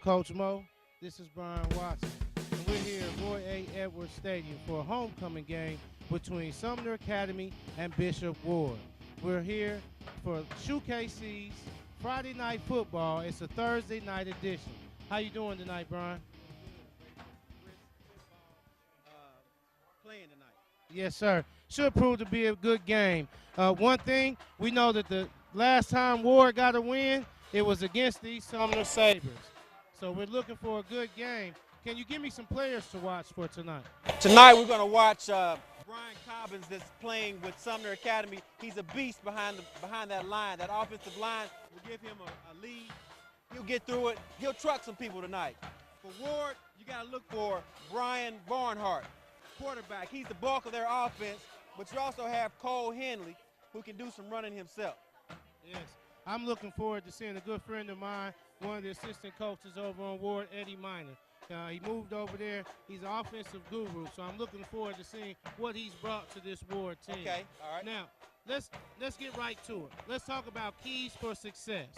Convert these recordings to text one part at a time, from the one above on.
Coach Mo. This is Brian Watson. And we're here at Roy A. Edwards Stadium for a homecoming game between Sumner Academy and Bishop Ward. We're here for SHUKC's Friday Night Football. It's a Thursday night edition. How you doing tonight, Brian? Playing tonight. Yes, sir. Should prove to be a good game. One thing, we know that the last time Ward got a win, it was against these Sumner Sabres. So we're looking for a good game. Can you give me some players to watch for tonight? Tonight we're going to watch Brian Cobbins that's playing with Sumner Academy. He's a beast behind that line. That offensive line will give him a lead. He'll get through it. He'll truck some people tonight. For Ward, you got to look for Brian Barnhart, quarterback. He's the bulk of their offense, but you also have Cole Henley, who can do some running himself. Yes, I'm looking forward to seeing a good friend of mine, one of the assistant coaches over on Ward, Eddie Minor. He moved over there. He's an offensive guru, so I'm looking forward to seeing what he's brought to this Ward team. Okay, all right. Now, let's get right to it. Let's talk about keys for success.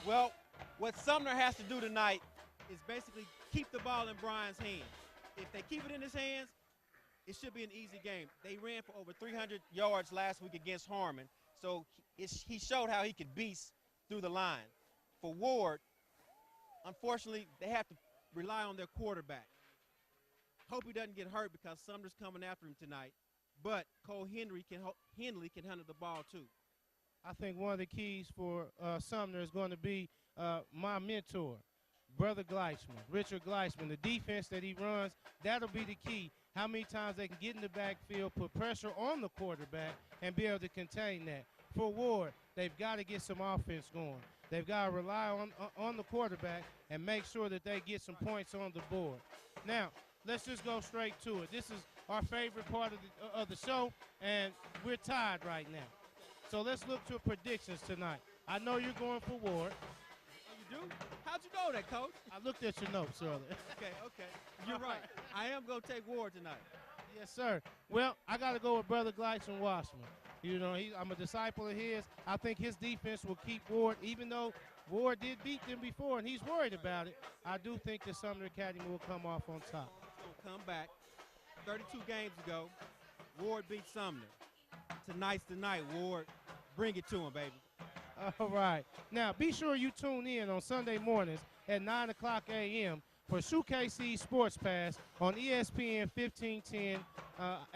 Well, what Sumner has to do tonight is basically keep the ball in Brian's hands. If they keep it in his hands, it should be an easy game. They ran for over 300 yards last week against Harmon, so he showed how he could beast through the line. For Ward, unfortunately, they have to rely on their quarterback. Hope he doesn't get hurt because Sumner's coming after him tonight, but Cole Henley can handle the ball too. I think one of the keys for Sumner is going to be my mentor, Brother Gleisman, Richard Gleisman. The defense that he runs, that'll be the key. How many times they can get in the backfield, put pressure on the quarterback, and be able to contain that. For Ward, they've got to get some offense going. They've got to rely on the quarterback and make sure that they get some points on the board. Now, let's just go straight to it. This is our favorite part of the show, and we're tied right now. So let's look to predictions tonight. I know you're going for Ward. Oh, you do? How'd you know that, Coach? I looked at your notes earlier. Okay. You're right. I am going to take Ward tonight. Yes, sir. Well, I got to go with Brother Gleisman Washman. You know, I'm a disciple of his. I think his defense will keep Ward, even though Ward did beat them before, and he's worried about it. I do think the Sumner Academy will come off on top. He's going to come back. 32 games ago, Ward beat Sumner. Tonight's the night, Ward. Bring it to him, baby. All right. Now, be sure you tune in on Sunday mornings at 9 o'clock a.m. for SHUKC Sports Pass on ESPN 1510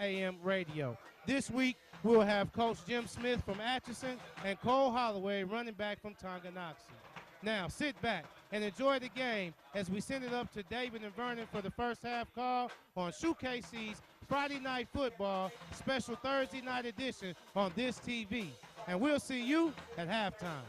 AM radio. This week, we'll have Coach Jim Smith from Atchison and Cole Holloway, running back from Tonganoxie. Now, sit back and enjoy the game as we send it up to David and Vernon for the first half call on SHUKC's Friday Night Football special Thursday night edition on this TV. And we'll see you at halftime.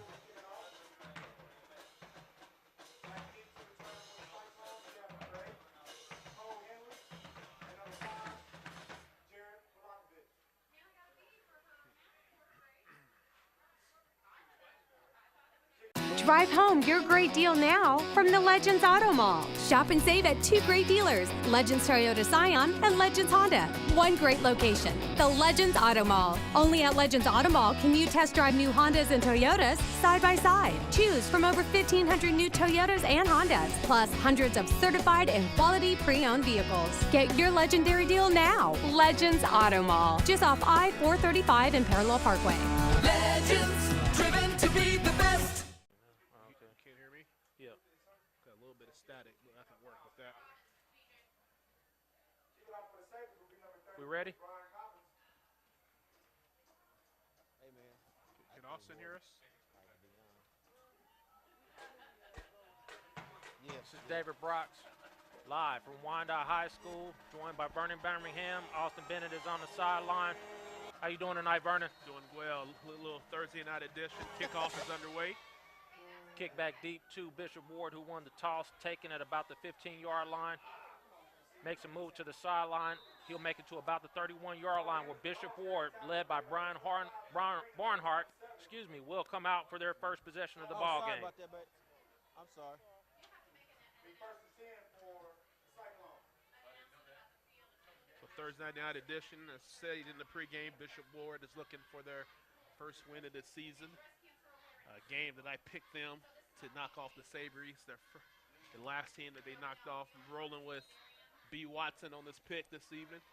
Drive home your great deal now from the Legends Auto Mall. Shop and save at two great dealers, Legends Toyota Scion and Legends Honda. One great location, the Legends Auto Mall. Only at Legends Auto Mall can you test drive new Hondas and Toyotas side by side. Choose from over 1,500 new Toyotas and Hondas, plus hundreds of certified and quality pre-owned vehicles. Get your legendary deal now. Legends Auto Mall, just off I-435 and Parallel Parkway. Legends, driven to be the best. Static, but I can work with that. We ready? Hey, man. Can Austin hear us? Yes. This is David Brox, live from Wyandotte High School, joined by Vernon Birmingham. Austin Bennett is on the sideline. How you doing tonight, Vernon? Doing well. Little Thursday night edition. Kickoff is underway. Kick back deep to Bishop Ward, who won the toss, taken at about the 15-yard line. Makes a move to the sideline. He'll make it to about the 31-yard line where Bishop Ward, led by Barnhart, will come out for their first possession of the ball sorry game. About that, but I'm sorry. So Thursday night edition, as stated in the pregame, Bishop Ward is looking for their first win of the season. A game that I picked them to knock off the Sabres, their the last team that they knocked off. Rolling with B. Watson on this pick this evening.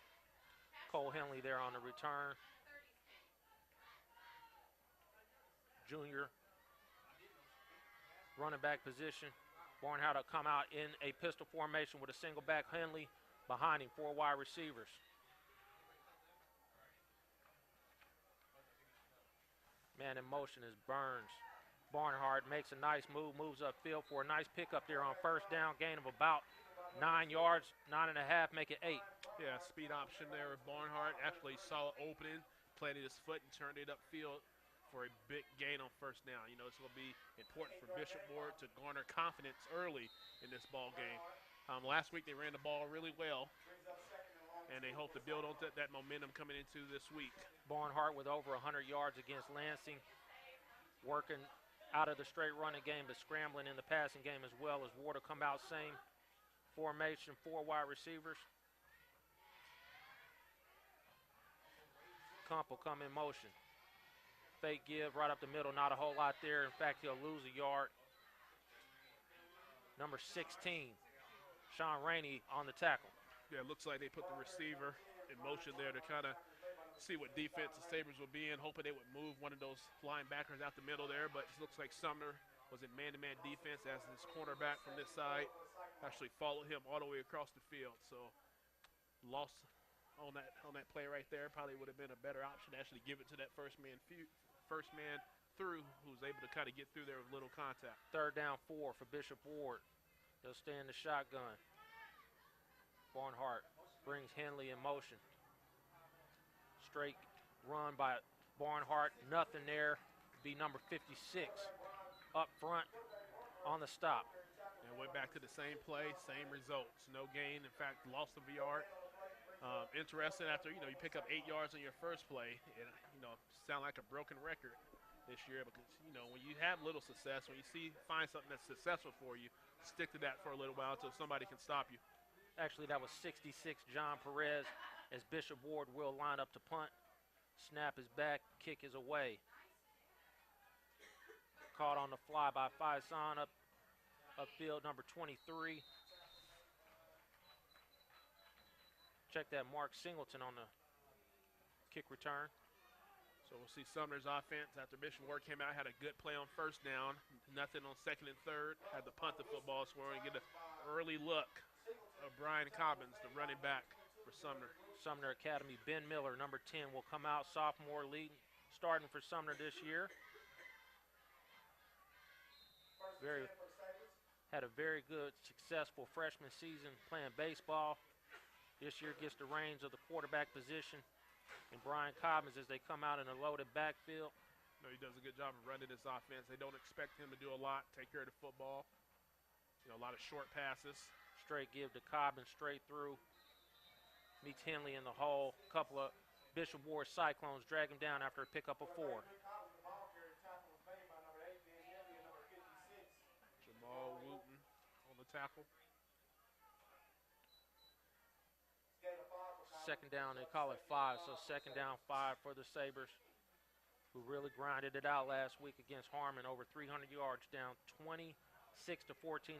Cole Henley there on the return. Junior running back position. Barnhart will come out in a pistol formation with a single back. Henley behind him, 4 wide receivers. Man in motion is Burns. Barnhart makes a nice move, moves upfield for a nice pickup there on first down, gain of about 9 yards, 9.5, make it 8. Yeah, speed option there with Barnhart. Actually saw it opening, planted his foot and turned it upfield for a big gain on first down. You know, it's going to be important for Bishop Ward to garner confidence early in this ball game. Last week they ran the ball really well, and they hope to build on that momentum coming into this week. Barnhart with over 100 yards against Lansing, working out of the straight running game, but scrambling in the passing game as well as Ward will come out same formation, 4 wide receivers. Kump will come in motion. Fake give right up the middle, not a whole lot there. In fact, he'll lose a yard. Number 16, Sean Rainey on the tackle. Yeah, it looks like they put the receiver in motion there to kind of see what defense the Sabres will be in, hoping they would move one of those linebackers out the middle there, but it looks like Sumner was in man-to-man defense as his cornerback from this side actually followed him all the way across the field. So loss on that play right there probably would have been a better option to actually give it to that first man through, who was able to kind of get through there with little contact. 3rd down 4 for Bishop Ward. They'll stay in the shotgun. Barnhart brings Henley in motion. Straight run by Barnhart, nothing there. Be number 56 up front on the stop. And went back to the same play, same results. No gain, in fact, loss of a yard. Interesting after, you pick up 8 yards on your first play. It, sound like a broken record this year because, when you have little success, when you find something that's successful for you, stick to that for a little while until somebody can stop you. Actually, that was 66 John Perez as Bishop Ward will line up to punt. Snap is back, kick is away. Caught on the fly by Faison upfield, number 23. Check that Mark Singleton on the kick return. So we'll see Sumner's offense after Bishop Ward came out, had a good play on first down, nothing on 2nd and 3rd, had to punt the football scoring, get an early look of Brian Cobbins, the running back for Sumner. Sumner Academy, Ben Miller, number 10, will come out, sophomore leading, starting for Sumner this year. Had a very good, successful freshman season playing baseball. This year gets the reins of the quarterback position. And Brian Cobbins as they come out in a loaded backfield. No, he does a good job of running this offense. They don't expect him to do a lot, take care of the football. A lot of short passes. Straight give to Cobbins, straight through. Meets Henley in the hole. Couple of Bishop Ward Cyclones drag him down after a pickup of 4. Jamal Wooten on the tackle. 2nd down, they call it 5, so 2nd down 5 for the Sabres, who really grinded it out last week against Harmon, over 300 yards, down 26-14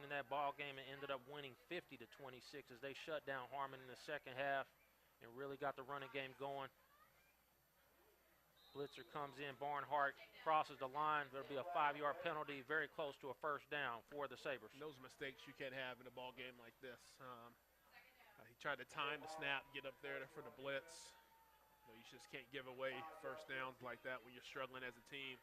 in that ball game, and ended up winning 50-26 as they shut down Harmon in the second half and really got the running game going. Blitzer comes in, Barnhart crosses the line. There'll be a 5-yard penalty, very close to a first down for the Sabres. Those mistakes you can't have in a ball game like this. He tried to time the snap, get up there for the blitz. You just can't give away first downs like that when you're struggling as a team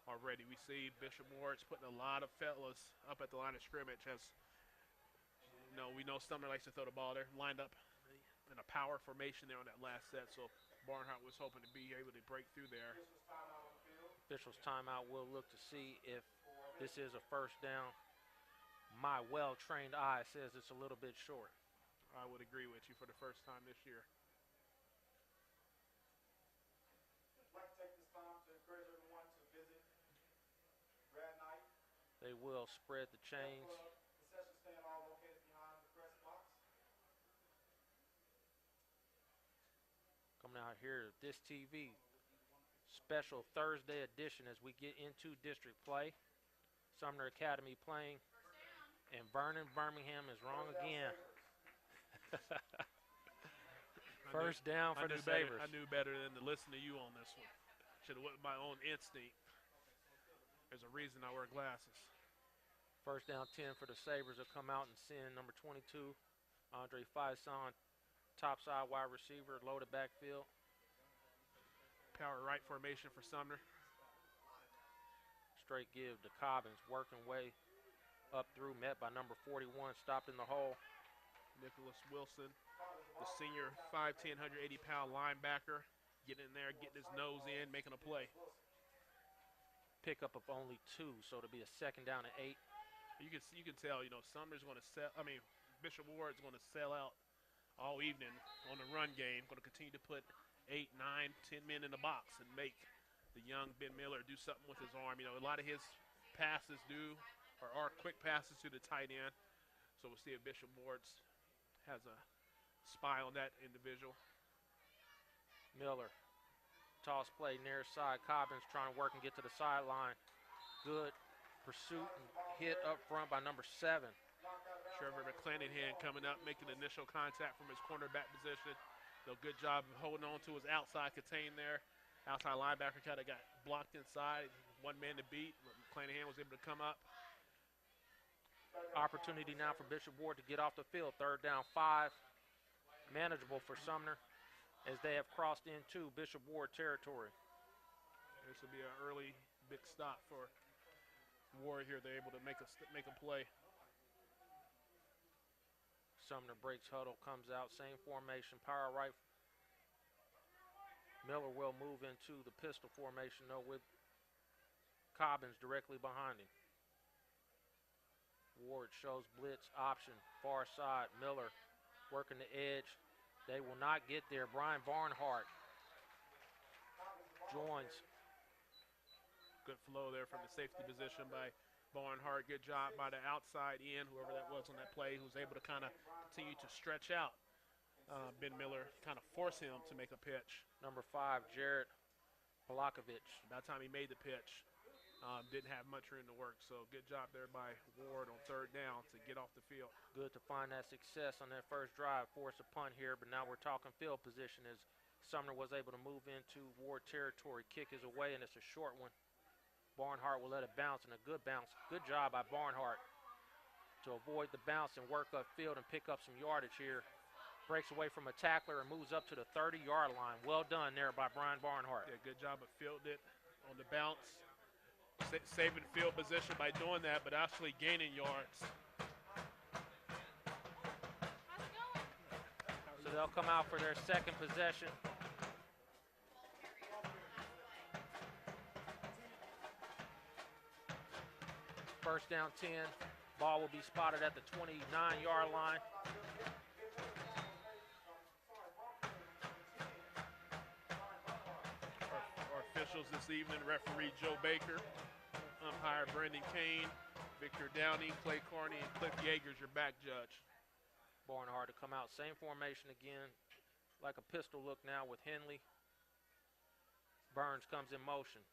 already. We see Bishop Ward's putting a lot of fellas up at the line of scrimmage. We know Sumner likes to throw the ball. They're lined up in a power formation there on that last set, so Barnhart was hoping to be able to break through there. Officials timeout. We'll look to see if this is a first down. My well-trained eye says it's a little bit short. I would agree with you for the first time this year. I'd like to take this time to encourage everyone to visit Grad Night. They will spread the chains. The session stand all located behind the press box. Coming out here at this TV. Special Thursday edition as we get into district play. Sumner Academy playing And Vernon Birmingham is wrong again. First down for the Sabres. I knew better than to listen to you on this one. Should have went with my own instinct. There's a reason I wear glasses. First down 10 for the Sabres. Will come out and send number 22, Andre Faison, topside wide receiver, loaded backfield. Power right formation for Sumner. Straight give to Cobbins, working way up through, met by number 41, stopped in the hole. Nicholas Wilson, the senior 5'10", 180-pound linebacker, getting in there, getting his nose in, making a play. Pickup of only 2, so it'll be a second down and 8. You can tell, Sumner's going to Bishop Ward's going to sell out all evening on the run game, going to continue to put 8, 9, 10 men in the box and make the young Ben Miller do something with his arm. A lot of his passes are quick passes to the tight end. So we'll see if Bishop Ward's has a spy on that individual. Miller, toss play near side. Cobbins trying to work and get to the sideline. Good pursuit and hit up front by number 7. Trevor McClanahan coming up, making initial contact from his cornerback position. Good job of holding on to his outside contain there. Outside linebacker kind of got blocked inside. One man to beat. McClanahan was able to come up. Opportunity now for Bishop Ward to get off the field. Third down 5. Manageable for Sumner as they have crossed into Bishop Ward territory. This will be an early big stop for Ward here. They're able to make a play. Sumner breaks huddle, comes out, same formation, power right. Miller will move into the pistol formation though with Cobbins directly behind him. Ward shows blitz option, far side. Miller working the edge. They will not get there. Brian Barnhart joins. Good flow there from the safety position by Barnhart. Good job by the outside end, whoever that was on that play, who was able to kind of continue to stretch out Ben Miller, kind of force him to make a pitch. Number 5, Jared Polakovich. By the time he made the pitch, didn't have much room to work. So good job there by Ward on third down to get off the field. Good to find that success on that first drive. Force a punt here, but now we're talking field position as Sumner was able to move into Ward territory. Kick is away, and it's a short one. Barnhart will let it bounce, and a good bounce. Good job by Barnhart to avoid the bounce and work upfield and pick up some yardage here. Breaks away from a tackler and moves up to the 30-yard line. Well done there by Brian Barnhart. Yeah, good job of fielding it on the bounce. Saving field position by doing that, but actually gaining yards. So they'll come out for their second possession. First down 10. Ball will be spotted at the 29-yard line. Our officials this evening, referee Joe Baker, umpire Brandon Kane, Victor Downey, Clay Carney, and Cliff Yeagers, your back judge. Barnhart to come out. Same formation again, like a pistol look now with Henley. Burns comes in motion.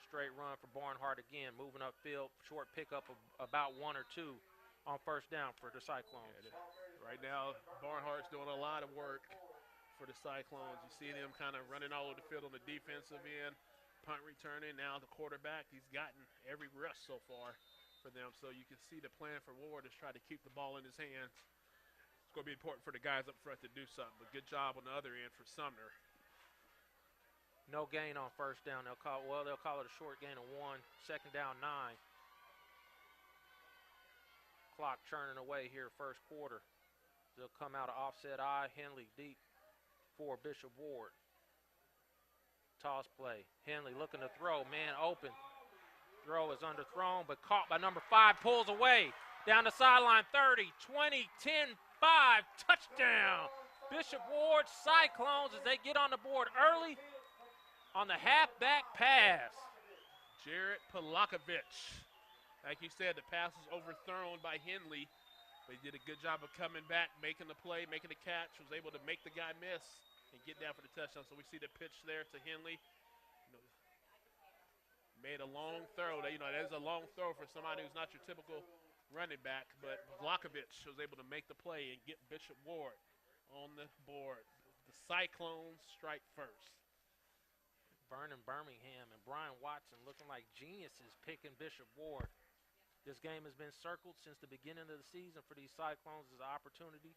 Straight run for Barnhart again, moving upfield. Short pickup of about 1 or 2 on first down for the Cyclones. Yeah, right now, Barnhart's doing a lot of work for the Cyclones. You see them kind of running all over the field on the defensive end, punt returning. Now the quarterback, he's gotten every rush so far for them. So you can see the plan for Ward is try to keep the ball in his hands. It's going to be important for the guys up front to do something, but good job on the other end for Sumner. No gain on first down. They'll call it a short gain of 1. Second down 9. Clock churning away here first quarter. They'll come out of offset I. Henley deep for Bishop Ward. Toss play. Henley looking to throw. Man open. Throw is underthrown, but caught by number 5. Pulls away. Down the sideline. 30, 20, 10, 5. Touchdown. Bishop Ward Cyclones as they get on the board early on the halfback pass. Jared Polakovich. Like you said, the pass was overthrown by Henley, but he did a good job of coming back, making the play, making the catch, was able to make the guy miss and get down for the touchdown. So we see the pitch there to Henley. Made a long throw. That is a long throw for somebody who's not your typical running back, but Vlahovic was able to make the play and get Bishop Ward on the board. The Cyclones strike first. Vernon Birmingham and Brian Watson looking like geniuses picking Bishop Ward. This game has been circled since the beginning of the season for these Cyclones as an opportunity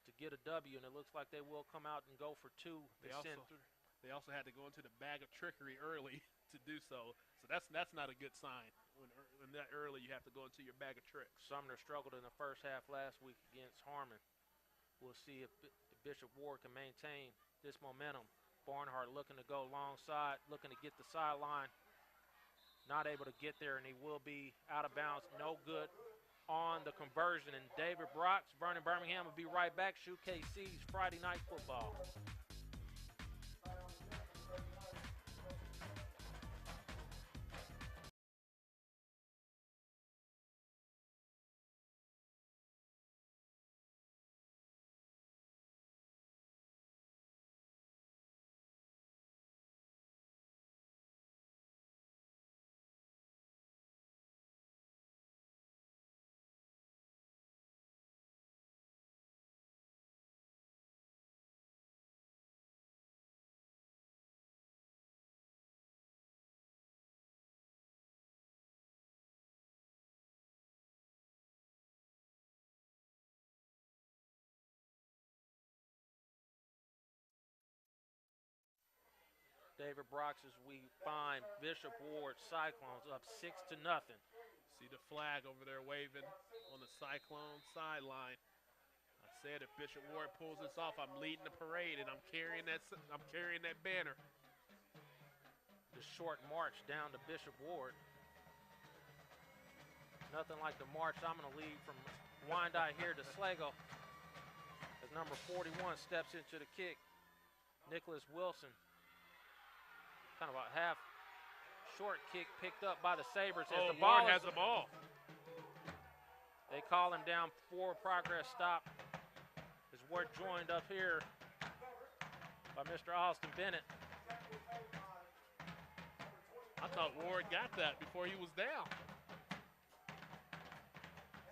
to get a W, and it looks like they will come out and go for two. They also had to go into the bag of trickery early to do so. So that's not a good sign. When that early, you have to go into your bag of tricks. Sumner struggled in the first half last week against Harmon. We'll see if Bishop Ward can maintain this momentum. Barnhart looking to go long side, looking to get the sideline. Not able to get there, and he will be out of bounds. No good on the conversion. And David Brooks, Vernon Birmingham will be right back. SHUKC's Friday Night Football. David Brooks as we find Bishop Ward Cyclones up 6-0. See the flag over there waving on the Cyclone sideline. I said if Bishop Ward pulls this off, I'm leading the parade and I'm carrying that banner. The short march down to Bishop Ward. Nothing like the march I'm going to lead from Wyandotte here to Sligo as number 41 steps into the kick. Nicholas Wilson. Kind of a half short kick picked up by the Sabres as the ball Ward has the ball. They call him down for progress stop as Ward joined up here by Mr. Austin Bennett. I thought Ward got that before he was down.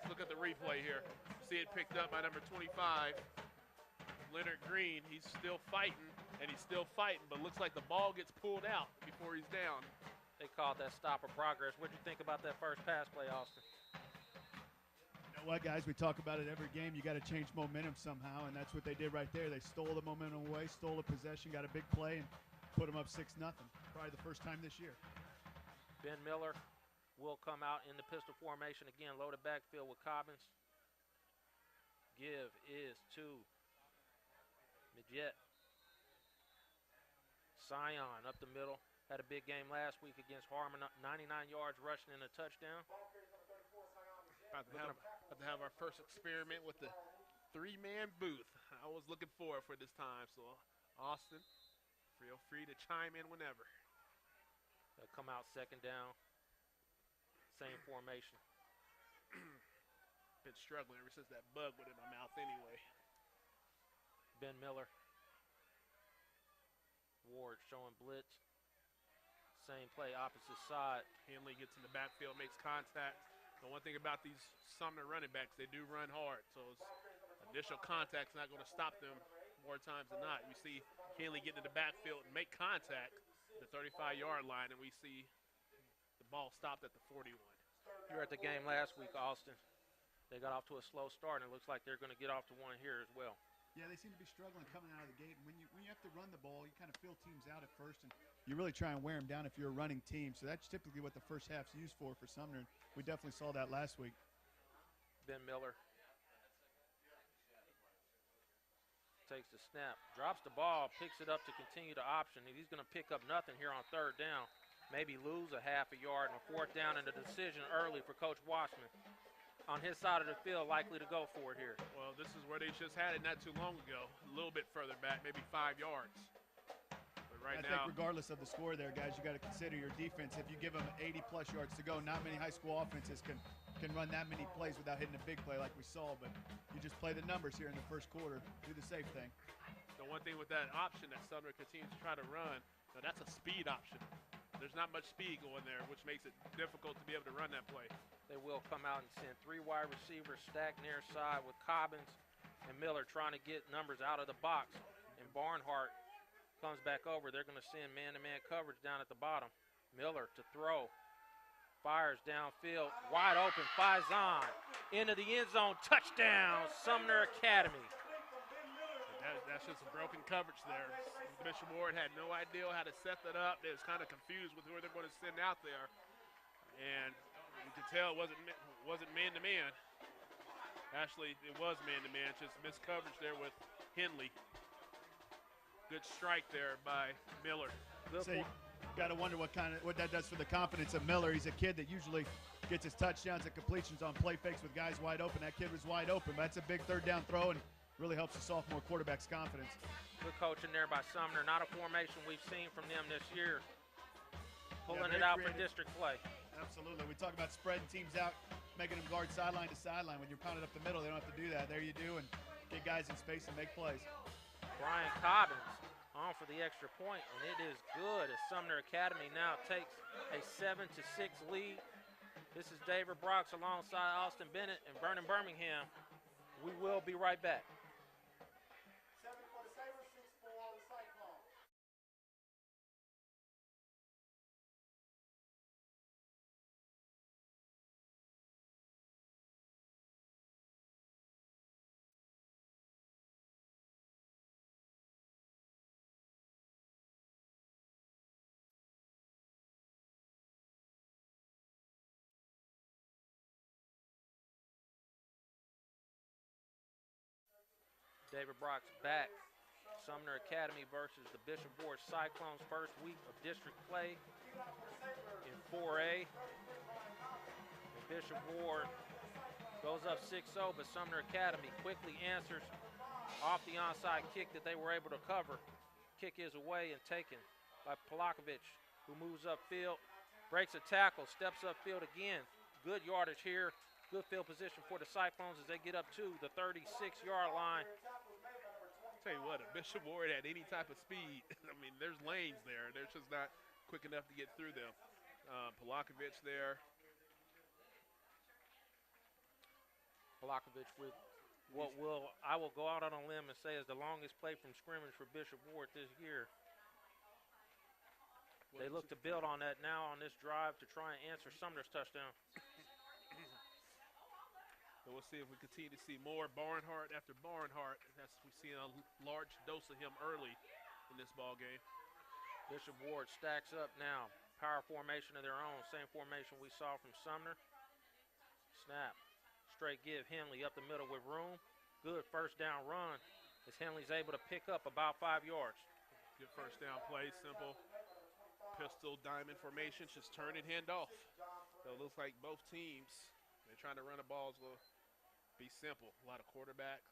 Let's look at the replay here. See it picked up by number 25, Leonard Green. He's still fighting. And he's still fighting, but looks like the ball gets pulled out before he's down. They called that stop of progress. What did you think about that first pass play, Austin? You know what, guys? We talk about it every game. You got to change momentum somehow, and that's what they did right there. They stole the momentum away, stole a possession, got a big play, and put them up 6-0. Probably the first time this year. Ben Miller will come out in the pistol formation again, loaded backfield with Cobbins. Give is to Midget. Sion up the middle. Had a big game last week against Harmon, 99 yards rushing and a touchdown. About to have our first experiment with the three-man booth. I was looking forward for this time. So, Austin, feel free to chime in whenever. They'll come out second down. Same formation. Been struggling ever since that bug went in my mouth anyway. Ben Miller. Ward showing blitz. Same play, opposite side. Henley gets in the backfield, makes contact. The one thing about these Sumner running backs, they do run hard. So initial contact's not going to stop them more times than not. You see Henley getting in the backfield and make contact at the 35-yard line, and we see the ball stopped at the 41. You were at the game last week, Austin. They got off to a slow start, and it looks like they're going to get off to one here as well. Yeah, they seem to be struggling coming out of the gate. And when you have to run the ball, you kind of fill teams out at first, and you really try and wear them down if you're a running team. So that's typically what the first half's used for Sumner. We definitely saw that last week. Ben Miller takes the snap, drops the ball, picks it up to continue the option. He's going to pick up nothing here on third down. Maybe lose a half a yard, and a fourth down, and a decision early for Coach Washman. On his side of the field, likely to go for it here. Well, this is where they just had it not too long ago. A little bit further back, maybe 5 yards. But right now, I think regardless of the score there, guys, you got to consider your defense. If you give them 80-plus yards to go, not many high school offenses can run that many plays without hitting a big play like we saw. But you just play the numbers here in the first quarter. Do the safe thing. The one thing with that option that Sumner continues to try to run, that's a speed option. there's not much speed going there, which makes it difficult to be able to run that play. They will come out and send 3 wide receivers stacked near side with Cobbins and Miller trying to get numbers out of the box. And Barnhart comes back over. They're going to send man-to-man coverage down at the bottom. Miller to throw. Fires downfield. Wide open. Faison into the end zone. Touchdown, Sumner Academy. That's just some broken coverage there. Bishop Ward had no idea how to set that up. They was kind of confused with who they're going to send out there. And you could tell it wasn't man-to-man. Actually, it was man-to-man. Just missed coverage there with Henley. Good strike there by Miller. So you got to wonder what that does for the confidence of Miller. He's a kid that usually gets his touchdowns and completions on play fakes with guys wide open. That kid was wide open, but that's a big third down throw and really helps the sophomore quarterback's confidence. Good coaching there by Sumner. Not a formation we've seen from them this year. Pulling it out for district play. Absolutely. We talk about spreading teams out, making them guard sideline to sideline. When you're pounded up the middle, they don't have to do that. There you do, and get guys in space and make plays. Brian Cobbins on for the extra point, and it is good as Sumner Academy now takes a 7-6 lead. This is David Brox alongside Austin Bennett and Vernon Birmingham. We will be right back. 7 for the Sabres, 6 for the Cyclones. David Brox back. Sumner Academy versus the Bishop Ward Cyclones, first week of district play in 4A. And Bishop Ward goes up 6-0, but Sumner Academy quickly answers off the onside kick that they were able to cover. Kick is away and taken by Polakovic, who moves upfield, breaks a tackle, steps upfield again. Good yardage here. Good field position for the Cyclones as they get up to the 36-yard line. Tell you what, if Bishop Ward had any type of speed, I mean, there's lanes there. They're just not quick enough to get through them. Polakovic there. Polakovic with what I will go out on a limb and say is the longest play from scrimmage for Bishop Ward this year. They look to build on that now on this drive to try and answer Sumner's touchdown. So we'll see if we continue to see more Barnhart after Barnhart. We see a large dose of him early in this ball game. Bishop Ward stacks up now. Power formation of their own. Same formation we saw from Sumner. Snap. Straight give. Henley up the middle with room. Good first down run as Henley's able to pick up about 5 yards. Good first down play. Simple pistol diamond formation. Just turn and hand off. So it looks like both teams, they're trying to run the balls will be simple. A lot of quarterback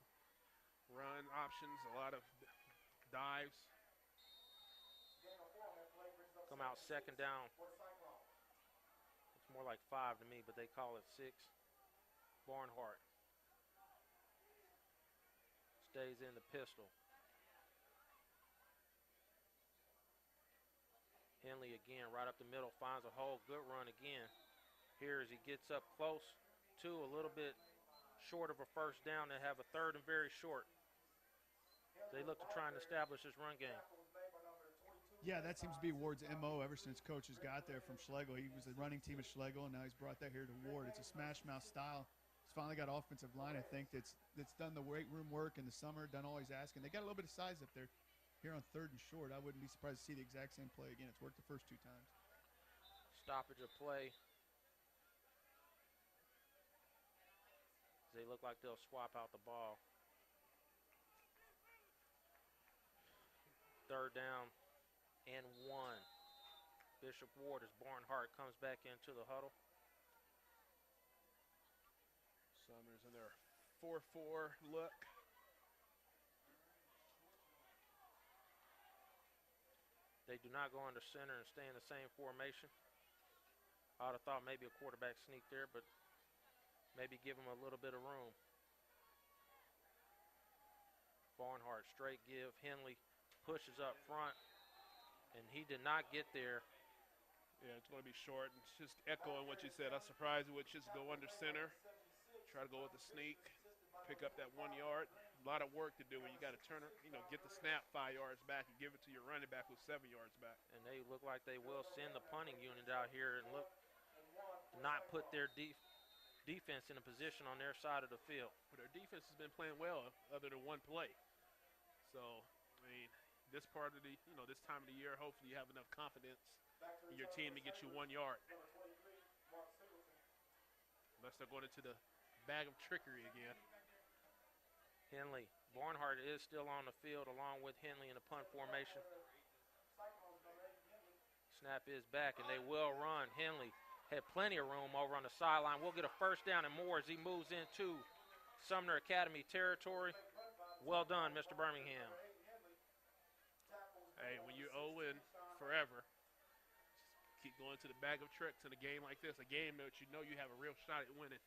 run options, a lot of dives. Come out second down. It's more like 5 to me, but they call it 6. Barnhart stays in the pistol. Henley again right up the middle, finds a hole. Good run again. Here as he gets up close to a little bit short of a first down. They have a third and very short. They look to try and establish this run game. Yeah, that seems to be Ward's MO ever since coaches got there from Schlegel. He was the running team at Schlegel, and now he's brought that here to Ward. It's a smash mouth style. He's finally got offensive line, I think, that's done the weight room work in the summer, done all he's asking. They got a little bit of size up there here on third and short. I wouldn't be surprised to see the exact same play again. It's worked the first 2 times. Stoppage of play. They look like they'll swap out the ball. Third down and 1. Bishop Ward as Barnhart comes back into the huddle. Sumner's in their 4-4 look. They do not go under center and stay in the same formation. I would have thought maybe a quarterback sneak there, but maybe give him a little bit of room. Barnhart straight give. Henley pushes up front, and he did not get there Yeah, it's going to be short. And just echoing what you said, I'm surprised it would just go under center, try to go with the sneak, pick up that 1 yard. A lot of work to do when you got to turn it, get the snap 5 yards back and give it to your running back who's 7 yards back. And they look like they will send the punting unit out here and not put their defense in a position on their side of the field. But their defense has been playing well other than one play. So, I mean, this part of this time of the year, hopefully you have enough confidence in your team to get you 1 yard. Unless they're going into the bag of trickery again. Henley. Barnhart is still on the field along with Henley in the punt formation. Snap is back, and they will run. Henley had plenty of room over on the sideline. We'll get a first down and more as he moves into Sumner Academy territory. Well done, Mr. Birmingham. Hey, when you're 0-0 forever, just keep going to the bag of tricks in a game like this, a game that you know you have a real shot at winning.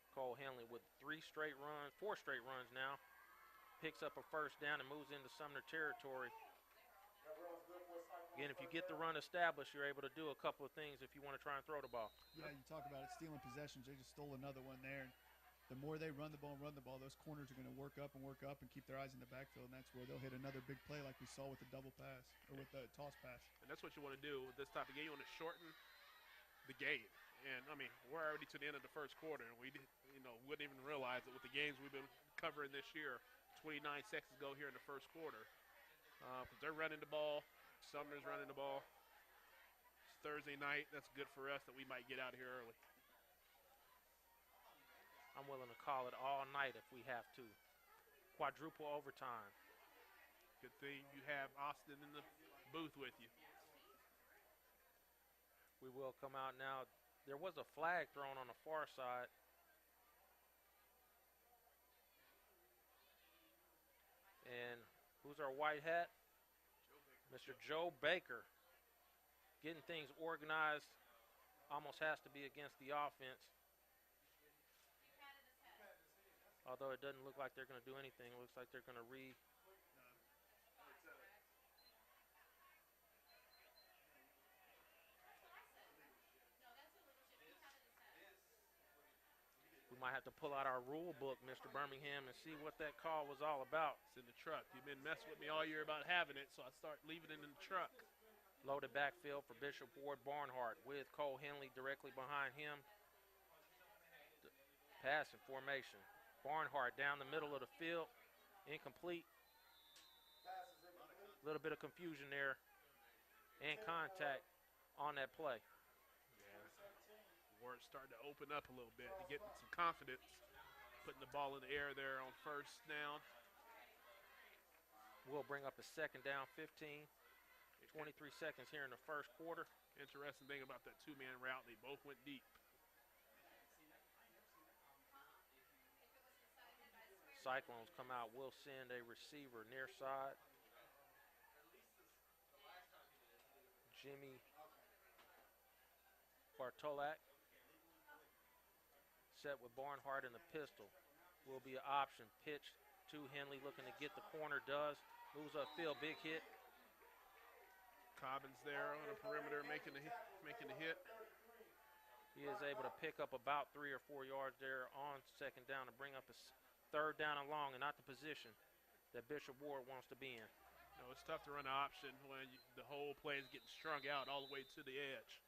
Cole Henley with 4 straight runs now. Picks up a first down and moves into Sumner territory. Again, if you get the run established, you're able to do a couple of things if you want to try and throw the ball. Yeah, you talk about it, stealing possessions. They just stole another one there. And the more they run the ball, those corners are going to work up and keep their eyes in the backfield, and that's where they'll hit another big play like we saw with the double pass or with the toss pass. And that's what you want to do with this type of game. You want to shorten the game. And, I mean, we're already to the end of the first quarter, and we wouldn't even realize it with the games we've been covering this year. 29 seconds ago here in the first quarter. Because they're running the ball. Sumner's running the ball. It's Thursday night. That's good for us that we might get out of here early. I'm willing to call it all night if we have to. Quadruple overtime. Good thing you have Austin in the booth with you. We will come out now. There was a flag thrown on the far side. And who's our white hat? Mr. Joe Baker. Getting things organized almost has to be against the offense. Although it doesn't look like they're going to do anything. It looks like they're going to We might have to pull out our rule book, Mr. Birmingham, and see what that call was all about. It's in the truck. You've been messing with me all year about having it, so I start leaving it in the truck. Loaded backfield for Bishop Ward Barnhart with Cole Henley directly behind him. Passing formation. Barnhart down the middle of the field. Incomplete. A little bit of confusion there and contact on that play. Ward's starting to open up a little bit to get some confidence, putting the ball in the air there on first down. We'll bring up a second down, 15, 23 seconds here in the first quarter. Interesting thing about that two-man route, they both went deep. Cyclones come out, will send a receiver near side. Jimmy Bartolak. Set with Barnhart in the pistol. Will be an option. Pitch to Henley, looking to get the corner. Does. Moves upfield. Big hit. Cobbins there on the perimeter making the hit. He is able to pick up about 3 or 4 yards there on second down to bring up a third down and long, and not the position that Bishop Ward wants to be in. It's tough to run an option when the whole play is getting strung out all the way to the edge.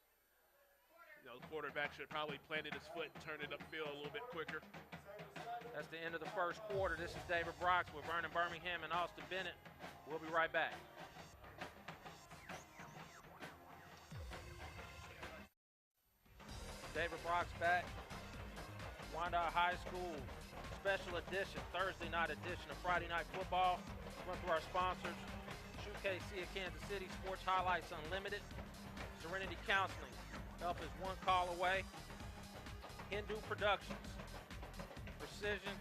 The quarterback should have probably planted his foot and turned it upfield a little bit quicker. That's the end of the first quarter. This is David Brox with Vernon Birmingham and Austin Bennett. We'll be right back. David Brox back. Wyandotte High School special edition, Thursday night edition of Friday Night Football. Run through our sponsors. SHUKC of Kansas City, Sports Highlights Unlimited. Serenity Counseling. Help is one call away. Hindu Productions. Precision,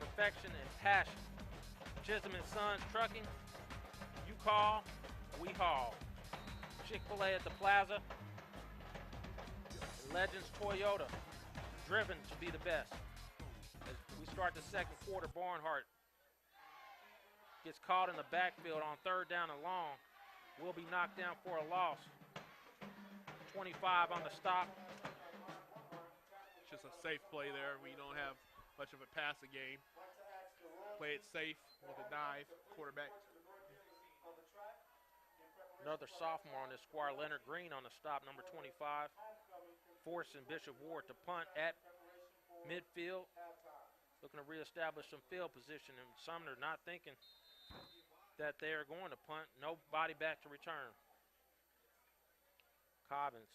perfection, and passion. Chisholm & Sons Trucking. You call, we haul. Chick-fil-A at the Plaza. Legends Toyota. Driven to be the best. As we start the second quarter, Barnhart gets caught in the backfield on third down and long. Will be knocked down for a loss. 25 on the stop. Just a safe play there. We don't have much of a passing game. Play it safe with a dive. Quarterback. Another sophomore on this squad, Leonard Green on the stop, number 25. Forcing Bishop Ward to punt at midfield. Looking to reestablish some field position. And Sumner not thinking that they are going to punt. Nobody back to return. Cobbins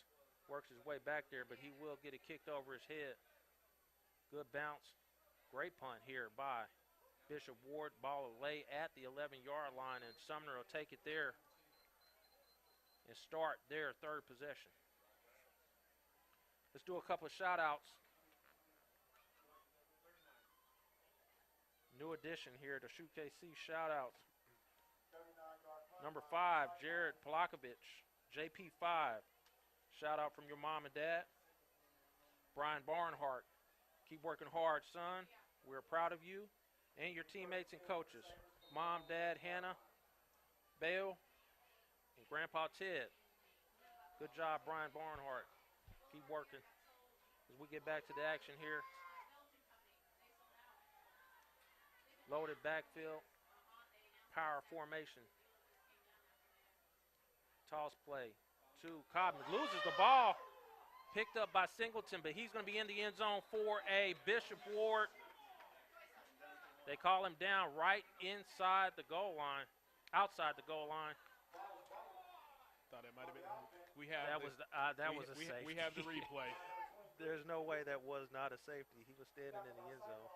works his way back there, but he will get it kicked over his head. Good bounce. Great punt here by Bishop Ward. Ball will lay at the 11-yard line, and Sumner will take it there and start their third possession. Let's do a couple of shout-outs. New addition here to SHUKC shout-outs. Number 5, Jared Polakovich, JP5. Shout-out from your mom and dad. Brian Barnhart, keep working hard, son. We're proud of you and your teammates and coaches. Mom, Dad, Hannah, Bale, and Grandpa Ted. Good job, Brian Barnhart. Keep working as we get back to the action here. Loaded backfield, power formation. Toss play to Cobbins. Loses the ball. Picked up by Singleton, but he's going to be in the end zone for a Bishop Ward. They call him down right inside the goal line, outside the goal line. Thought it might have been. We have that was a safety. We have the replay. There's no way that was not a safety. He was standing in the end zone.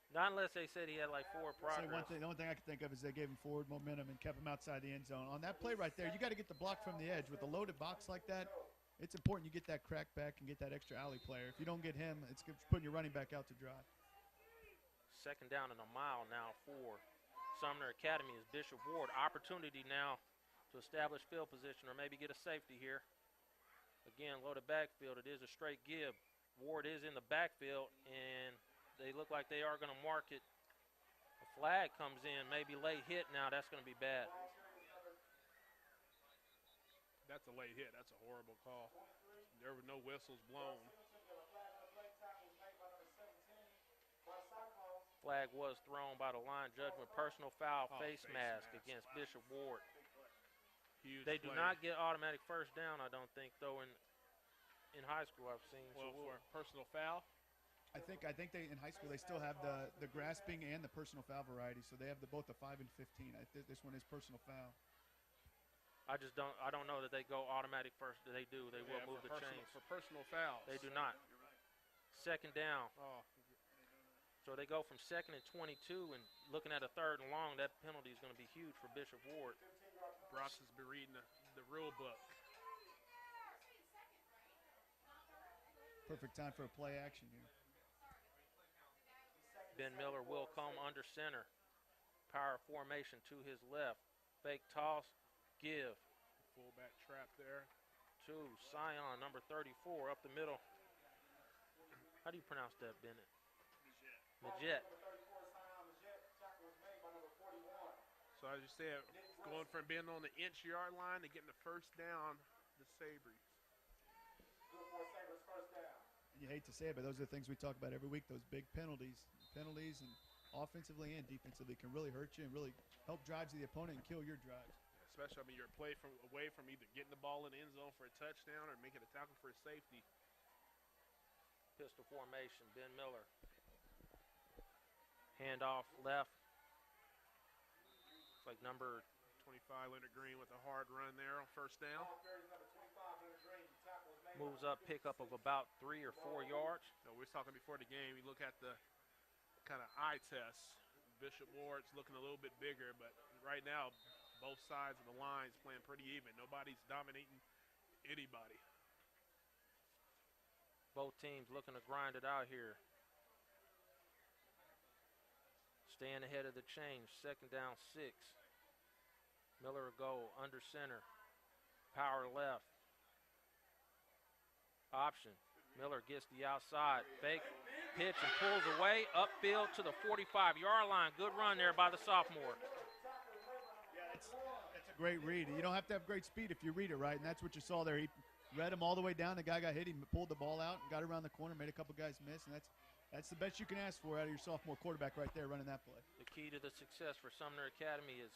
Not unless they said he had like forward progress. The only thing I could think of is they gave him forward momentum and kept him outside the end zone. On that play right there, you got to get the block from the edge. With a loaded box like that, it's important you get that crack back and get that extra alley player. If you don't get him, it's putting your running back out to dry. Second down and a mile now for Sumner Academy is Bishop Ward. Opportunity now to establish field position or maybe get a safety here. Again, loaded backfield. It is a straight give. Ward is in the backfield, and they look like they are going to mark it. A flag comes in, maybe late hit now. That's going to be bad. That's a late hit. That's a horrible call. There were no whistles blown. Flag was thrown by the line judgment. Personal foul, face mask against Bishop Ward. Huge they do play. not get automatic first down, I don't think, though, in high school I've seen. Well, for personal foul? I think they in high school they still have the grasping and the personal foul variety, so they have both the 5 and 15. This one is personal foul. I don't know that they go automatic first. They do. They will move the chains. For personal fouls. They do not. Second down. Oh. So they go from 2nd and 22 and looking at a 3rd and long. That penalty is going to be huge for Bishop Ward. Brock has been reading the rule book. Perfect time for a play action here. Ben Miller will come under center. Power formation to his left. Fake toss, give. Fullback trap there. To Sion, number 34, up the middle. How do you pronounce that, Bennett? Majet. So as you said, going from being on the inch-yard line to getting the first down, the Sabres. You hate to say it, but those are the things we talk about every week, those big penalties and offensively and defensively can really hurt you and really help drives the opponent and kill your drives. Especially, I mean, you're away from either getting the ball in the end zone for a touchdown or making a tackle for a safety. Pistol formation, Ben Miller. Handoff left. It's like number 25, Leonard Green with a hard run there on first down. Moves up, pickup of about 3 or 4 yards. So we were talking before the game, you look at the kind of eye test. Bishop Ward's looking a little bit bigger, but right now both sides of the line's playing pretty even. Nobody's dominating anybody. Both teams looking to grind it out here. Staying ahead of the change. 2nd down, 6. Miller will go under center. Power left. Option. Miller gets the outside. Fake pitch and pulls away. Upfield to the 45-yard line. Good run there by the sophomore. Yeah, that's a great read. You don't have to have great speed if you read it right, and that's what you saw there. He read him all the way down. The guy got hit. He pulled the ball out and got around the corner, made a couple guys miss, and that's the best you can ask for out of your sophomore quarterback right there running that play. The key to the success for Sumner Academy is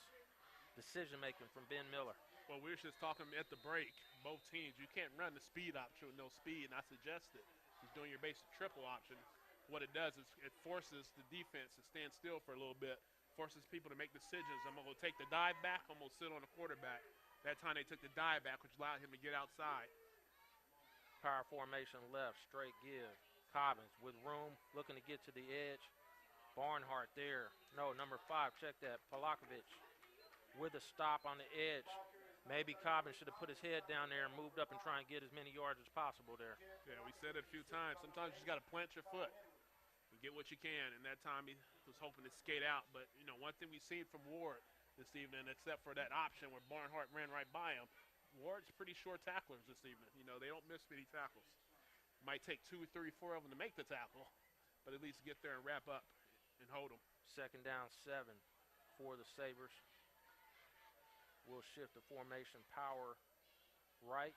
decision-making from Ben Miller. Well, we were just talking at the break, both teams, you can't run the speed option with no speed, and I suggested he's doing your basic triple option. What it does is it forces the defense to stand still for a little bit, forces people to make decisions. I'm going to take the dive back, I'm going to sit on the quarterback. That time they took the dive back, which allowed him to get outside. Power formation left, straight give. Cobbins with room, looking to get to the edge. Barnhart there. No, number 5, check that. Polakovic with a stop on the edge. Maybe Cobbins should have put his head down there and moved up and try and get as many yards as possible there. Yeah, we said it a few times. Sometimes you just got to plant your foot and get what you can. And that time he was hoping to skate out. But, you know, one thing we've seen from Ward this evening, except for that option where Barnhart ran right by him, Ward's pretty short tacklers this evening. You know, they don't miss many tackles. Might take 2, 3, 4 of them to make the tackle, but at least get there and wrap up and hold them. Second down 7 for the Sabres. We'll shift the formation power right.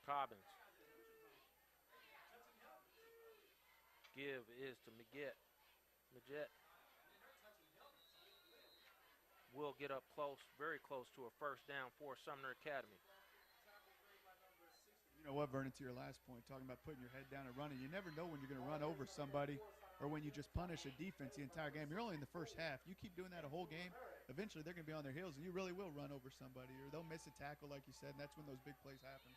Cobbins. Give is to Maggette. Will get up close, very close to a first down for Sumner Academy. You know what, Vernon, to your last point, talking about putting your head down and running, you never know when you're going to run over somebody or when you just punish a defense the entire game. You're only in the first half. You keep doing that a whole game, eventually they're going to be on their heels, and you really will run over somebody, or they'll miss a tackle, like you said, and that's when those big plays happen.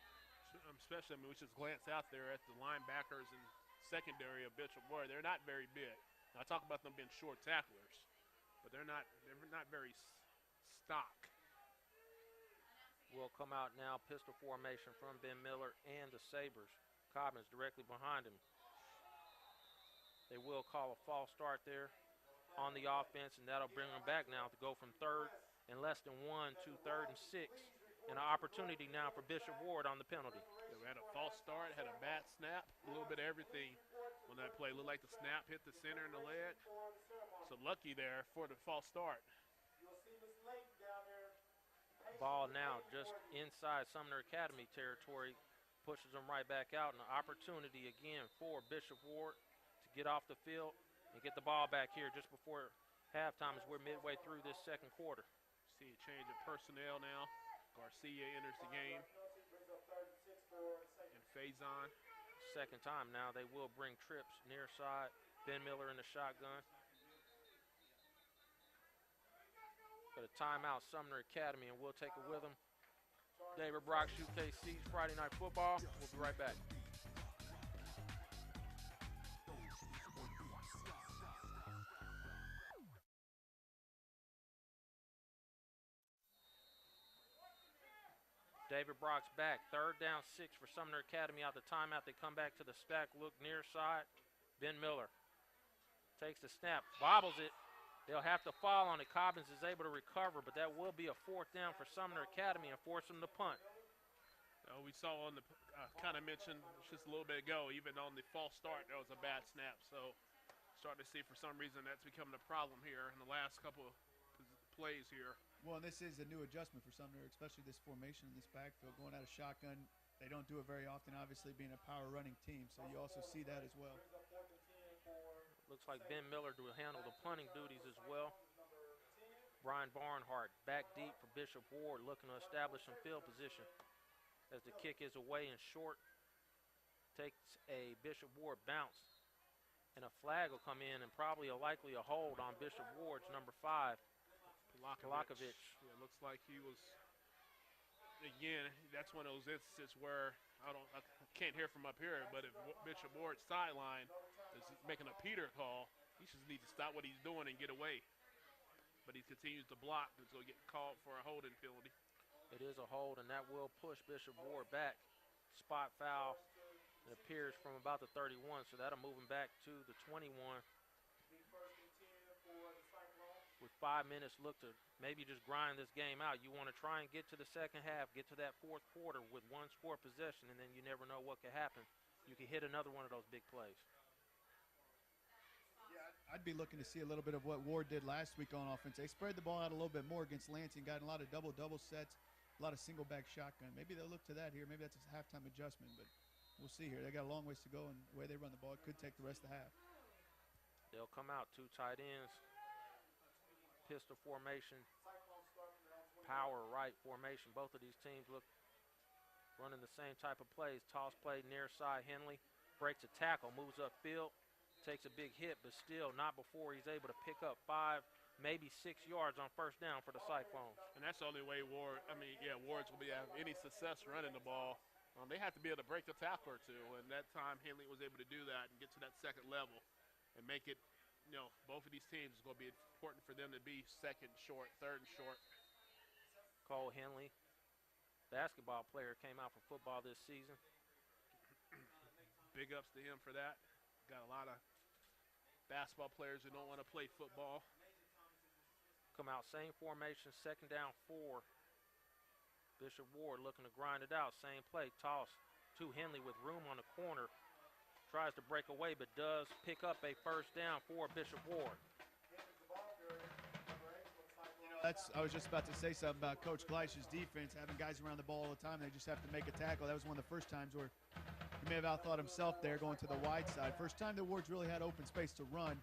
Especially, I mean, we just glance out there at the linebackers and secondary of Bishop Ward. They're not very big. Now, I talk about them being short tacklers, but they're not very stock. Will come out now, pistol formation from Ben Miller and the Sabres. Cobbins directly behind him. They will call a false start there on the offense, and that'll bring them back now to go from third and less than 1 to 3rd and 6. And an opportunity now for Bishop Ward on the penalty. Yeah, we had a false start, had a bad snap, a little bit of everything on that play. Looked like the snap hit the center and the leg. So lucky there for the false start. Ball now just inside Sumner Academy territory, pushes them right back out, and an opportunity again for Bishop Ward to get off the field and get the ball back here just before halftime as we're midway through this second quarter. See a change of personnel now. Garcia enters the game. And Faison. Second time now, they will bring trips near side. Ben Miller in the shotgun. Got a timeout, Sumner Academy, and we'll take it with them. David Brock, SHUKC, Friday Night Football. We'll be right back. David Brock's back. 3rd down 6 for Sumner Academy out the timeout. They come back to the stack, look near side. Ben Miller takes the snap, bobbles it. They'll have to fall on it. Cobbins is able to recover, but that will be a 4th down for Sumner Academy and force them to punt. We saw on the, kind of mentioned just a little bit ago, even on the false start, there was a bad snap. So starting to see for some reason that's becoming a problem here in the last couple of plays here. Well, and this is a new adjustment for Sumner, especially this formation in this backfield, going out of shotgun. They don't do it very often, obviously, being a power running team, so you also see that as well. Looks like Ben Miller will handle the punting duties as well. Brian Barnhart back deep for Bishop Ward, looking to establish some field position as the kick is away and short. Takes a Bishop Ward bounce, and a flag will come in, and probably likely a hold on Bishop Ward's number 5. Polakovic. Yeah, looks like he was, again, that's one of those instances where I can't hear from up here, but if Bishop Ward's sideline is making a Peter call, he just needs to stop what he's doing and get away. But he continues to block, and so he get called for a holding penalty. It is a hold, and that will push Bishop Ward back. Spot foul, it appears, from about the 31, so that'll move him back to the 21. With 5 minutes, look to maybe just grind this game out. You want to try and get to the second half, get to that 4th quarter with 1 score possession, and then you never know what could happen. You can hit another one of those big plays. Yeah, I'd be looking to see a little bit of what Ward did last week on offense. They spread the ball out a little bit more against Lansing, got a lot of double sets, a lot of single back shotgun. Maybe they'll look to that here. Maybe that's a halftime adjustment, but we'll see here. They got a long ways to go, and the way they run the ball, it could take the rest of the half. They'll come out 2 tight ends, pistol formation, power right formation. Both of these teams look running the same type of plays. Toss play near side. Henley breaks a tackle, moves upfield, takes a big hit, but still not before he's able to pick up 5, maybe 6 yards on first down for the Cyclones. And that's the only way Wards will be have any success running the ball. They have to be able to break the tackle or two, and that time Henley was able to do that and get to that second level and make it, both of these teams is going to be important for them to be second short, third and short. Cole Henley, basketball player, came out for football this season. Big ups to him for that. Got a lot of basketball players who don't want to play football. Come out, same formation, second down 4. Bishop Ward looking to grind it out. Same play, toss to Henley with room on the corner. Tries to break away, but does pick up a first down for Bishop Ward. I was just about to say something about Coach Gleisch's defense, having guys around the ball all the time. They just have to make a tackle. That was one of the first times where he may have outthought himself there going to the wide side. First time the Wards really had open space to run,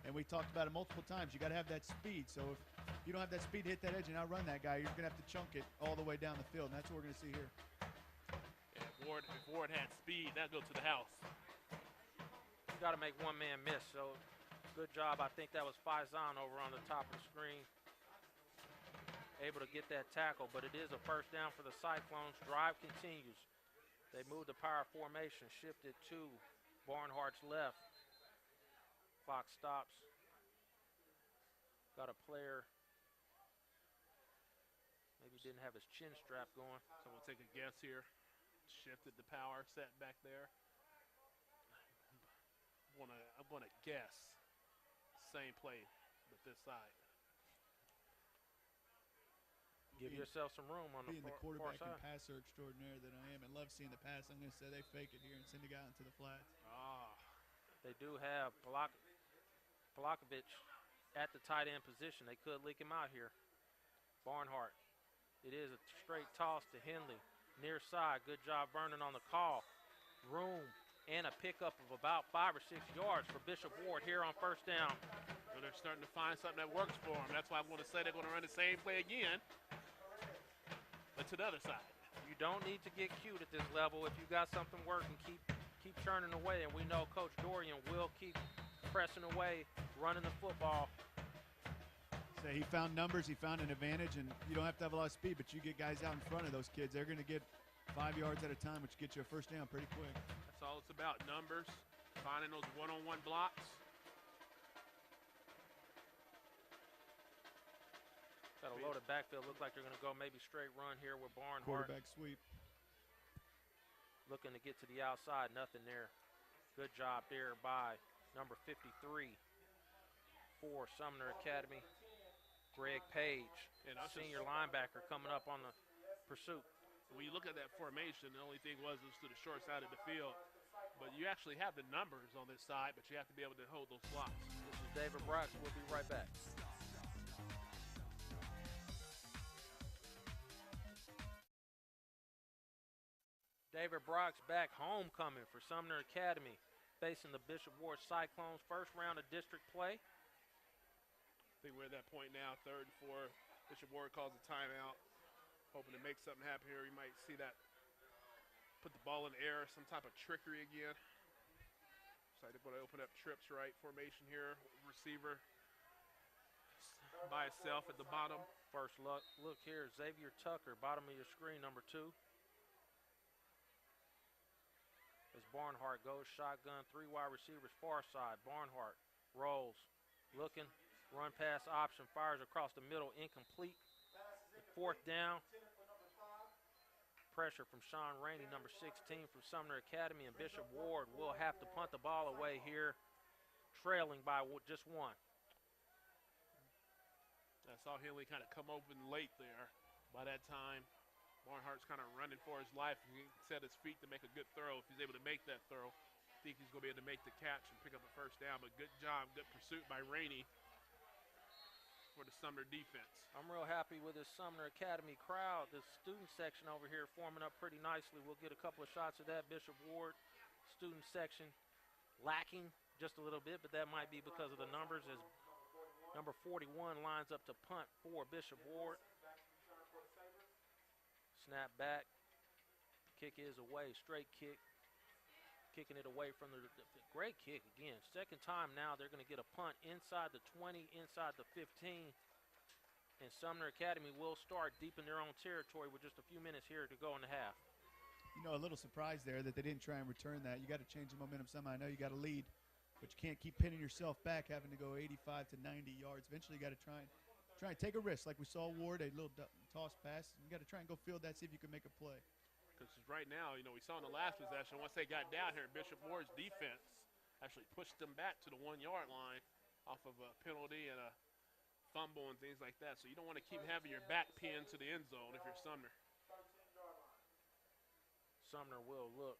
and we talked about it multiple times. You got to have that speed. So if you don't have that speed to hit that edge and outrun that guy, you're going to have to chunk it all the way down the field, and that's what we're going to see here. Yeah, if Ward had speed, that'd go to the house. Got to make one man miss, so good job. I think that was Faison over on the top of the screen. Able to get that tackle, but it is a first down for the Cyclones. Drive continues. They move the power formation, shifted to Barnhart's left. Clock stops. Got a player, maybe didn't have his chin strap going. So we'll take a guess here. Shifted the power, set back there. I'm gonna guess same play, but this side. Give yourself some room on the Being the far quarterback and side. passer extraordinaire that I am, and love seeing the pass, I'm going to say they fake it here and send the guy into the flat. They do have Polakovic at the tight end position. They could leak him out here. Barnhart. It is a straight toss to Henley. Near side. Good job Vernon on the call. Room and a pickup of about 5 or 6 yards for Bishop Ward here on first down. So they're starting to find something that works for them. That's why I'm going to say they're going to run the same play again, but to the other side. You don't need to get cute at this level. If you got something working, keep churning away, and we know Coach Dorian will keep pressing away, running the football. So he found numbers, he found an advantage, and you don't have to have a lot of speed, but you get guys out in front of those kids. They're going to get 5 yards at a time, which gets you a first down pretty quick. That's all it's about, numbers, finding those one-on-one blocks. Got a loaded backfield. Look like they're going to go maybe straight run here with Barnhart. Quarterback sweep. Looking to get to the outside. Nothing there. Good job there by number 53 for Sumner Academy, Greg Page, And senior linebacker coming up on the pursuit. When you look at that formation, the only thing was it was to the short side of the field. But you actually have the numbers on this side, but you have to be able to hold those blocks. This is David Brooks. We'll be right back. David Brock's back, homecoming for Sumner Academy, facing the Bishop Ward Cyclones, first round of district play. I think we're at that point now, 3rd and 4. Bishop Ward calls a timeout, hoping to make something happen here. You might see that, put the ball in the air, some type of trickery again. So they're going to open up trips right formation here. Receiver by itself at the bottom. First look here, Xavier Tucker, bottom of your screen, number 2. As Barnhart goes shotgun, 3 wide receivers far side. Barnhart rolls, looking, run pass option, fires across the middle, incomplete. 4th down. Pressure from Sean Rainey, number 16 from Sumner Academy, and Bishop Ward will have to punt the ball away here, trailing by just 1. I saw Henley kind of come open late there. By that time, Barnhart's kind of running for his life. He set his feet to make a good throw. If he's able to make that throw, I think he's going to be able to make the catch and pick up a first down. But good job, good pursuit by Rainey for the Sumner defense. I'm real happy with this Sumner Academy crowd. The student section over here forming up pretty nicely. We'll get a couple of shots of that. Bishop Ward student section lacking just a little bit, but that might be because of the numbers as number 41 lines up to punt for Bishop Ward. Snap back. Kick is away. Straight kick. Kicking it away from the great kick again. Second time now they're going to get a punt inside the 20, inside the 15. And Sumner Academy will start deep in their own territory with just a few minutes here to go in the half. You know, a little surprise there that they didn't try and return that. You got to change the momentum somehow. I know you got to lead, but you can't keep pinning yourself back, having to go 85 to 90 yards. Eventually you got to try and take a risk, like we saw Ward, a little toss pass. You got to try and go field that, see if you can make a play. Because right now, you know, we saw in the last possession, once they got down here, Bishop Ward's defense actually pushed them back to the 1 yard line off of a penalty and a fumble and things like that. So you don't want to keep having your back pinned to the end zone if you're Sumner. Sumner will look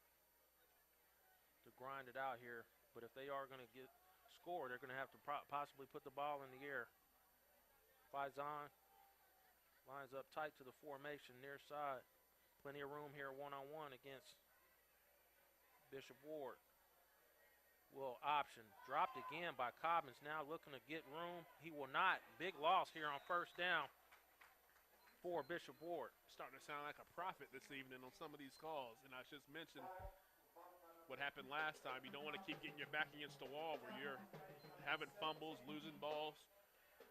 to grind it out here, but if they are going to get scored, they're going to have to possibly put the ball in the air. Faison lines up tight to the formation near side. Plenty of room here one-on-one against Bishop Ward. Will option. Dropped again by Cobbins, now looking to get room. He will not. Big loss here on first down for Bishop Ward. Starting to sound like a prophet this evening on some of these calls. And I just mentioned what happened last time. You don't want to keep getting your back against the wall where you're having fumbles, losing balls.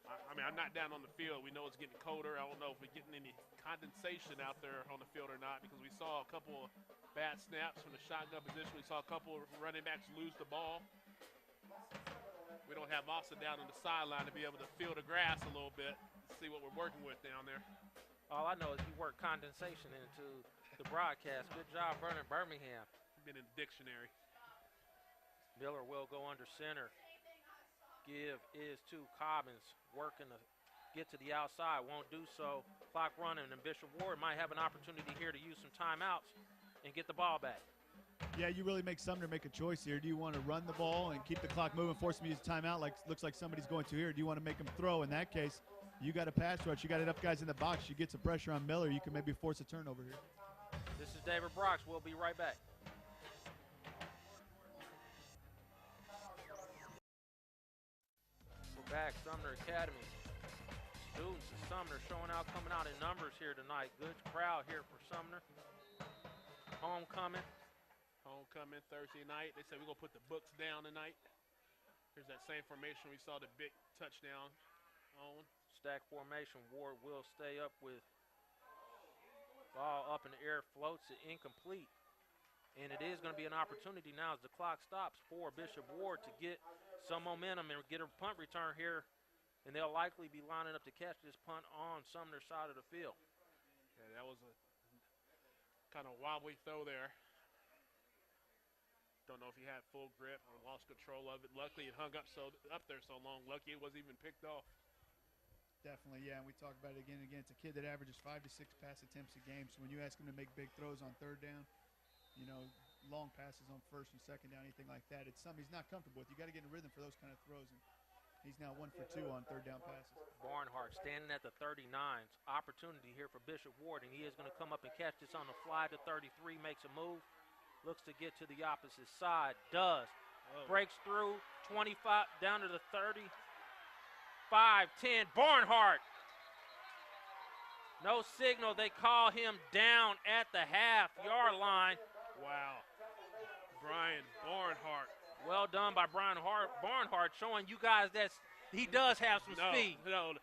I mean, I'm not down on the field. We know it's getting colder. I don't know if we're getting any condensation out there on the field or not, because we saw a couple of bad snaps from the shotgun position. We saw a couple of running backs lose the ball. We don't have Austin down on the sideline to be able to feel the grass a little bit, see what we're working with down there. All I know is you work condensation into the broadcast. Good job, Vernon Birmingham. Been in the dictionary. Miller will go under center. Give is to Cobbins, working to get to the outside, won't do so. Clock running, and Bishop Ward might have an opportunity here to use some timeouts and get the ball back. Yeah, you really make Sumner make a choice here. Do you want to run the ball and keep the clock moving, force him to use timeout like looks like somebody's going to here? Do you want to make him throw? In that case, you got a pass rush. You got enough guys in the box. You get some pressure on Miller. You can maybe force a turnover here. This is David Brox. We'll be right back. We're back, Sumner Academy. Students of Sumner showing out, coming out in numbers here tonight. Good crowd here for Sumner. Homecoming. Homecoming Thursday night. They said we're going to put the books down tonight. Here's that same formation we saw the big touchdown on. Stack formation. Ward will stay up with ball up in the air, floats it incomplete. And it is going to be an opportunity now as the clock stops for Bishop Ward to get some momentum and get a punt return here. And they'll likely be lining up to catch this punt on Sumner's side of the field. Yeah, that was a kind of wobbly throw there. Don't know if he had full grip or lost control of it. Luckily, it hung up there so long. Lucky it wasn't even picked off. Definitely, yeah, and we talk about it again and again. It's a kid that averages 5 to 6 pass attempts a game. So when you ask him to make big throws on third down, you know, long passes on first and second down, anything like that, it's something he's not comfortable with. You got to get in a rhythm for those kind of throws. And he's now 1 for 2 on third down passes. Barnhart standing at the 39s. Opportunity here for Bishop Ward, and he is going to come up and catch this on the fly to 33, makes a move. Looks to get to the opposite side. Does. Breaks through 25 down to the 30. 5-10. Barnhart. No signal. They call him down at the half-yard line. Wow. Brian Barnhart. Well done by Brian Barnhart, showing you guys that he does have some speed. No,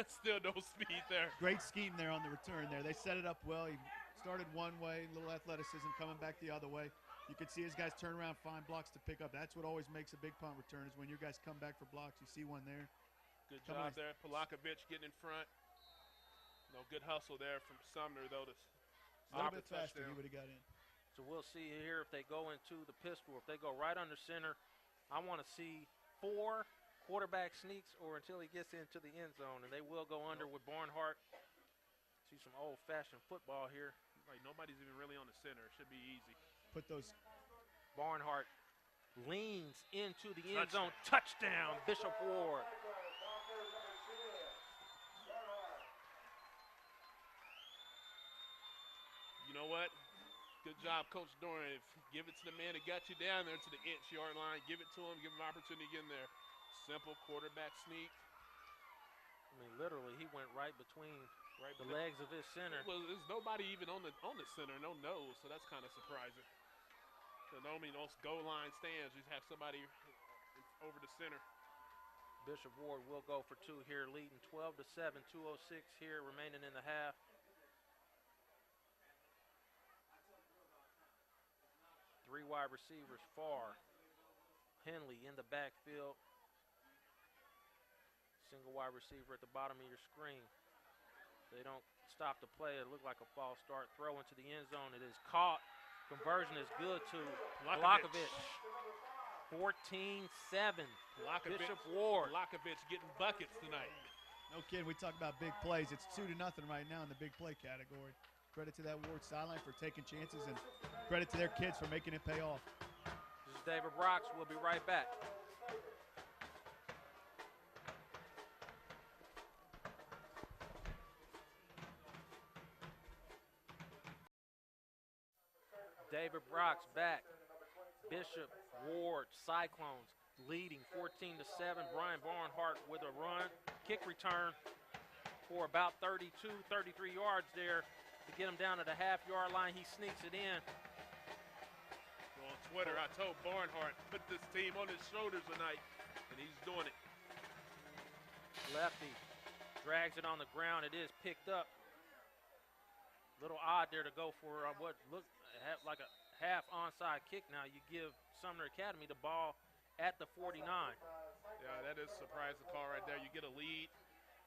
still no speed there. Great scheme there on the return there. They set it up well. He started one way, little athleticism, coming back the other way. You can see his guys turn around, find blocks to pick up. That's what always makes a big punt return, is when your guys come back for blocks. You see one there. Good job there. Polakovic getting in front. No good hustle there from Sumner, though, to a little bit faster, he would have got in. So we'll see here if they go into the pistol, if they go right under center. I want to see 4 quarterback sneaks or until he gets into the end zone, and they will go under with Barnhart. See some old-fashioned football here. Like nobody's even really on the center. It should be easy. Put those. Barnhart leans into the end zone. Touchdown, Bishop Ward. what? Good job, Coach Doran. Give it to the man that got you down there to the inch-yard line. Give it to him. Give him an opportunity to get in there. Simple quarterback sneak. I mean, literally, he went right between the legs of his center. Well, there's nobody even on the center, no nose, so that's kind of surprising. So normally those goal line stands, you have somebody over the center. Bishop Ward will go for two here, leading 12-7, 2:06 here remaining in the half. Three wide receivers far. Henley in the backfield. Single wide receiver at the bottom of your screen. They don't stop the play. It looked like a false start. Throw into the end zone. It is caught. Conversion is good to Blakovic. 14-7. Bishop Ward. Blakovic getting buckets tonight. No kidding. We talk about big plays. It's 2-0 right now in the big play category. Credit to that Ward sideline for taking chances, and credit to their kids for making it pay off. This is David Brox. We'll be right back. David Brox back. Bishop Ward Cyclones leading 14-7. Brian Barnhart with a run. Kick return for about 32, 33 yards there to get him down to the half-yard line. He sneaks it in. On Twitter, I told Barnhart, put this team on his shoulders tonight, and he's doing it. Lefty drags it on the ground. It is picked up. Little odd there to go for what looked like a half onside kick. Now you give Sumner Academy the ball at the 49. Yeah, that is a surprising call right there. You get a lead.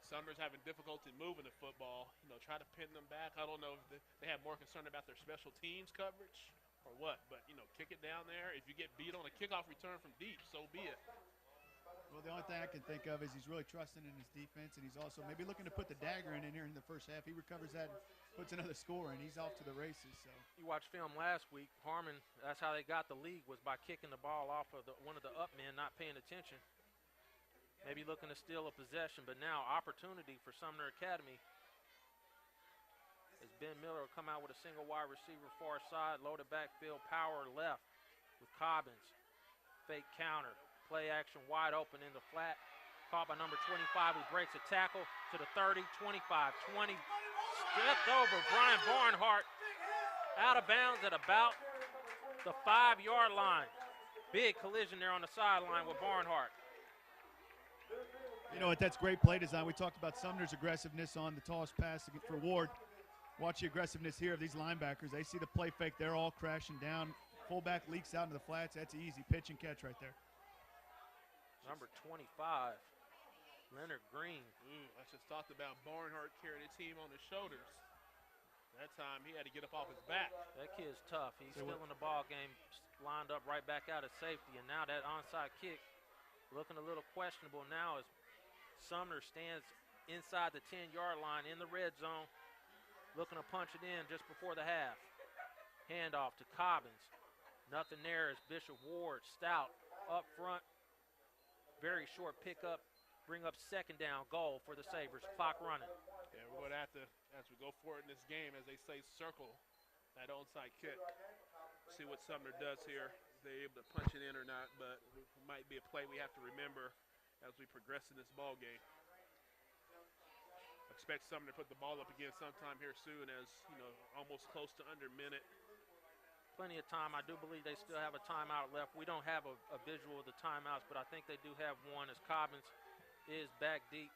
Sumner's having difficulty moving the football. You know, try to pin them back. I don't know if they have more concern about their special teams coverage or what, but, you know, kick it down there. If you get beat on a kickoff return from deep, so be it. Well, the only thing I can think of is he's really trusting in his defense, and he's also maybe looking to put the dagger in here in the first half. He recovers that and puts another score, and he's off to the races. So you watched film last week. Harmon, that's how they got the lead, was by kicking the ball off of one of the up men, not paying attention. Maybe looking to steal a possession, but now opportunity for Sumner Academy. As Ben Miller will come out with a single wide receiver far side, loaded backfield, power left with Cobbins. Fake counter. Play action wide open in the flat. Caught by number 25, who breaks a tackle to the 30, 25, 20. Stepped over Brian Barnhart. Out of bounds at about the 5-yard line. Big collision there on the sideline with Barnhart. you know what? That's great play design. We talked about Sumner's aggressiveness on the toss pass for Ward. Watch the aggressiveness here of these linebackers. They see the play fake. They're all crashing down. Fullback leaks out into the flats. That's an easy pitch and catch right there. Number 25, Leonard Green. I just talked about Barnhart carrying the team on his shoulders. That time he had to get up off his back. That kid's tough. He's still in the ball game, lined up right back out of safety. And now that onside kick looking a little questionable now as Sumner stands inside the 10-yard line in the red zone, looking to punch it in just before the half. Handoff to Cobbins. Nothing there as Bishop Ward stout up front. Very short pickup, bring up second down goal for the Sabres. Clock running. Yeah, we're going to have to, as we go forward in this game, as they say, circle that onside kick. See what Sumner does here. If they're able to punch it in or not, but it might be a play we have to remember as we progress in this ball game. Expect Sumner to put the ball up again sometime here soon, as, you know, almost close to under a minute. Plenty of time. I do believe they still have a timeout left. We don't have a visual of the timeouts, but I think they do have one as Cobbins is back deep.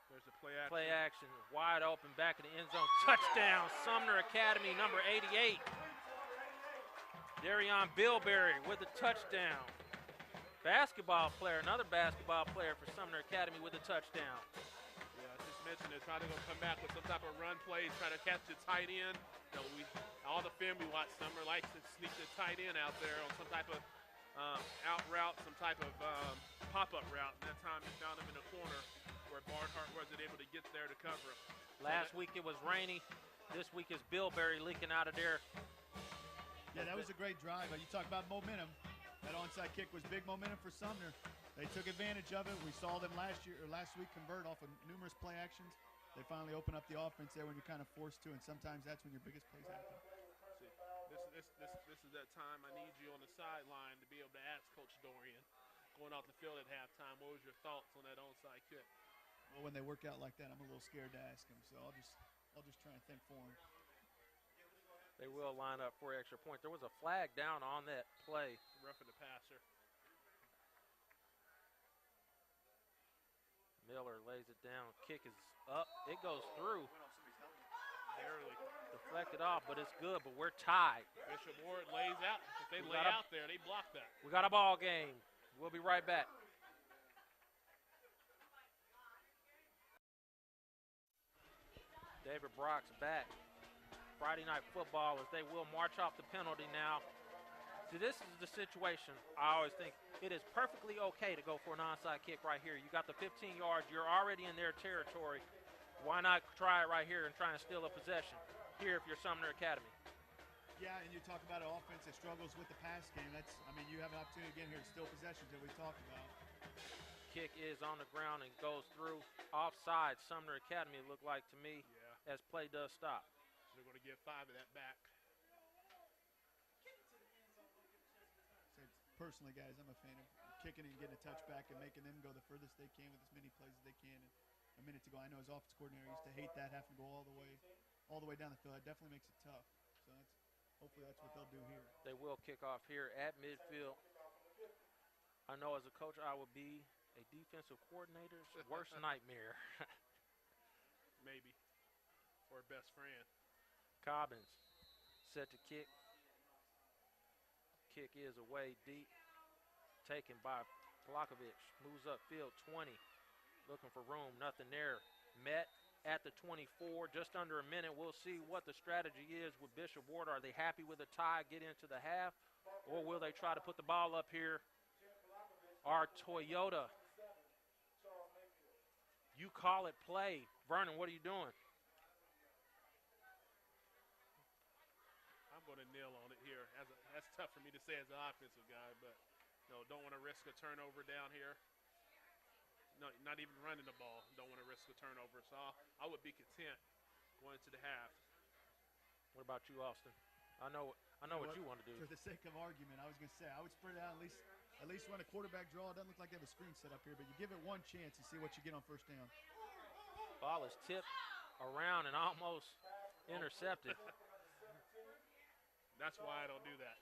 There's the play action. Play action, wide open, back of the end zone. Touchdown, Sumner Academy, number 88. Darion Bilberry with a touchdown. Basketball player, another basketball player for Sumner Academy with a touchdown. Yeah, I just mentioned they're probably going to come back with some type of run play, try to catch the tight end. You know, all the film we watch, Sumner likes to sneak the tight end out there on some type of out route, some type of pop-up route. And that time he found him in the corner where Barnhart wasn't able to get there to cover him. Last week it was rainy. This week is Bilberry leaking out of there. Yeah, that was a great drive. You talk about momentum. That onside kick was big momentum for Sumner. They took advantage of it. We saw them last week convert off of numerous play actions. They finally open up the offense there when you're kind of forced to, and sometimes that's when your biggest plays happen. this is that time I need you on the sideline to be able to ask Coach Dorian, going off the field at halftime, what was your thoughts on that onside kick? Well, when they work out like that, I'm a little scared to ask him, so I'll just try and think for him. They will line up for an extra point. There was a flag down on that play. Roughing the passer. Miller lays it down. Kick is up. It goes through. Barely. Deflected off, but it's good, but we're tied. Bishop Ward lays out. If they lay out there, they block that. We got a ball game. We'll be right back. David Brock's back. Friday Night Football as they will march off the penalty now. See, this is the situation I always think. It is perfectly okay to go for an onside kick right here. You got the 15 yards. You're already in their territory. Why not try it right here and try and steal a possession here if you're Sumner Academy? Yeah, and you talk about an offense that struggles with the pass game. You have an opportunity again here to steal possessions that we talked about. Kick is on the ground and goes through. Offside, Sumner Academy looked like to me as play does stop. So they're going to get 5 of that back. Personally, guys, I'm a fan of kicking and getting a touchback and making them go the furthest they can with as many plays as they can. And a minute ago, I know his offense coordinator used to hate that, having to go all the way down the field. That definitely makes it tough. So hopefully that's what they'll do here. They will kick off here at midfield. I know as a coach, I will be a defensive coordinator's worst nightmare. Maybe. Or best friend. Cobbins set to kick. Kick is away deep. Taken by Polakovic. Moves upfield 20. Looking for room. Nothing there. Met at the 24. Just under a minute. We'll see what the strategy is with Bishop Ward. Are they happy with a tie, get into the half? Or will they try to put the ball up here? Our Toyota. You call it play. Vernon, what are you doing? I'm going to kneel on it here. That's tough for me to say as an offensive guy, but no, don't want to risk a turnover down here. No, not even running the ball. Don't want to risk a turnover. So I would be content going into the half. What about you, Austin? I know what you want to do. For the sake of argument, I was going to say I would spread it out at least run a quarterback draw. It doesn't look like they have a screen set up here, but you give it one chance and see what you get on first down. Ball is tipped around and almost intercepted. That's why I don't do that.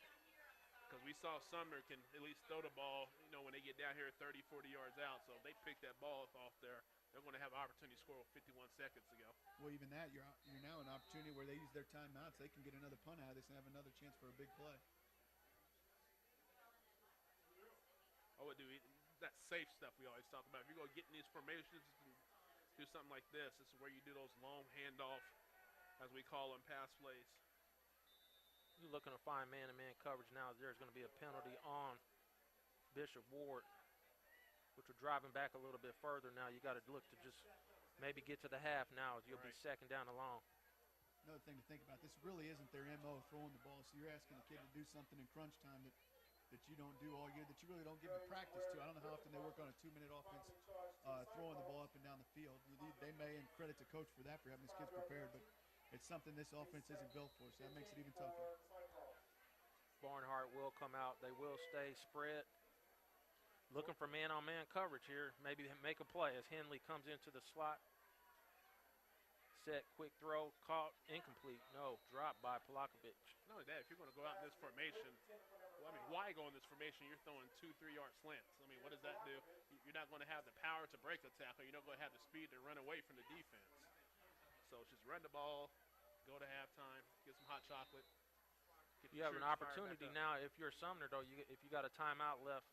Because we saw Sumner can at least throw the ball, when they get down here 30, 40 yards out. So if they pick that ball off there, they're going to have an opportunity to score 51 seconds to go. Well, even that, you're now an opportunity where they use their timeouts. They can get another punt out of this and have another chance for a big play. I would do that safe stuff we always talk about. If you're going to get in these formations and do something like this is where you do those long handoff, as we call them, pass plays. You're looking to find man-to-man coverage now. There's going to be a penalty on Bishop Ward, which we're driving back a little bit further now. You got to look to just maybe get to the half now. You'll be second down and long. Another thing to think about, this really isn't their MO, throwing the ball. So you're asking a kid to do something in crunch time that you don't do all year, that you really don't give the practice to. I don't know how often they work on a 2-minute offense, throwing the ball up and down the field. They may, and credit to coach for that, for having his kids prepared, but it's something this offense isn't built for, so that makes it even tougher. Barnhart will come out. They will stay spread. Looking for man-on-man coverage here. Maybe make a play as Henley comes into the slot. Set, quick throw, caught, incomplete. No, dropped by Polakovic. Not only that, if you're going to go out in this formation, why go in this formation? You're throwing 2-3-yard slants. What does that do? You're not going to have the power to break a tackle. You're not going to have the speed to run away from the defense. So just run the ball, go to halftime, get some hot chocolate. You have an opportunity now if you're Sumner, though, if you got a timeout left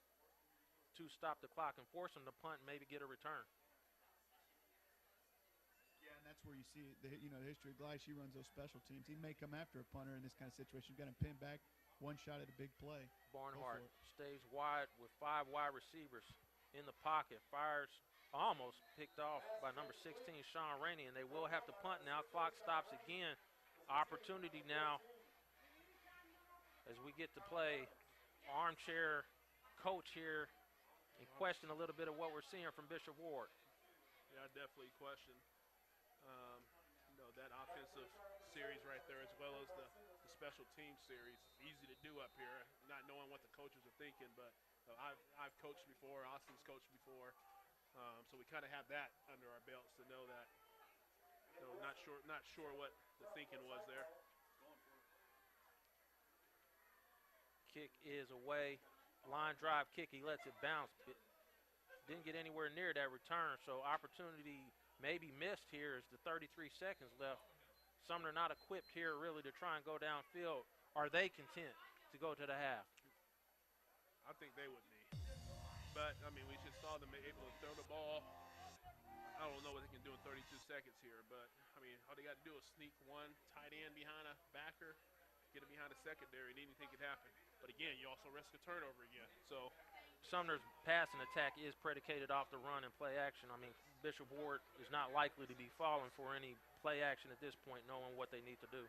to stop the clock and force them to punt and maybe get a return. Yeah, and that's where you see the history of Gleish. He runs those special teams. He may come after a punter in this kind of situation. You've got him pinned back, one shot at a big play. Barnhart stays wide with 5 wide receivers in the pocket. Fires almost picked off by number 16, Sean Rainey, and they will have to punt now. Clock stops again. Opportunity now as we get to play armchair coach here and question a little bit of what we're seeing from Bishop Ward. Yeah, I definitely question that offensive series right there, as well as the special team series. It's easy to do up here, not knowing what the coaches are thinking, but I've coached before, Austin's coached before, so we kind of have that under our belts to know that. So not sure what the thinking was there. Kick is away. Line drive kick, he lets it bounce. Didn't get anywhere near that return, so opportunity maybe missed here as the 33 seconds left. Sumner not equipped here really to try and go downfield. Are they content to go to the half? I think they would be. But, I mean, we just saw them able to throw the ball. I don't know what they can do in 32 seconds here, but, I mean, all they got to do is sneak one tight end behind a backer, get it behind a secondary, and anything could happen. But, again, you also risk a turnover again. So Sumner's passing attack is predicated off the run and play action. I mean, Bishop Ward is not likely to be falling for any play action at this point, knowing what they need to do.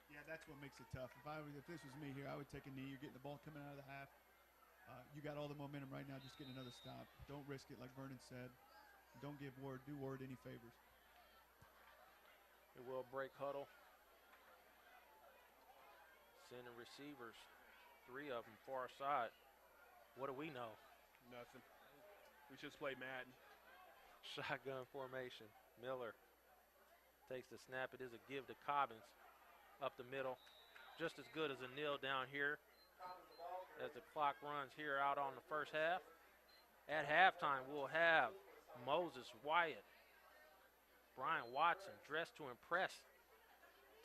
Yeah, that's what makes it tough. If this was me here, I would take a knee. You're getting the ball coming out of the half. You got all the momentum right now. Just get another stop. Don't risk it, like Vernon said. Don't do Ward any favors. It will break huddle. Sending receivers, 3 of them far side. What do we know? nothing. We just play Madden. Shotgun formation. Miller takes the snap. It is a give to Cobbins up the middle. Just as good as a kneel down here as the clock runs here out on the first half. At halftime, we'll have Moses Wyatt, Brian Watson, dressed to impress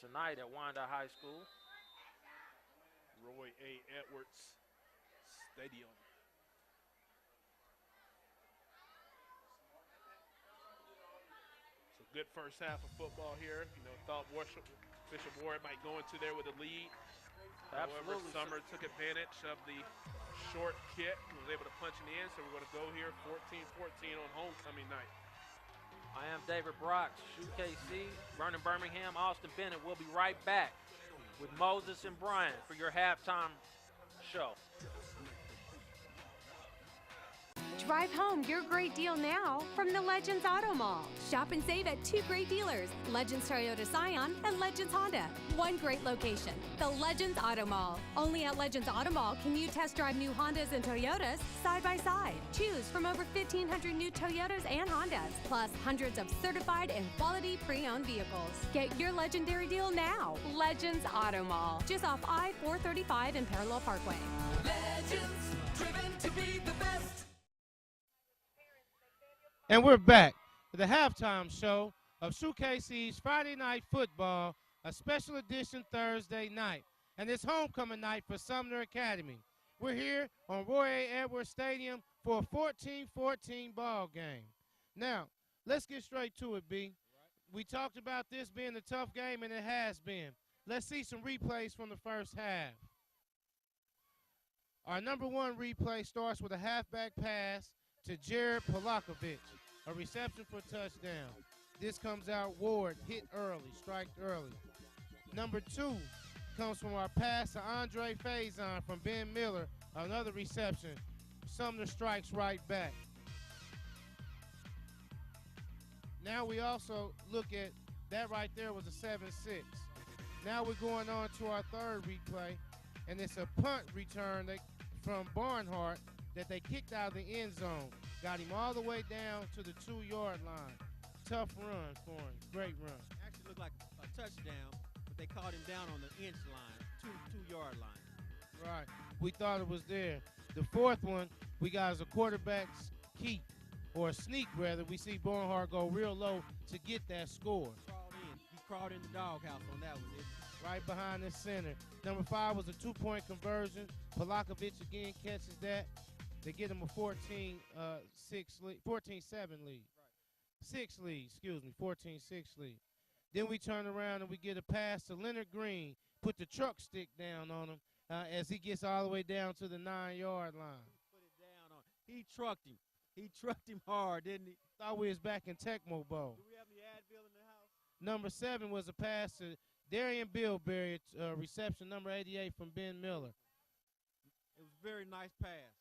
tonight at Wyandotte High School. Roy A. Edwards Stadium. So good first half of football here. You know, thought Bishop Ward might go into there with a lead. However, Sumner took advantage of the short kick and was able to punch it in. So we're going to go here 14-14 on homecoming night. I am David Brock, SHUKC, Vernon Birmingham, Austin Bennett. We'll be right back with Moses and Brian for your halftime show. Drive home your great deal now from the Legends Auto Mall. Shop and save at 2 great dealers, Legends Toyota Scion and Legends Honda. One great location, the Legends Auto Mall. Only at Legends Auto Mall can you test drive new Hondas and Toyotas side by side. Choose from over 1,500 new Toyotas and Hondas, plus hundreds of certified and quality pre-owned vehicles. Get your legendary deal now. Legends Auto Mall, just off I-435 and Parallel Parkway. Legends, driven to be the best. And we're back for the halftime show of SHUKC's Friday Night Football, a special edition Thursday night. And it's homecoming night for Sumner Academy. We're here on Roy A. Edwards Stadium for a 14-14 ball game. Now, let's get straight to it, B. We talked about this being a tough game, and it has been. Let's see some replays from the first half. Our number one replay starts with a halfback pass to Jared Polakovich, a reception for touchdown. This comes out Ward, hit early, striked early. Number 2 comes from our pass to Andre Faison from Ben Miller, another reception. Sumner strikes right back. Now we also look at, that right there was a 7-6. Now we're going on to our third replay, and it's a punt return from Barnhart that they kicked out of the end zone. Got him all the way down to the 2-yard line. Tough run for him. Great run. Actually looked like a touchdown, but they caught him down on the inch line, two-yard line. Right. We thought it was there. The fourth one we got is a quarterback's keep, or a sneak rather. We see Barnhart go real low to get that score. He crawled in the doghouse on that one, didn't he? Right behind the center. Number 5 was a 2-point conversion. Polakovich again catches that. They get him a 14-7 lead. 14-6 lead. Then we turn around and we get a pass to Leonard Green. Put the truck stick down on him as he gets all the way down to the 9-yard line. Put it down on him. He trucked him. He trucked him hard, didn't he? Thought we was back in Tecmo Bowl. Do we have any Advil in the house? Number 7 was a pass to Darian Bilberry, reception number 88 from Ben Miller. It was a very nice pass.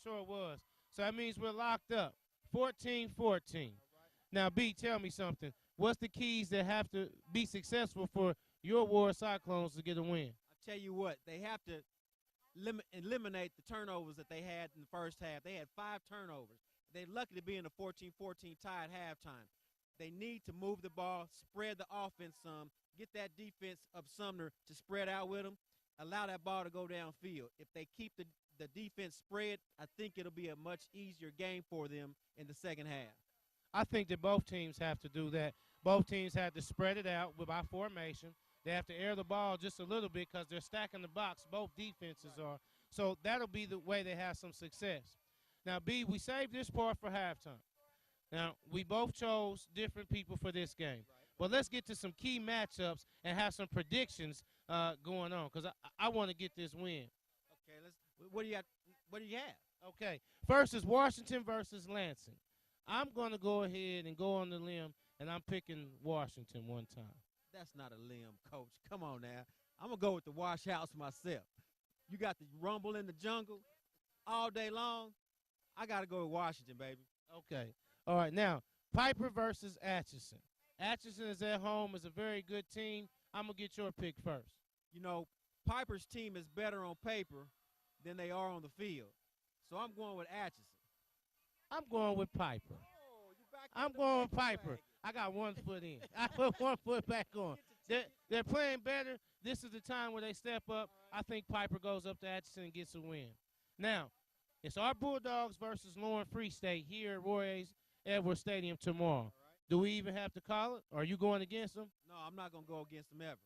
Sure it was. So that means we're locked up. 14-14. Right. Now, B, tell me something. What's the keys that have to be successful for your Ward Cyclones to get a win? tell you what, they have to eliminate the turnovers that they had in the first half. They had 5 turnovers. They're lucky to be in a 14-14 tie at halftime. They need to move the ball, spread the offense some, get that defense of Sumner to spread out with them, allow that ball to go downfield. If they keep the defense spread, I think it'll be a much easier game for them in the second half. I think that both teams have to do that. Both teams have to spread it out with our formation. They have to air the ball just a little bit because they're stacking the box. Both defenses are. So that'll be the way they have some success. Now, B, we saved this part for halftime. Now, we both chose different people for this game. But let's get to some key matchups and have some predictions going on because I want to get this win. Okay, what do you have? Okay, first is Washington versus Lansing. I'm going to go ahead and go on the limb, and I'm picking Washington one time. That's not a limb, Coach. Come on now. I'm going to go with the Wash House myself. You got the rumble in the jungle all day long. I got to go with Washington, baby. Okay. All right, now, Piper versus Atchison. Atchison is at home, is a very good team. I'm going to get your pick first. You know, Piper's team is better on paper than they are on the field. So I'm going with Atchison. I'm going with Piper. I'm going with Piper. I got 1 foot in. I put 1 foot back on. They're playing better. This is the time where they step up. I think Piper goes up to Atchison and gets a win. Now, it's our Bulldogs versus Lauren Free State here at Roy Edwards Stadium tomorrow. Do we even have to call it? Are you going against them? No, I'm not going to go against them ever.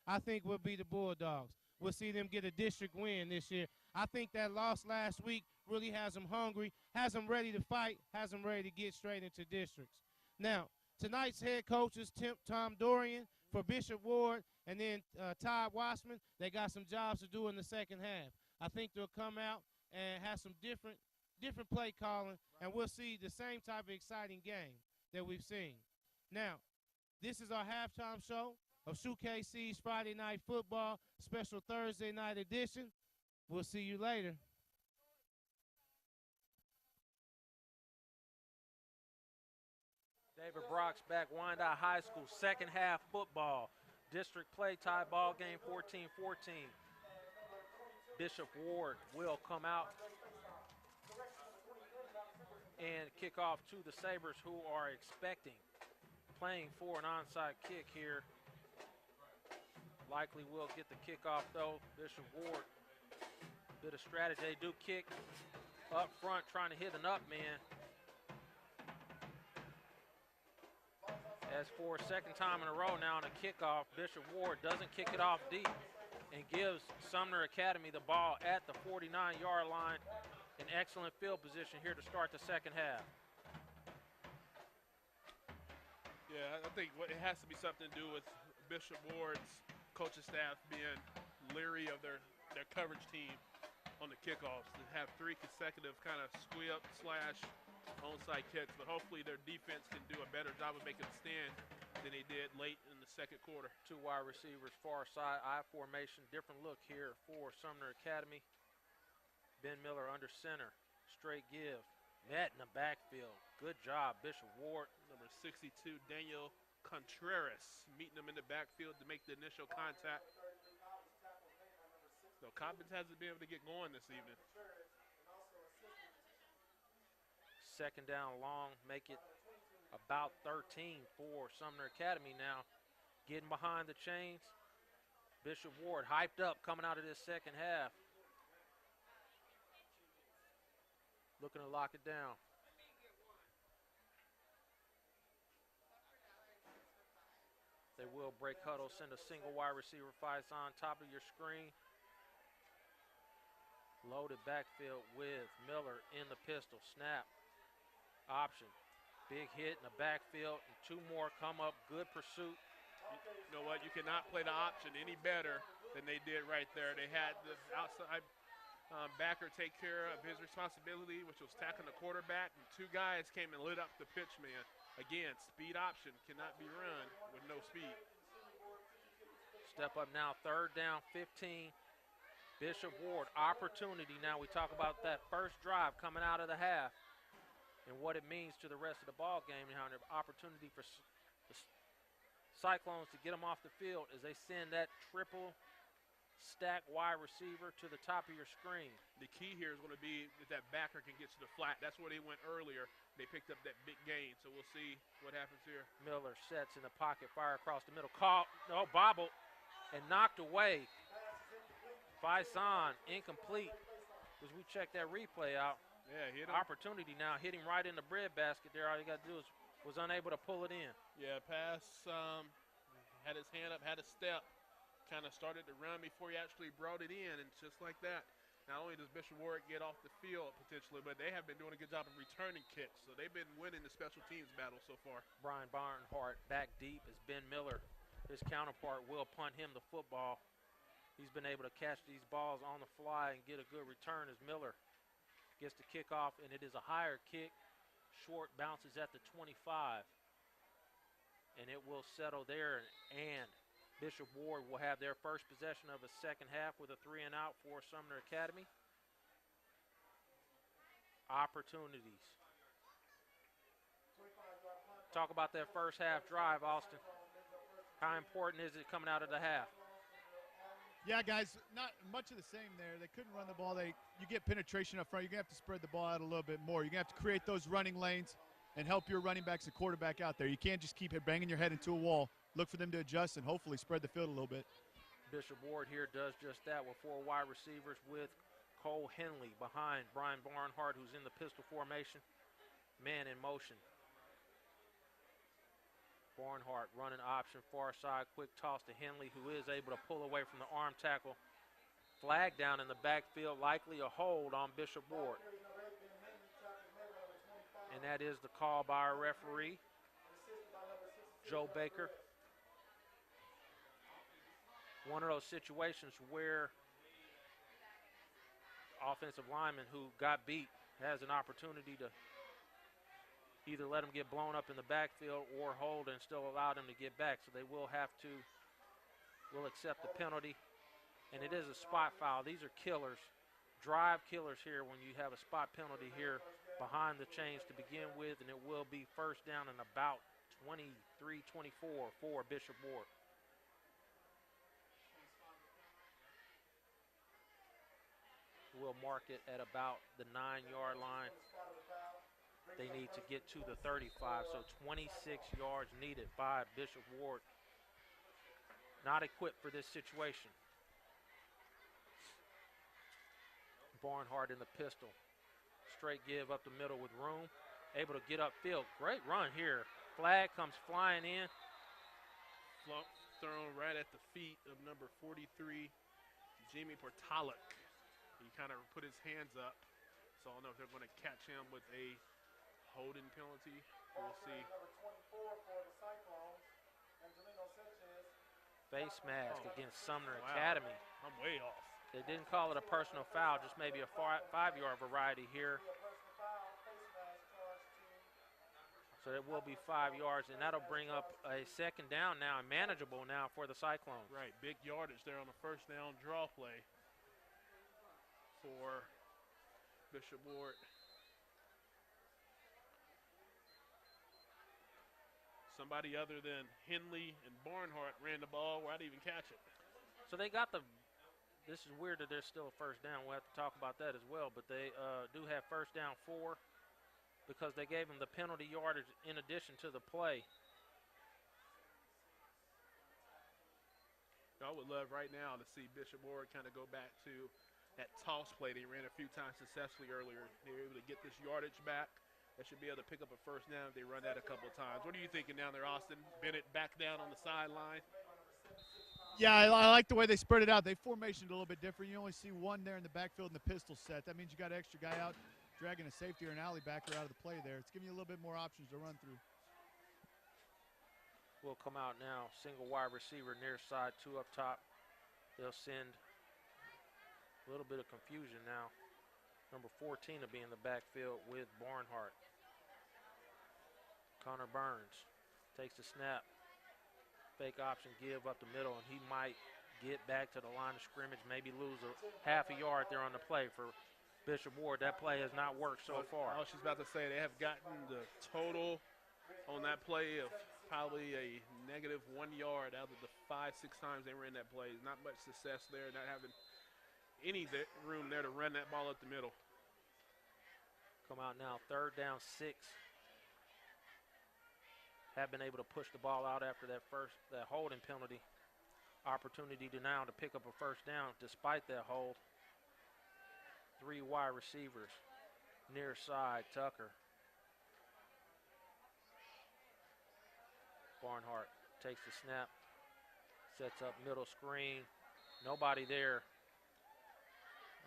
I think we'll be the Bulldogs. We'll see them get a district win this year. I think that loss last week really has them hungry, has them ready to fight, has them ready to get straight into districts. Now, tonight's head coaches, Tom Dorian for Bishop Ward, and then Todd Wassman. They got some jobs to do in the second half. I think they'll come out and have some different play calling, and we'll see the same type of exciting game that we've seen. Now, this is our halftime show of SHUKC's Friday Night Football special Thursday night edition. We'll see you later. David Brocksback, Wyandotte High School, second half football. District play tie ball game 14-14. Bishop Ward will come out and kick off to the Sabres, who are playing for an onside kick here. Likely will get the kickoff though. Bishop Ward, bit of strategy. They do kick up front, trying to hit an up man. As for a second time in a row now on a kickoff, Bishop Ward doesn't kick it off deep and gives Sumner Academy the ball at the 49-yard line. An excellent field position here to start the second half. Yeah, I think it has to be something to do with Bishop Ward's coaching staff being leery of their coverage team on the kickoffs. To have 3 consecutive kind of squib / onside kicks, but hopefully their defense can do a better job of making a stand than they did late in the second quarter. 2 wide receivers, far side, I formation. Different look here for Sumner Academy. Ben Miller under center, straight give. Met in the backfield. Good job, Bishop Ward. Number 62, Daniel Contreras, meeting him in the backfield to make the initial contact. So Coppins hasn't been able to get going this evening. Second down long, make it about 13 for Sumner Academy now. Getting behind the chains. Bishop Ward hyped up coming out of this second half. Looking to lock it down. They will break huddle, send a single wide receiver fights on top of your screen. Loaded backfield with Miller in the pistol. Snap. Option. Big hit in the backfield, and 2 more come up. Good pursuit. You know what? You cannot play the option any better than they did right there. They had the outside backer take care of his responsibility, which was tackling the quarterback, and 2 guys came and lit up the pitch man. Again, speed option cannot be run with no speed. Step up now, third down, 15. Bishop Ward, opportunity now. We talk about that first drive coming out of the half and what it means to the rest of the ball game now, and an opportunity for the Cyclones to get them off the field as they send that triple stack wide receiver to the top of your screen. The key here is going to be if that backer can get to the flat. That's where they went earlier. They picked up that big gain, so we'll see what happens here. Miller sets in the pocket, fire across the middle. Caught, no, bobbled, and knocked away. Faison, incomplete. As we check that replay out, Yeah, hit him. opportunity now, hitting right in the breadbasket there. All you got to do was unable to pull it in. Yeah, pass, had his hand up, had a step, kind of started to run before he actually brought it in, and just like that, not only does Bishop Warwick get off the field potentially, but they have been doing a good job of returning kicks, so they've been winning the special teams battle so far. Brian Barnhart back deep as Ben Miller, his counterpart, will punt him the football. He's been able to catch these balls on the fly and get a good return as Miller gets the kick off, and it is a higher kick. Short bounces at the 25, and it will settle there, and Bishop Ward will have their first possession of a second half with a 3-and-out for Sumner Academy. Opportunities. Talk about that first half drive, Austin. How important is it coming out of the half? Yeah, guys, not much of the same there. They couldn't run the ball. You get penetration up front. You're going to have to spread the ball out a little bit more. You're going to have to create those running lanes and help your running backs and quarterback out there. You can't just keep banging your head into a wall. Look for them to adjust and hopefully spread the field a little bit. Bishop Ward here does just that with 4 wide receivers with Cole Henley behind Brian Barnhart, who's in the pistol formation. Man in motion. Barnhart running option, far side, quick toss to Henley, who is able to pull away from the arm tackle. Flag down in the backfield, likely a hold on Bishop Ward. And that is the call by our referee, Joe Baker. One of those situations where offensive lineman who got beat has an opportunity to either let him get blown up in the backfield or hold and still allow them to get back. So they will accept the penalty. And it is a spot foul. These are killers, drive killers here when you have a spot penalty here behind the chains to begin with. And it will be first down and about 23-24 for Bishop Ward. We'll mark it at about the 9-yard line. They need to get to the 35, so 26 yards needed by Bishop Ward. Not equipped for this situation. Barnhart in the pistol. Straight give up the middle with room. Able to get upfield. Great run here. Flag comes flying in. Flump thrown right at the feet of number 43, Jimmy Portalik. He kind of put his hands up, so I don't know if they're going to catch him with a holding penalty. We'll see. Face mask against Sumner Academy. I'm way off. They didn't call it a personal foul, just maybe a 5-yard variety here. So it will be 5 yards, and that'll bring up a second down now, and manageable now for the Cyclones. Right, big yardage there on the first down draw play for Bishop Ward. Somebody other than Henley and Barnhart ran the ball where I didn't even catch it. So they got this is weird that there's still a first down. We'll have to talk about that as well, but they do have first down 4 because they gave them the penalty yardage in addition to the play. I would love right now to see Bishop Ward kind of go back to that toss play they ran a few times successfully earlier. They were able to get this yardage back. They should be able to pick up a first down if they run that a couple of times. What are you thinking down there, Austin? Bennett back down on the sideline. Yeah, I like the way they spread it out. They formationed a little bit different. You only see one there in the backfield in the pistol set. That means you got an extra guy out dragging a safety or an alley backer out of the play there. It's giving you a little bit more options to run through. Will come out now. Single wide receiver near side, 2 up top. They'll send a little bit of confusion now. Number 14 will be in the backfield with Barnhart. Connor Burns takes the snap. Fake option give up the middle, and he might get back to the line of scrimmage, maybe lose a half a yard there on the play for Bishop Ward. That play has not worked so far. I was just about to say they have gotten the total on that play of probably a -1 yard out of the 5-6 times they ran that play. Not much success there, not having any room there to run that ball up the middle. Come out now, 3rd down, 6. Have been able to push the ball out after that holding penalty. Opportunity to now to pick up a 1st down despite that hold. 3 wide receivers, near side, Tucker. Barnhart takes the snap, sets up middle screen. Nobody there.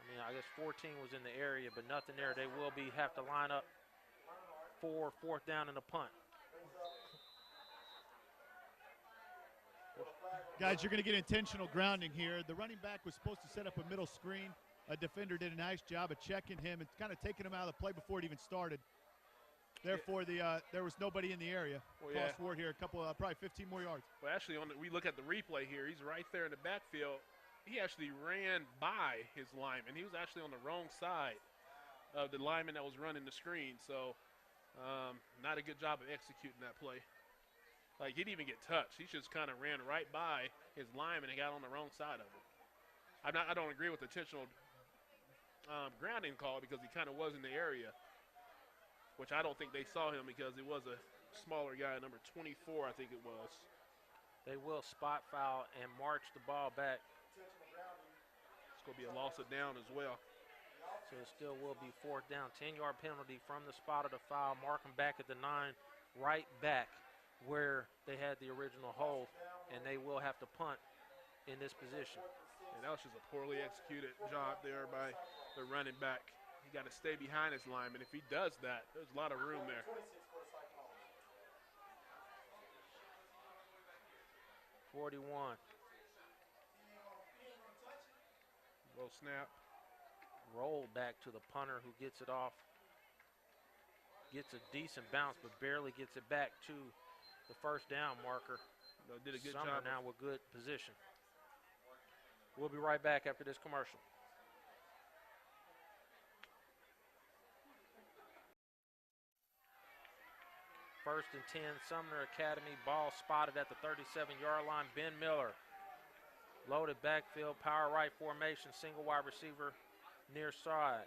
I mean, I guess 14 was in the area, but nothing there. They will have to line up for 4th down and a punt. Guys, you're going to get intentional grounding here. The running back was supposed to set up a middle screen. A defender did a nice job of checking him and kind of taking him out of the play before it even started. Therefore, there was nobody in the area. Well, Cross forward here, a couple, probably 15 more yards. Well, actually, we look at the replay here. He's right there in the backfield. He actually ran by his lineman. He was actually on the wrong side of the lineman that was running the screen. So, not a good job of executing that play. Like, he didn't even get touched. He just kind of ran right by his lineman and got on the wrong side of him. I don't agree with the intentional grounding call because he kind of was in the area, which I don't think they saw him because it was a smaller guy, number 24, I think it was. They will spot foul and march the ball back. It's going to be a loss of down as well. So it still will be 4th down. 10-yard penalty from the spot of the foul. Mark them back at the 9, right back where they had the original hold, and they will have to punt in this position. And that was just a poorly executed job there by the running back. He got to stay behind his lineman. If he does that, there's a lot of room there. 41. Low snap. Roll back to the punter who gets it off. Gets a decent bounce, but barely gets it back to the 1st down marker. Did a good Sumner job. now with good position. We'll be right back after this commercial. First and 10, Sumner Academy. Ball spotted at the 37-yard line. Ben Miller. Loaded backfield, power right formation, single wide receiver near side.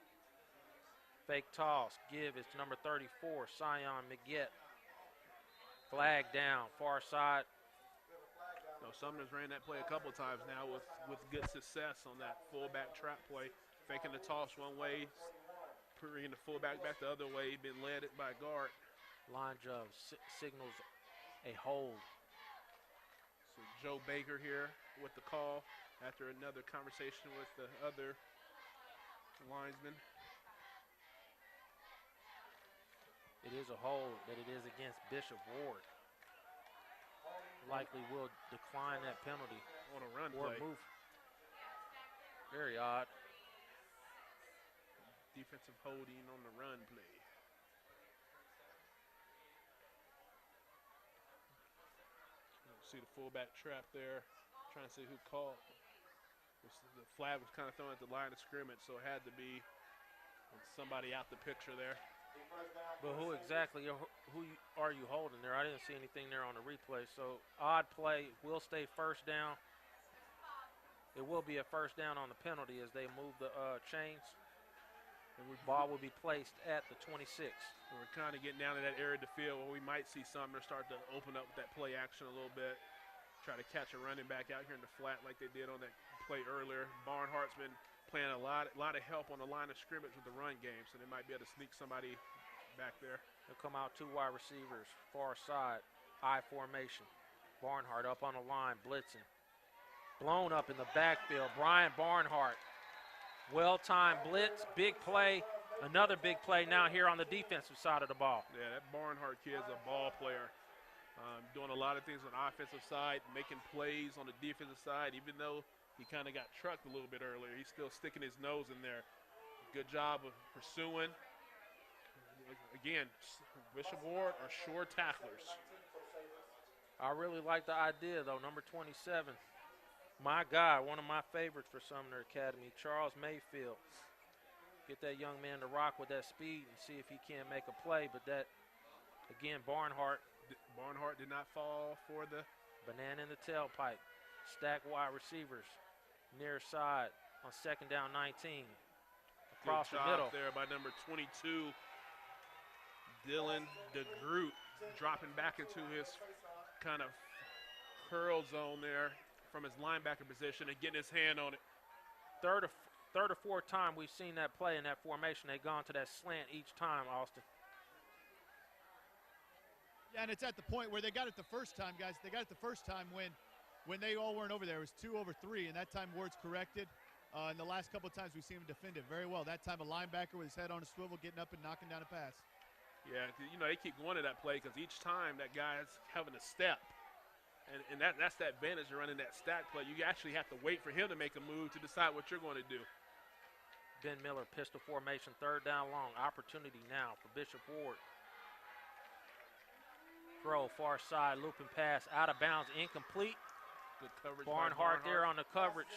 Fake toss, give, it's number 34, Sion McGett. Flag down, far side. No, Sumner's ran that play a couple times now with good success on that fullback trap play. Faking the toss one way, bringing the fullback back the other way, been led it by guard. Line drive signals a hold. So Joe Baker here with the call after another conversation with the other linesman. It is a hold, but it is against Bishop Ward. Likely will decline that penalty. On a run or play. Move. Very odd. Defensive holding on the run play. See the fullback trap there. Trying to see who called. The flag was kind of thrown at the line of scrimmage, so it had to be somebody out the picture there. But who exactly, are you holding there? I didn't see anything there on the replay. So odd play, will stay 1st down. It will be a 1st down on the penalty as they move the chains. And the ball will be placed at the 26. We're kind of getting down to that area of the field where we might see Sumner start to open up that play action a little bit. Try to catch a running back out here in the flat like they did on that play earlier. Barnhart's been playing a lot of help on the line of scrimmage with the run game, so they might be able to sneak somebody back there. They'll come out 2 wide receivers, far side, I formation. Barnhart up on the line, blitzing. Blown up in the backfield, Brian Barnhart. Well-timed blitz, big play. Another big play now here on the defensive side of the ball. Yeah, that Barnhart kid's a ball player. Doing a lot of things on the offensive side, making plays on the defensive side, even though he kind of got trucked a little bit earlier. He's still sticking his nose in there. Good job of pursuing. Again, Bishop Ward are sure tacklers. I really like the idea, though, number 27. My guy, one of my favorites for Sumner Academy, Charles Mayfield. Get that young man to rock with that speed and see if he can make a play. But that, again, Barnhart Barnhart did not fall for the Banana in the tailpipe. Stack wide receivers. Near side on 2nd down 19. Across good the job middle. there by number 22, Dylan DeGroot, dropping back into his kind of curl zone there from his linebacker position and getting his hand on it. Third or fourth time we've seen that play in that formation. They've gone to that slant each time, Austin. Yeah, and it's at the point where they got it the first time, guys. They got it the first time when they all weren't over there. It was 2 over 3, and that time Ward's corrected. And the last couple of times we've seen him defend it very well. That time a linebacker with his head on a swivel getting up and knocking down a pass. Yeah, you know, they keep going to that play because each time that guy's having a step. And that's the advantage of running that stack play. You actually have to wait for him to make a move to decide what you're going to do. Ben Miller, pistol formation, 3rd down long. Opportunity now for Bishop Ward. Throw, far side, looping pass, out of bounds, incomplete. Good coverage. Barnhart there on the coverage.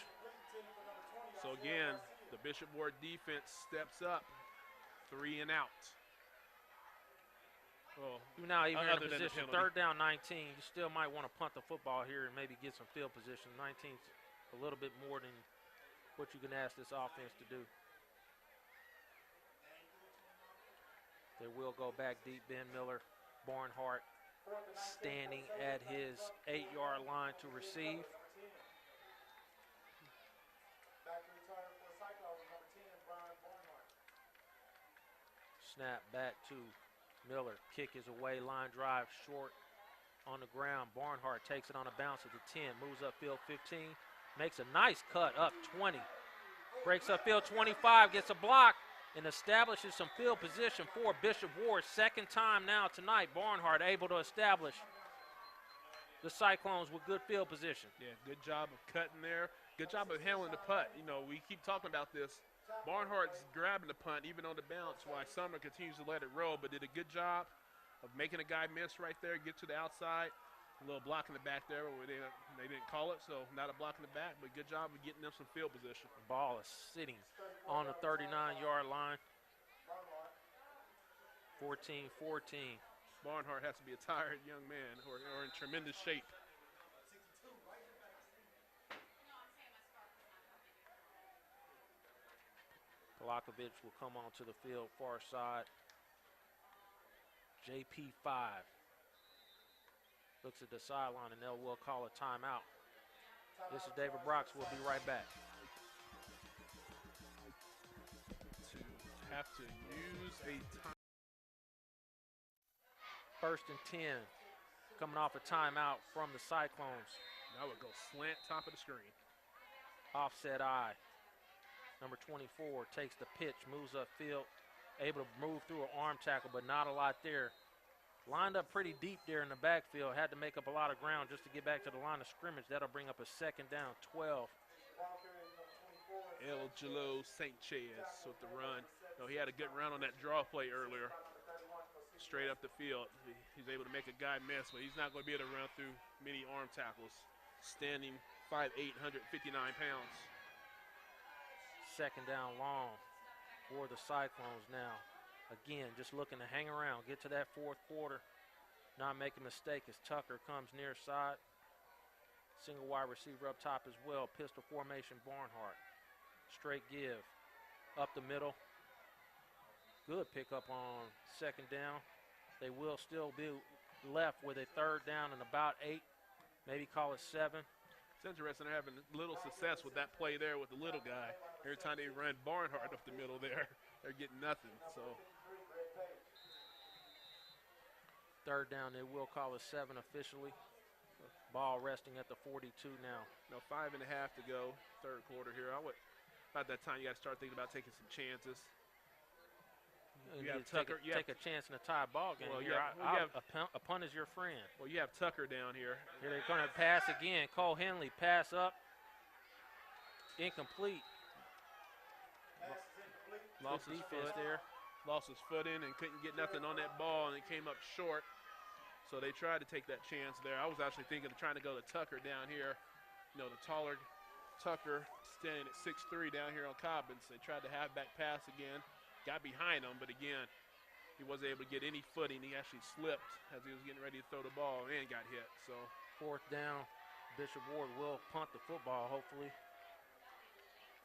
So again, the Bishop Ward defense steps up, 3 and out. Well, You now even in a other than the position, penalty. 3rd down 19. You still might want to punt the football here and maybe get some field position. 19's a little bit more than what you can ask this offense to do. They will go back deep. Ben Miller, Barnhart standing at his 8-yard line to receive. Back to return for a cycle with number 10, Brian Barnhart. Snap back to Miller. Kick is away. Line drive short on the ground. Barnhart takes it on a bounce at the 10. Moves upfield 15. Makes a nice cut up 20. Breaks upfield 25. Gets a block and establishes some field position for Bishop Ward. 2nd time now tonight. Barnhart able to establish the Cyclones with good field position. Yeah, good job of cutting there. Good job of handling the punt. You know, we keep talking about this. Barnhart's grabbing the punt even on the bounce while Sumner continues to let it roll, but did a good job of making a guy miss right there, get to the outside. A little block in the back there where they didn't call it, so not a block in the back, but good job of getting them some field position. The ball is sitting on the 39-yard line. 14-14. Barnhart has to be a tired young man or in tremendous shape. Polakovich will come onto the field, far side. JP 5 looks at the sideline, and they will call a timeout. This is David Brox. We'll be right back. To have to use a time. 1st and 10, coming off a timeout from the Cyclones. That would go slant top of the screen. Offset eye. Number 24 takes the pitch, moves upfield, able to move through an arm tackle, but not a lot there. Lined up pretty deep there in the backfield, had to make up a lot of ground just to get back to the line of scrimmage. That'll bring up a 2nd down, 12. El Jalo Sanchez with the run. No, he had a good run on that draw play earlier. Straight up the field. He's able to make a guy miss, but he's not going to be able to run through many arm tackles. Standing 5'8", 159 pounds. 2nd down long for the Cyclones now. Again, just looking to hang around, get to that 4th quarter, not make a mistake as Tucker comes near side. Single wide receiver up top as well. Pistol formation, Barnhart. Straight give, up the middle. Good pickup on 2nd down. They will still be left with a 3rd down and about 8, maybe call it 7. It's interesting they're having little success with that play there with the little guy. Every time they run Barnhart up the middle there, they're getting nothing. So 3rd down, they will call it 7 officially. Ball resting at the 42 now. No, 5.5 to go, 3rd quarter here. About that time, you got to start thinking about taking some chances. You have take Tucker. take a chance in a tie ball game. Well, Here, yeah, a punt is your friend. Well, you have Tucker down here. Here they're going to pass again. Cole Henley, pass up. Incomplete. Lost Good his defense foot. there. Lost his foot in and couldn't get nothing on that ball, and it came up short. So they tried to take that chance there. I was actually thinking of trying to go to Tucker down here. You know, the taller Tucker standing at 6'3" down here on Cobbins. They tried to have back pass again. Got behind him, but again, he wasn't able to get any footing. He actually slipped as he was getting ready to throw the ball and got hit. So 4th down, Bishop Ward will punt the football, hopefully,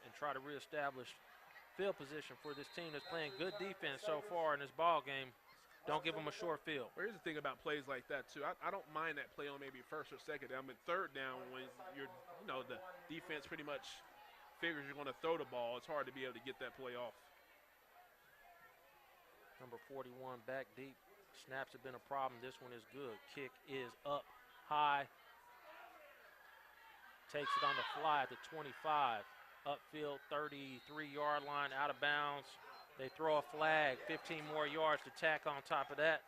and try to reestablish field position for this team that's playing good defense so far in this ball game. Don't give them a short field. Well, here's the thing about plays like that, too. I don't mind that play on maybe 1st or 2nd down, but 3rd down when you're, the defense pretty much figures you're going to throw the ball, it's hard to be able to get that play off. Number 41 back deep. Snaps have been a problem. This one is good. Kick is up high. Takes it on the fly at the 25. Upfield, 33-yard line, out of bounds. They throw a flag, 15 more yards to tack on top of that.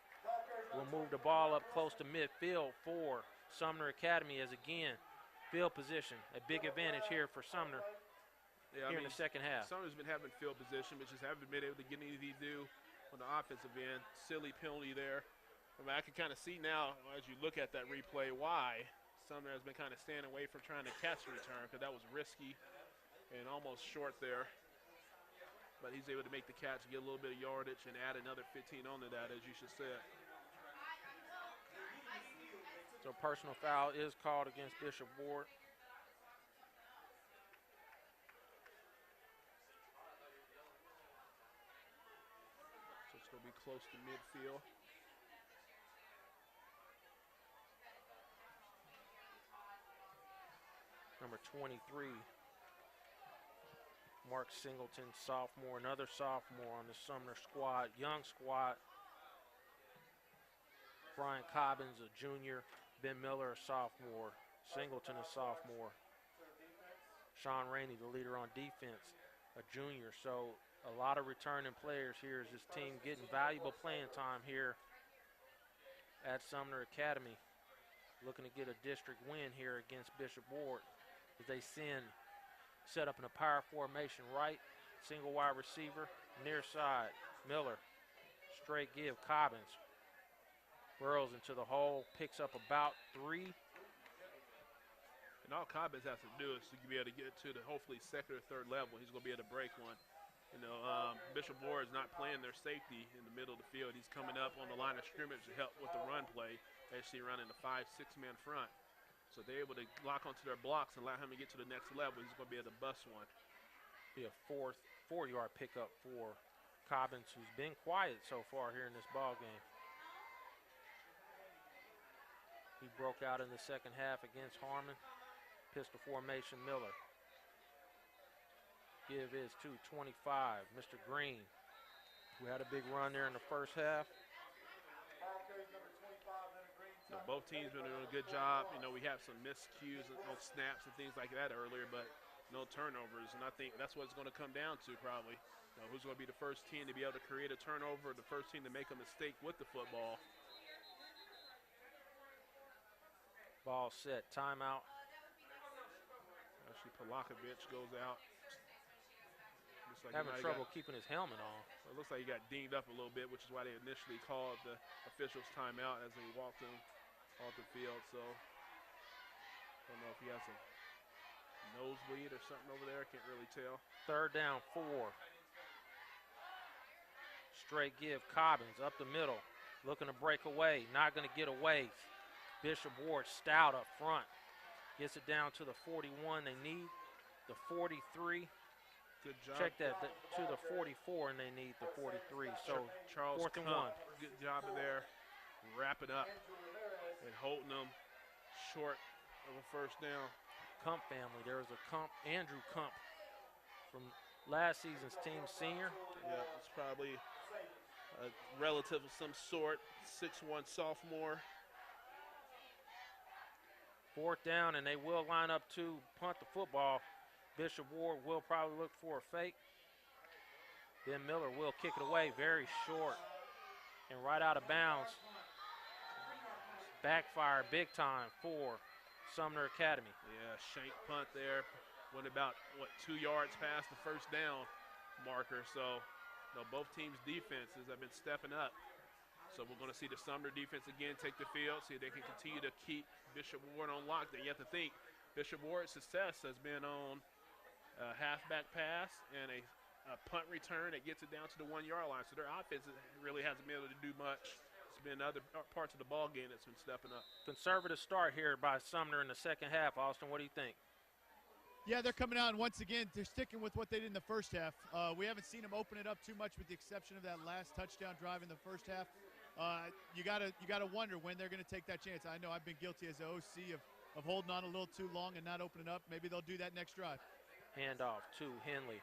We'll move the ball up close to midfield for Sumner Academy as, again, field position, a big advantage here for Sumner in the second half. Sumner's been having field position, but just haven't been able to get anything to do on the offensive end. Silly penalty there. I can kind of see now as you look at that replay why Sumner has been kind of staying away from trying to catch the return, because that was risky and almost short there. But he's able to make the catch, get a little bit of yardage, and add another 15 onto that, as you should say. So personal foul is called against Bishop Ward. So it's going to be close to midfield. Number 23, Mark Singleton, sophomore, another sophomore on the Sumner squad, young squad. Brian Cobbins, a junior. Ben Miller, a sophomore. Singleton, a sophomore. Sean Rainey, the leader on defense, a junior. So a lot of returning players here as this team getting valuable playing time here at Sumner Academy. Looking to get a district win here against Bishop Ward as they set up in a power formation right, single wide receiver, near side, Miller, straight give, Cobbins, burrows into the hole, picks up about 3. And all Cobbins has to do is to be able to get to the hopefully 2nd or 3rd level. He's going to be able to break one. Bishop Ward is not playing their safety in the middle of the field. He's coming up on the line of scrimmage to help with the run play, actually running a 5-6-man front. So they're able to lock onto their blocks and allow him to get to the next level. He's going to be able to bust one. Be a 4-yard pickup for Cobbins, who's been quiet so far here in this ball game. He broke out in the second half against Harmon. Pistol formation, Miller. Give is to 25, Mr. Green, who had a big run there in the first half. Both teams been doing a good job. We have some miscues on snaps and things like that earlier, but no turnovers. And I think that's what it's going to come down to probably. Who's going to be the first team to be able to create a turnover, the first team to make a mistake with the football. Ball set, timeout. Actually, Polakovic goes out. Like having trouble keeping his helmet on. It looks like he got dinged up a little bit, which is why they initially called the officials timeout as they walked him off the field. So I don't know if he has a nosebleed or something over there. I can't really tell. 3rd down, 4. Straight give, Cobbins up the middle, looking to break away, not going to get away. Bishop Ward stout up front, gets it down to the 41 they need, the 43. Good job. Check that to the 44, and they need the 43. So Charles 4th and Kump, 1. good job of there, wrapping up and holding them short of a 1st down. Kump family. There was a Andrew Kump from last season's team, senior. Yeah, it's probably a relative of some sort, 6'1" sophomore. 4th down, and they will line up to punt the football. Bishop Ward will probably look for a fake. Ben Miller will kick it away, very short and right out of bounds. Backfire big time for Sumner Academy. Yeah, shank punt there. Went about, 2 yards past the 1st down marker. So both teams' defenses have been stepping up. So we're going to see the Sumner defense again take the field, see if they can continue to keep Bishop Ward on lockdown. You have to think Bishop Ward's success has been on halfback pass and a a punt return that gets it down to the 1 yard line. So their offense really hasn't been able to do much. It's been other parts of the ball game that's been stepping up. Conservative start here by Sumner in the second half. Austin, what do you think? Yeah, they're coming out, and once again, they're sticking with what they did in the first half. We haven't seen them open it up too much with the exception of that last touchdown drive in the first half. You gotta wonder when they're going to take that chance. I know I've been guilty as an OC of holding on a little too long and not opening up. Maybe they'll do that next drive. Handoff to Henley.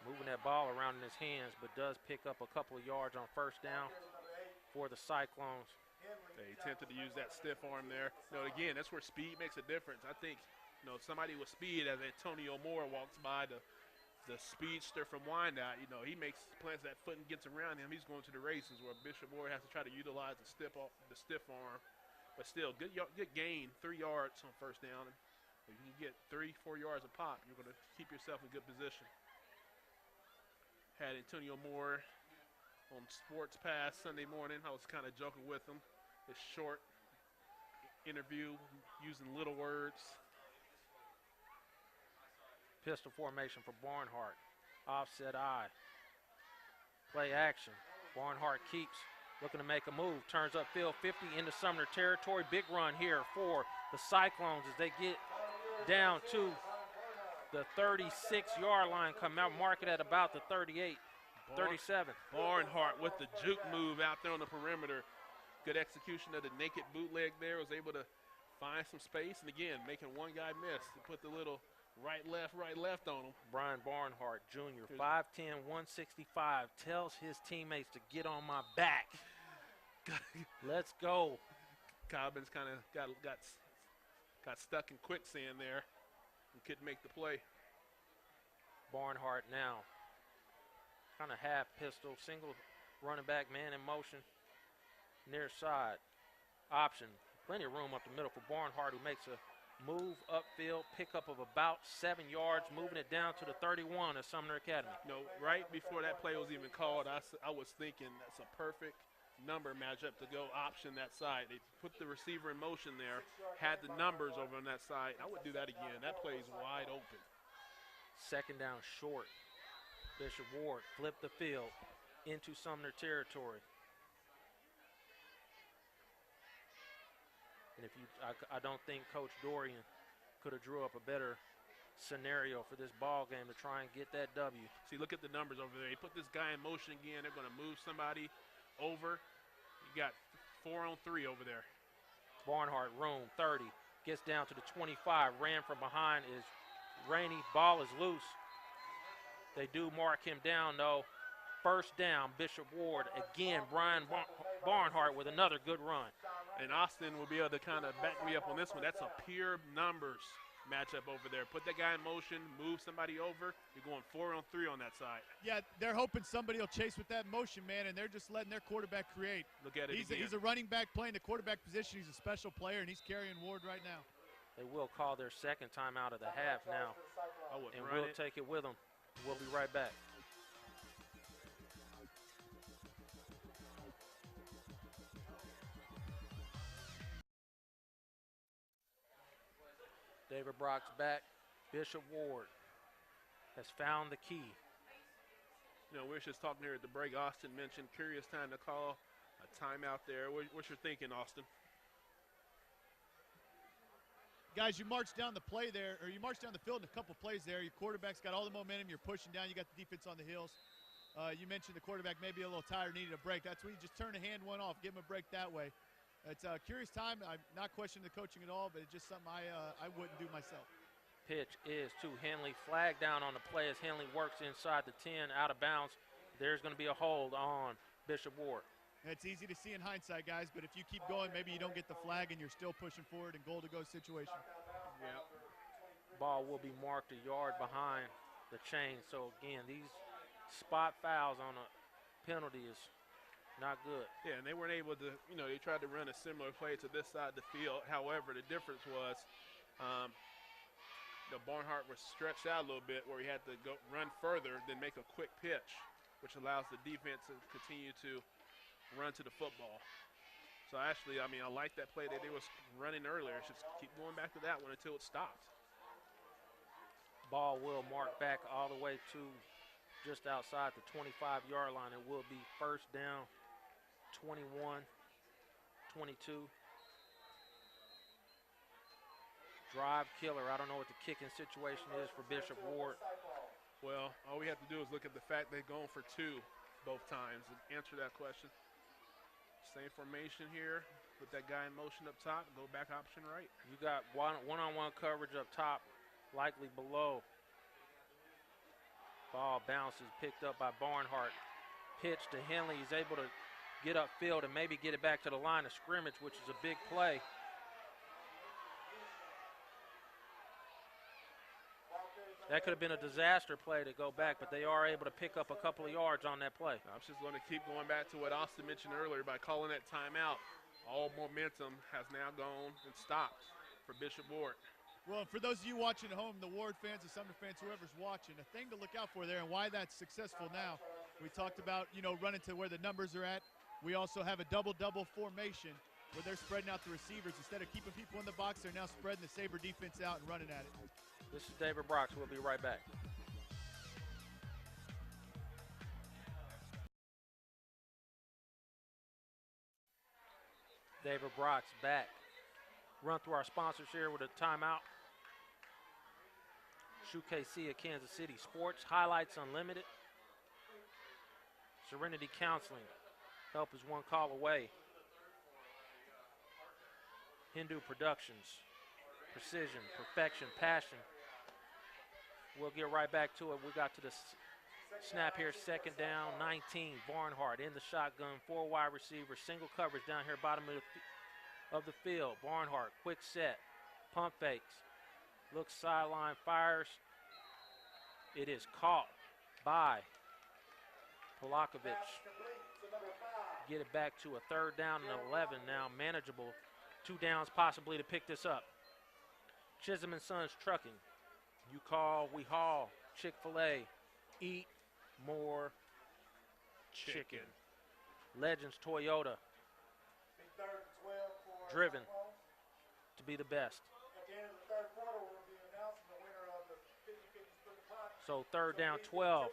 Moving that ball around in his hands, but does pick up a couple of yards on first down for the Cyclones. They attempted to use that stiff arm there. Again, that's where speed makes a difference. I think, somebody with speed, as Antonio Moore walks by, the speedster from Wyandotte, he plants that foot and gets around him. He's going to the races, where Bishop Ward has to try to utilize the stiff arm. But still, good gain, 3 yards on first down. And if you can get 3-4 yards a pop, you're going to keep yourself in good position. Had Antonio Moore on Sports Pass Sunday morning. I was kind of joking with him. His short interview using little words. Pistol formation for Barnhart. Offset eye. Play action. Barnhart keeps looking to make a move. Turns upfield 50 into Sumner territory. Big run here for the Cyclones as they get down to the 36-yard line. Come out, mark it at about the 38, 37. Barnhart with the juke move out there on the perimeter. Good execution of the naked bootleg there. Was able to find some space. And again, making one guy miss to put the little right, left on him. Brian Barnhart, Jr., 5'10", 165, tells his teammates to get on my back. Let's go. Cobbins kind of got stuck in quicksand there and couldn't make the play. Barnhart now kind of half pistol, single running back, man in motion, near side. Option, plenty of room up the middle for Barnhart, who makes a move upfield, pickup of about 7 yards, moving it down to the 31 of Sumner Academy. Right before that play was even called, I was thinking that's a perfect number matchup to go option that side. They put the receiver in motion there, had the numbers over on that side. I would do that again. That play is wide open. Second down short. Bishop Ward flipped the field into Sumner territory. And I don't think Coach Dorian could have drew up a better scenario for this ball game to try and get that W. See, look at the numbers over there. He put this guy in motion again. They're going to move somebody over. You got 4 on 3 over there. Barnhart, room 30, gets down to the 25. Ran from behind is Rainey. Ball is loose. They do mark him down though. First down, Bishop Ward again. Brian Barnhart with another good run. And Austin will be able to kind of back me up on this one. That's a pure numbers matchup over there. Put that guy in motion, move somebody over. You're going 4 on 3 on that side. Yeah, they're hoping somebody will chase with that motion, man, and they're just letting their quarterback create. Look at it again. He's a running back playing the quarterback position. He's a special player, and he's carrying Ward right now. They will call their second time out of the half now. And we'll take it with them. We'll be right back. David Brock's back. Bishop Ward has found the key. We were just talking here at the break. Austin mentioned curious time to call a timeout there. What's your thinking, Austin? Guys, you march down the play there, or you march down the field in a couple plays there. Your quarterback's got all the momentum. You're pushing down. You got the defense on the heels. You mentioned the quarterback may be a little tired, needed a break. That's when you just turn a hand one off, give him a break that way. It's a curious time. I'm not questioning the coaching at all, but it's just something I wouldn't do myself. Pitch is to Henley. Flag down on the play as Henley works inside the 10, out of bounds. There's going to be a hold on Bishop Ward. It's easy to see in hindsight, guys, but if you keep going, maybe you don't get the flag and you're still pushing forward in goal-to-go situation. Yeah. Ball will be marked a yard behind the chain. So, again, these spot fouls on a penalty is not good. Yeah, and they weren't able to, they tried to run a similar play to this side of the field. However, the difference was Barnhart was stretched out a little bit where he had to go run further than make a quick pitch, which allows the defense to continue to run to the football. So actually, I like that play that they was running earlier. Just keep going back to that one until it stopped. Ball will mark back all the way to just outside the 25-yard line. It will be first down, 21, 22. Drive killer. I don't know what the kicking situation is for Bishop Ward. Well, all we have to do is look at the fact they've gone for 2 both times and answer that question. Same formation here. Put that guy in motion up top, go back option right. You got one-on-one coverage up top, likely below. Ball bounces, picked up by Barnhart. Pitch to Henley. He's able to get upfield and maybe get it back to the line of scrimmage, which is a big play. That could have been a disaster play to go back, but they are able to pick up a couple of yards on that play. I'm just going to keep going back to what Austin mentioned earlier by calling that timeout. All momentum has now gone and stopped for Bishop Ward. Well, for those of you watching at home, the Ward fans, the Sumner fans, whoever's watching, a thing to look out for there and why that's successful now. We talked about, running to where the numbers are at. We also have a double-double formation where they're spreading out the receivers. Instead of keeping people in the box, they're now spreading the Sabre defense out and running at it. This is David Brox. We'll be right back. David Brox back. Run through our sponsors here with a timeout. SHUKC of Kansas City Sports. Highlights Unlimited. Serenity Counseling. Help is one call away. Hindu Productions. Precision, perfection, passion. We'll get right back to it. We got to the snap here, second down, 19. Barnhart in the shotgun, 4 wide receivers, single coverage down here, bottom of the field. Barnhart, quick set, pump fakes, looks sideline, fires. It is caught by Polakovic. Get it back to a third down and 11 now, manageable. 2 downs possibly to pick this up. Chisholm & Sons Trucking. You call, we haul. Chick-fil-A. Eat more chicken. Legends Toyota. Driven to be the best. So third down, 12.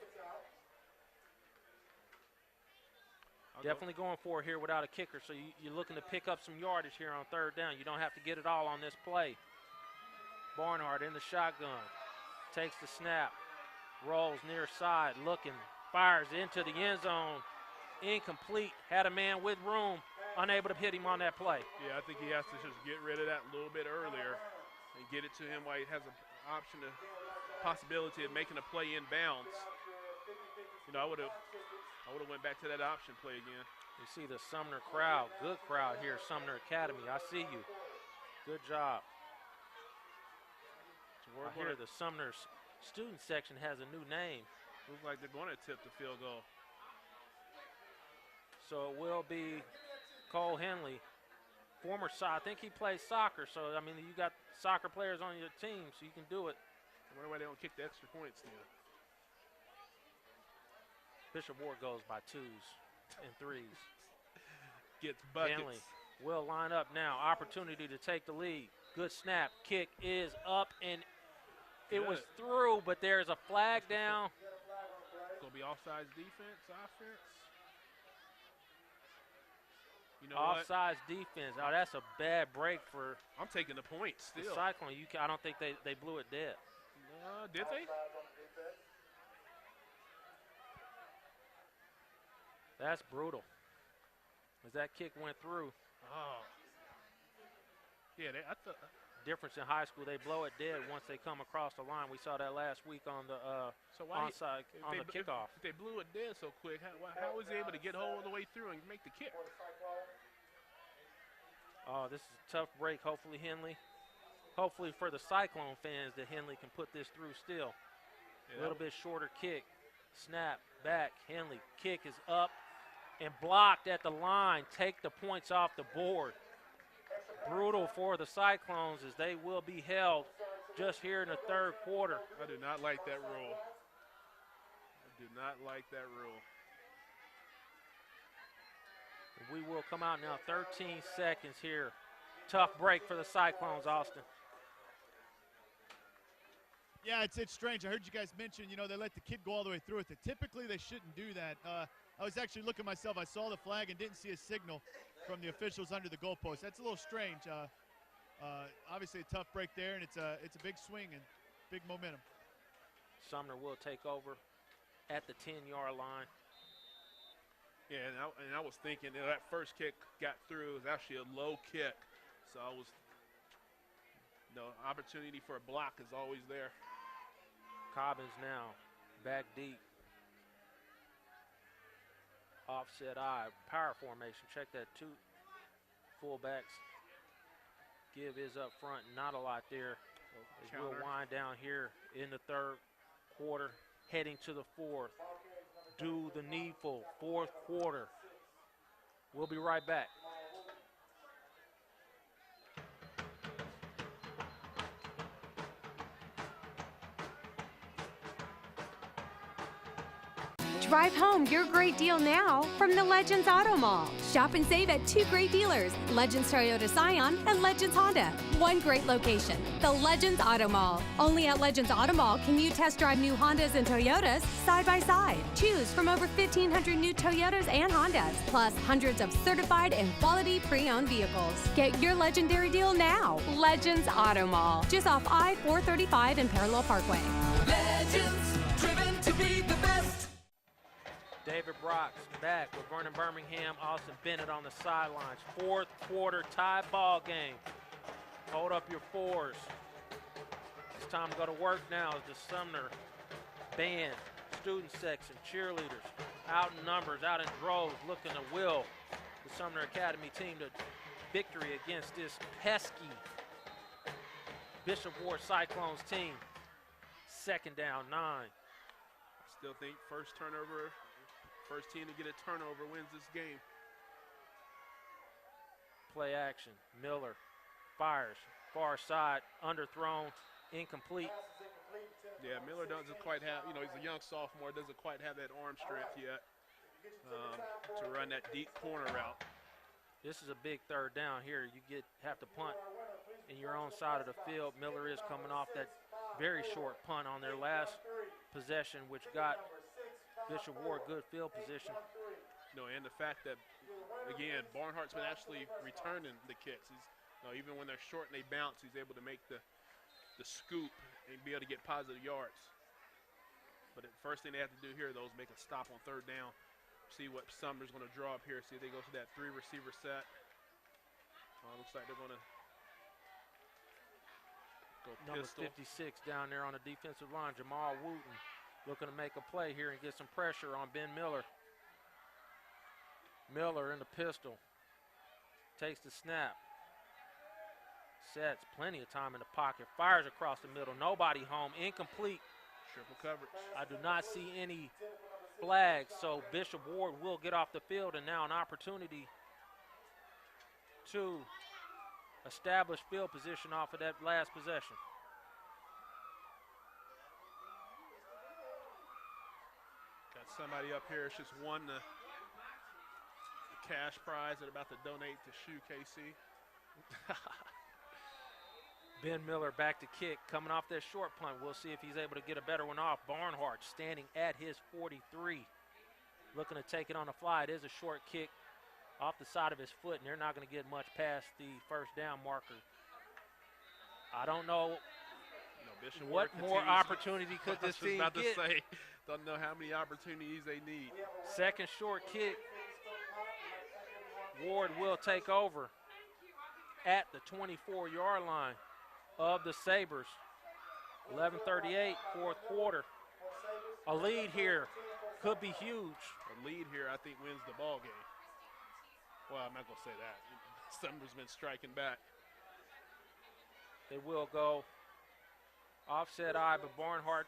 Definitely going for it here without a kicker. So you're looking to pick up some yardage here on third down. You don't have to get it all on this play. Barnhart in the shotgun. Takes the snap. Rolls near side. Looking. Fires into the end zone. Incomplete. Had a man with room. Unable to hit him on that play. Yeah, I think he has to just get rid of that a little bit earlier and get it to him while he has an option, to possibility of making a play in bounds. I would have went back to that option play again. You see the Sumner crowd. Good crowd here, Sumner Academy. I see you. Good job. I hear the Sumner student section has a new name. Looks like they're going to tip the field goal. So it will be Cole Henley, former I think he plays soccer. So, I mean, you got soccer players on your team, so you can do it. I wonder why they don't kick the extra points then. Bishop Ward goes by 2s and 3s. Gets buckets. Henley will line up now. Opportunity to take the lead. Good snap. Kick is up, and it was through, but there's a flag down. It's going to be offsides defense, offense. Offsides defense. Oh, that's a bad break for. I'm taking the point still. The Cyclone. I don't think they blew it dead. Did they? That's brutal. As that kick went through. Oh. Yeah, I thought. Difference in high school, they blow it dead once they come across the line. We saw that last week on the onside on the kickoff. If they blew it dead so quick, how was he able to get all the way through and make the kick? Oh, this is a tough break. Hopefully for the Cyclone fans that Henley can put this through still. A little bit shorter kick. Snap, back, Henley. Kick is up and blocked at the line. Take the points off the board. Brutal for the Cyclones as they will be held just here in the third quarter. I do not like that rule. I do not like that rule. We will come out now. 13 seconds here. Tough break for the Cyclones, Austin. Yeah, it's strange. I heard you guys mention, they let the kid go all the way through it. Typically, they shouldn't do that. I was actually looking myself. I saw the flag and didn't see a signal from the officials under the goalpost. That's a little strange. Obviously, a tough break there, and it's a big swing and big momentum. Sumner will take over at the 10-yard line. Yeah, and I was thinking that first kick got through. It was actually a low kick. So I was, opportunity for a block is always there. Cobbins now back deep. Offset I, power formation. Check that, 2 fullbacks. Give is up front, not a lot there. As we'll wind down here in the third quarter, heading to the fourth. Do the needful, fourth quarter. We'll be right back. Drive home your great deal now from the Legends Auto Mall. Shop and save at 2 great dealers, Legends Toyota Scion and Legends Honda. One great location, the Legends Auto Mall. Only at Legends Auto Mall can you test drive new Hondas and Toyotas side by side. Choose from over 1,500 new Toyotas and Hondas, plus hundreds of certified and quality pre-owned vehicles. Get your legendary deal now. Legends Auto Mall, just off I-435 and Parallel Parkway. Legends, driven to be the best. David Brock's back with Vernon Birmingham, Austin Bennett on the sidelines. Fourth quarter tie ball game. Hold up your fours. It's time to go to work now as the Sumner band, student section, cheerleaders, out in numbers, out in droves, looking to will the Sumner Academy team to victory against this pesky Bishop Ward Cyclones team. Second down, 9. I still think first team to get a turnover wins this game. Play action. Miller fires. Far side. Underthrown. Incomplete. Yeah, Miller doesn't quite have, he's a young sophomore, doesn't quite have that arm strength yet to run that deep corner route. This is a big third down here. You have to punt in your own side of the field. Miller is coming off that very short punt on their last possession, which got Bishop Ward good field position. And the fact that, again, Barnhart's been actually returning the kicks. He's, even when they're short and they bounce, he's able to make the scoop and be able to get positive yards. But the first thing they have to do here, though, is make a stop on third down. See what Sumner's going to draw up here. See if they go to that 3-receiver set. Looks like they're going to go Number pistol. 56 down there on the defensive line, Jamal Wooten, looking to make a play here and get some pressure on Ben Miller. Miller in the pistol. Takes the snap. Sets plenty of time in the pocket. Fires across the middle. Nobody home. Incomplete. Triple coverage. I do not see any flags, so Bishop Ward will get off the field, and now an opportunity to establish field position off of that last possession. Got somebody up here. It's just won the cash prize they're about to donate to SHUKC. Ben Miller back to kick, coming off that short punt. We'll see if he's able to get a better one off. Barnhart standing at his 43, looking to take it on the fly. It is a short kick off the side of his foot, and they're not going to get much past the first down marker. I don't know what more opportunity could this team about get. To say, don't know how many opportunities they need. Second short kick. Ward will take over at the 24-yard line of the Sabres. 11:38, fourth quarter. A lead here could be huge. A lead here, I think, wins the ball game. Well, I'm not going to say that. Sumner's been striking back. They will go offset eye, but Barnhart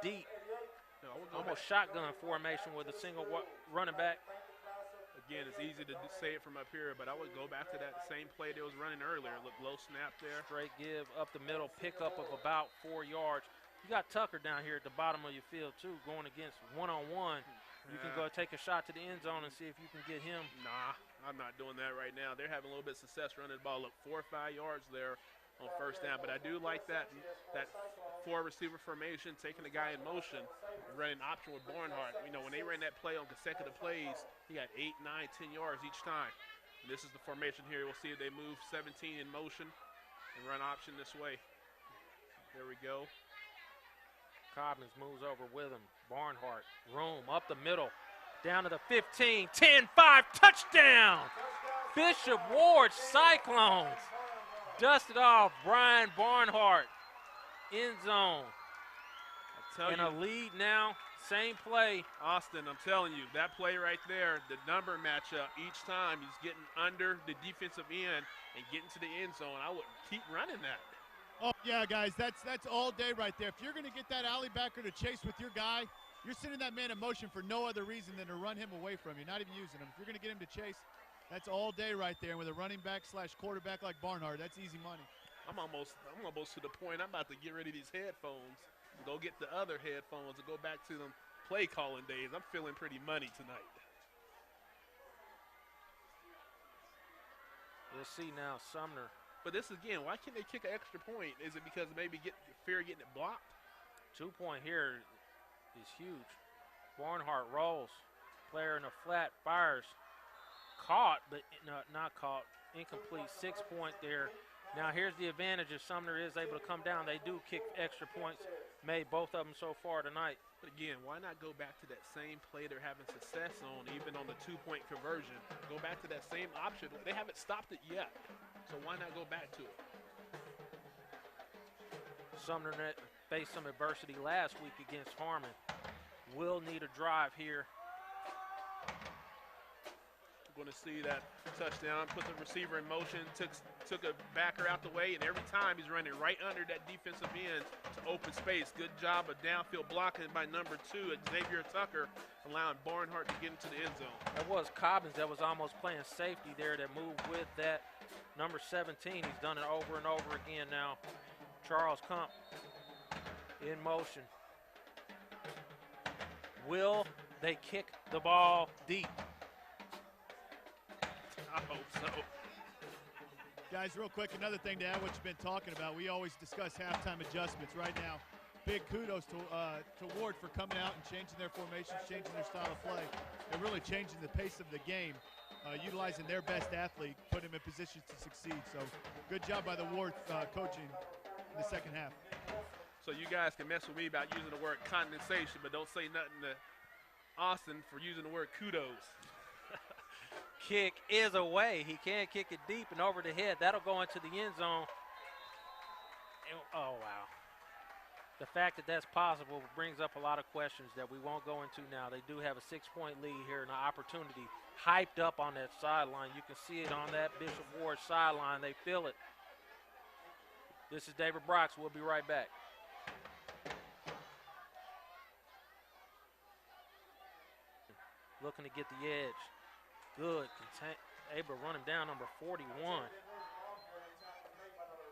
deep. Almost shotgun formation with a single running back. Again, it's easy to say it from up here, but I would go back to that same play they was running earlier. Look, low snap there. Straight give up the middle, pickup of about 4 yards. You got Tucker down here at the bottom of your field, too, going against one-on-one. You can go take a shot to the end zone and see if you can get him. Nah, I'm not doing that right now. They're having a little bit of success running the ball. Look, 4 or 5 yards there on first down, but I do like that four receiver formation, taking the guy in motion, and running option with Barnhart. You know, when they ran that play on consecutive plays, he got 8, 9, 10 yards each time. And this is the formation here. We'll see if they move 17 in motion and run option this way. There we go. Cobbins moves over with him. Barnhart, room up the middle, down to the 15, 10-5, touchdown! Bishop Ward Cyclones dusted off Brian Barnhart, end zone. In a lead now, same play. Austin, I'm telling you, that play right there, the number matchup, each time he's getting under the defensive end and getting to the end zone. I would keep running that. Oh, yeah, guys, that's all day right there. If you're going to get that alley backer to chase with your guy, you're sending that man in motion for no other reason than to run him away from you, not even using him. If you're going to get him to chase, that's all day right there. And with a running back / quarterback like Barnhart, that's easy money. I'm almost to the point I'm about to get rid of these headphones and go get the other headphones and go back to them play calling days. I'm feeling pretty money tonight. Let's see now, Sumner. But this again, why can't they kick an extra point? Is it because maybe fear getting it blocked? 2 point here is huge. Barnhart rolls. Player in the flat fires. Caught, but not caught. Incomplete. 6 point there. Now here's the advantage if Sumner is able to come down. They do kick extra points. Made both of them so far tonight. But again, why not go back to that same play they're having success on, even on the 2 point conversion? Go back to that same option. They haven't stopped it yet, so why not go back to it? Sumner faced some adversity last week against Harmon. Will need a drive here. Going to see that touchdown, put the receiver in motion, took a backer out the way, and every time he's running right under that defensive end to open space. Good job of downfield blocking by number 2, Xavier Tucker, allowing Barnhart to get into the end zone. That was Cobbins that was almost playing safety there that moved with that number 17. He's done it over and over again now. Charles Kump in motion. Will they kick the ball deep? I hope so. Guys, real quick, another thing to add what you've been talking about. We always discuss halftime adjustments. Right now, big kudos to Ward for coming out and changing their formations, changing their style of play, and really changing the pace of the game, utilizing their best athlete, put him in positions to succeed. So good job by the Ward coaching in the second half. So you guys can mess with me about using the word condensation, but don't say nothing to Austin for using the word kudos. Kick is away. He can't kick it deep and over the head. That'll go into the end zone. Oh, wow. The fact that that's possible brings up a lot of questions that we won't go into now. They do have a 6 point lead here and an opportunity hyped up on that sideline. You can see it on that Bishop Ward sideline. They feel it. This is David Brox. We'll be right back. Looking to get the edge. Good, able to run him down, number 41.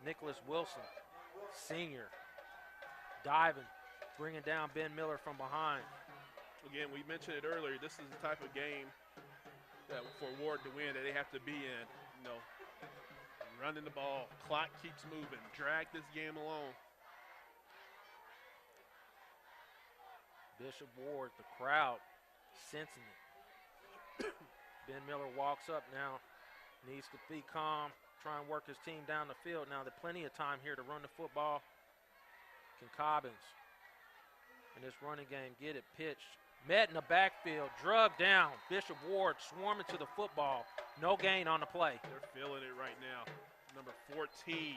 Nicholas Wilson, senior, diving, bringing down Ben Miller from behind. Again, we mentioned it earlier, this is the type of game that for Ward to win that they have to be in. You know, running the ball, clock keeps moving, drag this game along. Bishop Ward, the crowd, sensing it. Ben Miller walks up now, needs to be calm, try and work his team down the field. Now, there's plenty of time here to run the football. Can Cobbins in this running game get it pitched? Met in the backfield, drug down. Bishop Ward swarming to the football. No gain on the play. They're feeling it right now. Number 14,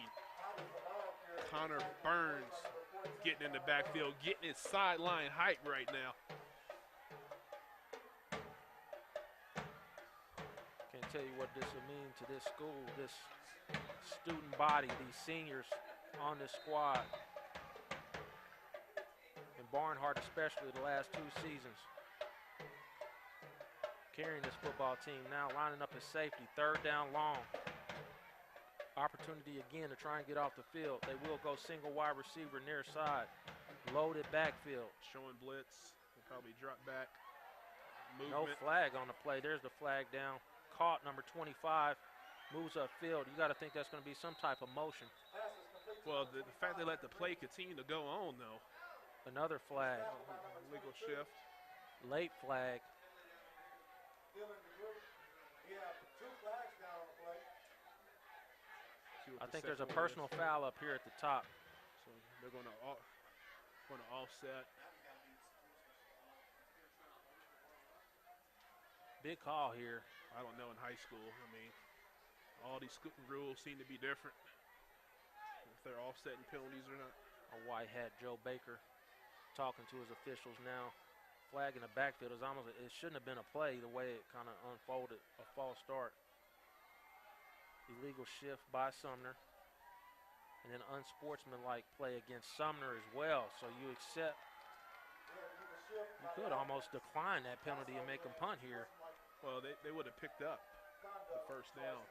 Connor Burns getting in the backfield, getting his sideline height right now. Can't tell you what this will mean to this school, this student body, these seniors on this squad. And Barnhart especially the last 2 seasons. Carrying this football team now, lining up as safety, 3rd down long. Opportunity again to try and get off the field. They will go single wide receiver near side. Loaded backfield. Showing blitz, they'll probably drop back. No Movement. flag on the play. There's the flag down. Caught, number 25, moves upfield. You got to think that's going to be some type of motion. Well, the fact they let the play continue to go on, though. Another flag. Legal shift. Late flag. I think there's a personal foul up here at the top. So they're going to offset. Big call here. I don't know in high school. I mean, all these rules seem to be different. If they're offsetting penalties or not. A white hat Joe Baker talking to his officials now. Flag in the backfield is almost, it shouldn't have been a play the way it kind of unfolded, a false start. Illegal shift by Sumner. And then unsportsmanlike play against Sumner as well. So you accept, you could almost decline that penalty and make them punt here. Well, they would have picked up the first down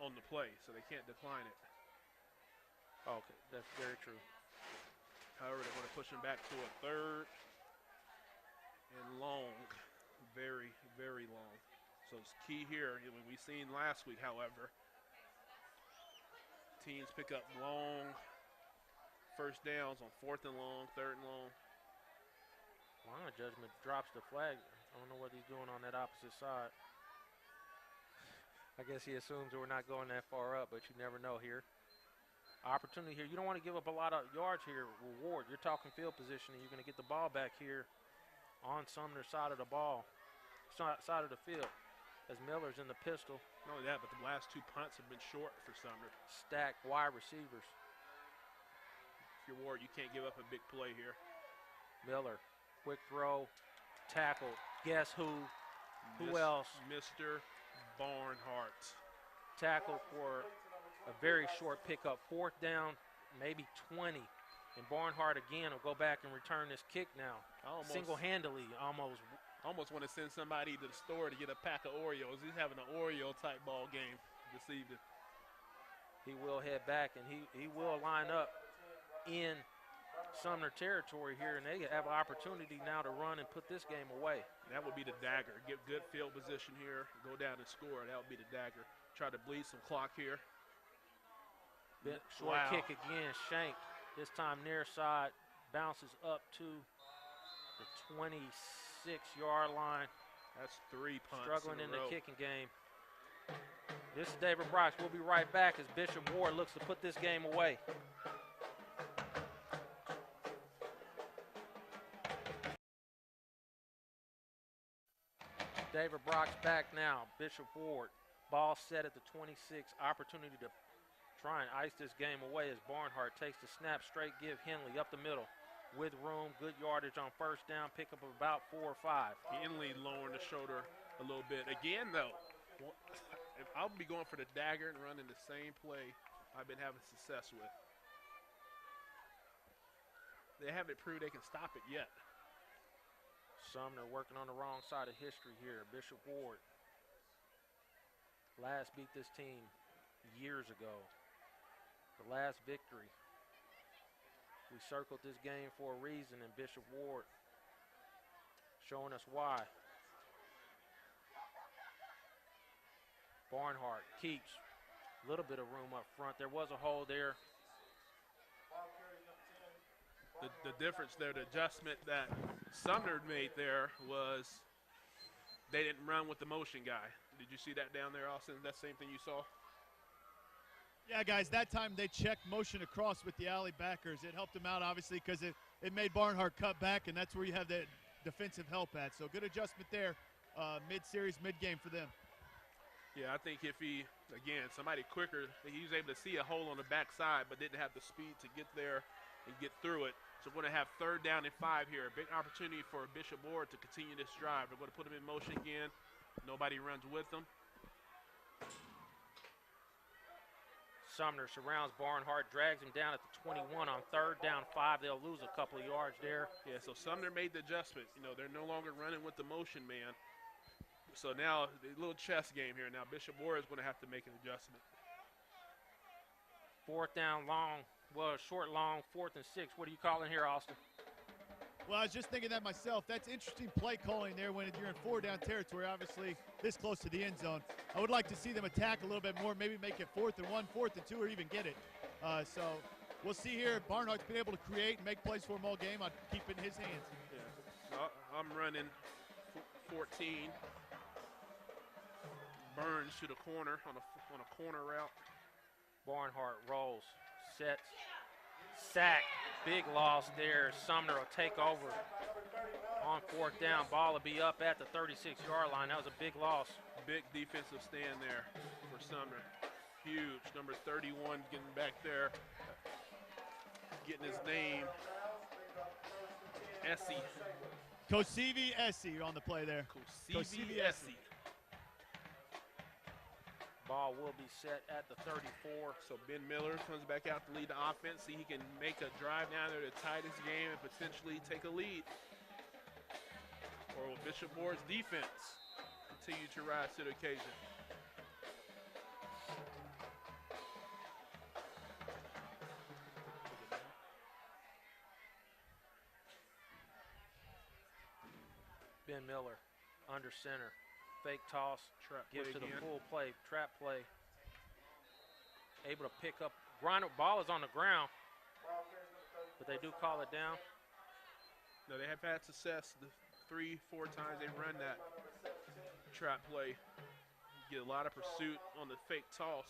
on the play, so they can't decline it. Okay, that's very true. However, they're going to push him back to a third and long, very, very long. So it's key here. We've seen last week, however, teams pick up long first downs on 4th and long, 3rd and long. Line judgment drops the flag. I don't know what he's doing on that opposite side. I guess he assumes that we're not going that far up, but you never know here. Opportunity here. You don't want to give up a lot of yards here. Reward. You're talking field position, and you're going to get the ball back here on Sumner's side of the ball, side of the field, as Miller's in the pistol. Not only that, but the last 2 punts have been short for Sumner. Stacked wide receivers. If you're Ward, you can't give up a big play here. Miller, quick throw, tackle. Guess who? Who else? Mr. Barnhart. Tackle for a very short pickup. 4th down, maybe 20. And Barnhart again will go back and return this kick now. Single-handedly, almost. Almost want to send somebody to the store to get a pack of Oreos. He's having an Oreo-type ball game this evening. He will head back, and he will line up in Sumner territory here, and they have an opportunity now to run and put this game away. That would be the dagger. Get good field position here, go down and score. That would be the dagger. Try to bleed some clock here. Short kick again, Shank. This time near side, bounces up to the 26-yard line. That's 3 punts. Struggling in the row. kicking game. This is David Brox. We'll be right back as Bishop Ward looks to put this game away. David Brox back now. Bishop Ward. Ball set at the 26. Opportunity to try and ice this game away as Barnhart takes the snap straight, give Henley up the middle with room, good yardage on 1st down, pick up about 4 or 5. Henley lowering the shoulder a little bit. Again, though, I'll be going for the dagger and running the same play I've been having success with. They haven't proved they can stop it yet. Sumner working on the wrong side of history here. Bishop Ward last beat this team years ago. The last victory. We circled this game for a reason, and Bishop Ward showing us why. Barnhart keeps a little bit of room up front. There was a hole there. The difference there, the adjustment that Sumner made there was they didn't run with the motion guy. Did you see that down there, Austin? That same thing you saw? Yeah, guys, that time they checked motion across with the alley backers. It helped them out, obviously, because it made Barnhart cut back, and that's where you have that defensive help at. So good adjustment there, mid-series, mid-game for them. Yeah, I think if somebody quicker, he was able to see a hole on the backside but didn't have the speed to get there and get through it. So we're going to have 3rd down and 5 here. A big opportunity for Bishop Ward to continue this drive. We're going to put him in motion again. Nobody runs with them. Sumner surrounds Barnhart, drags him down at the 21 on 3rd down 5. They'll lose a couple of yards there. Yeah, so Sumner made the adjustment. They're no longer running with the motion man. So now, a little chess game here. Now, Bishop Ward is going to have to make an adjustment. 4th down long, short long, 4th and 6. What are you calling here, Austin? Well, I was just thinking that myself. That's interesting play calling there when you're in 4-down territory, obviously this close to the end zone. I would like to see them attack a little bit more, maybe make it 4th and 1, 4th and 2, or even get it. So we'll see here. Barnhart's been able to create and make plays for him all game on keeping his hands. Yeah. I'm running 14. Burns to the corner on a corner route. Barnhart rolls, sets, sack. Big loss there. Sumner will take over on 4th down. Ball will be up at the 36-yard line. That was a big loss. Big defensive stand there for Sumner. Huge. Number 31 getting back there, getting his name. Essie. Kosivi Essie on the play there. Kosivi Essie. Ball will be set at the 34. So Ben Miller comes back out to lead the offense. See he can make a drive down there to tie this game and potentially take a lead. Or will Bishop Ward's defense continue to rise to the occasion? Ben Miller under center. Fake toss, gives to the full play, trap play. Able to pick up. Ball is on the ground, but they do call it down. No, they have had success the 3-4 times they run that trap play. Get a lot of pursuit on the fake toss.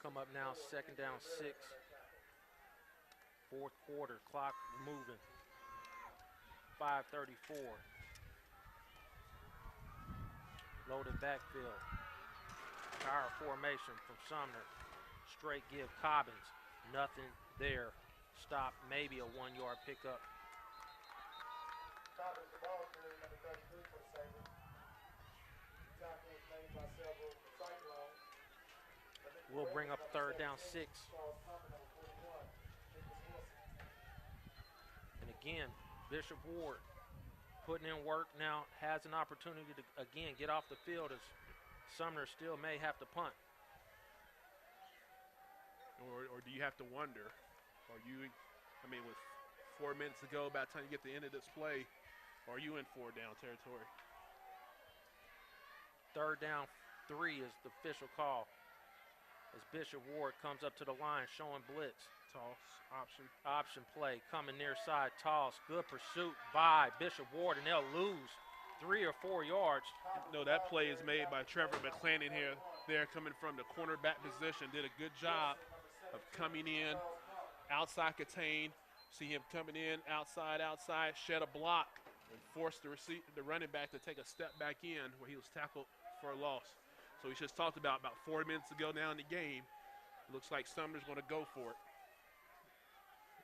Come up now, 2nd down, 6. 4th quarter, clock moving. 5:34. Loaded backfield. Power formation from Sumner. Straight give Cobbins. Nothing there. Stop, maybe a 1-yard pickup. We'll bring up 3rd down, 6. And again, Bishop Ward putting in work now, has an opportunity to, again, get off the field as Sumner still may have to punt. Or do you have to wonder, with 4 minutes to go, by the time you get to the end of this play, are you in 4 down territory? 3rd down, 3 is the official call as Bishop Ward comes up to the line showing blitz. Toss, option play, coming near side, toss. Good pursuit by Bishop Ward, and they'll lose 3 or 4 yards. No, that play is made by Trevor McClannon here. They're coming from the cornerback position. Did a good job of coming in, outside contain. See him coming in, outside, shed a block, and forced the running back to take a step back in where he was tackled for a loss. So we just talked about 4 minutes ago now in the game. Looks like Sumner's going to go for it.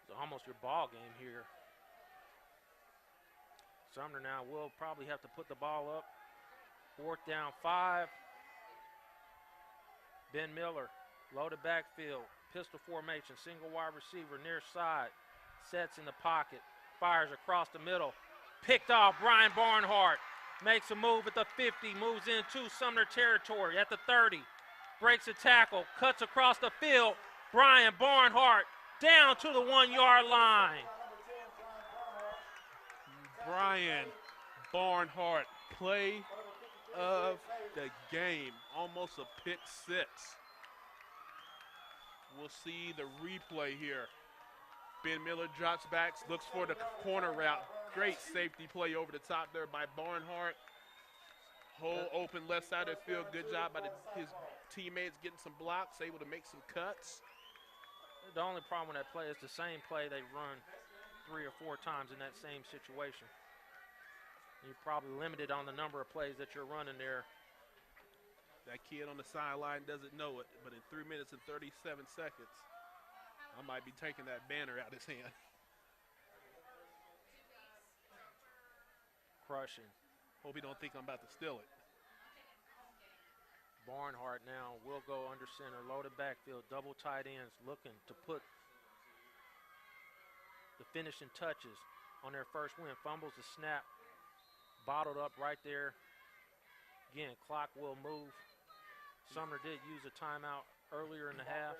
It's almost your ball game here. Sumner now will probably have to put the ball up. 4th down, 5. Ben Miller, loaded backfield, pistol formation, single wide receiver near side, sets in the pocket, fires across the middle, picked off. Brian Barnhart makes a move at the 50, moves into Sumner territory at the 30, breaks a tackle, cuts across the field. Brian Barnhart down to the 1-yard line. Brian Barnhart, play of the game, almost a pick 6. We'll see the replay here. Ben Miller drops back, looks for the corner route. Great safety play over the top there by Barnhart. Hole open left side of the field. Good job by his teammates getting some blocks, able to make some cuts. The only problem with that play is the same play they run 3 or 4 times in that same situation. You're probably limited on the number of plays that you're running there. That kid on the sideline doesn't know it, but in 3 minutes and 37 seconds, I might be taking that banner out of his hand. Crushing. Hope he don't think I'm about to steal it. Barnhart now will go under center, loaded backfield, double tight ends, looking to put the finishing touches on their first win. Fumbles the snap, bottled up right there. Again, clock will move. Sumner did use a timeout earlier in the half.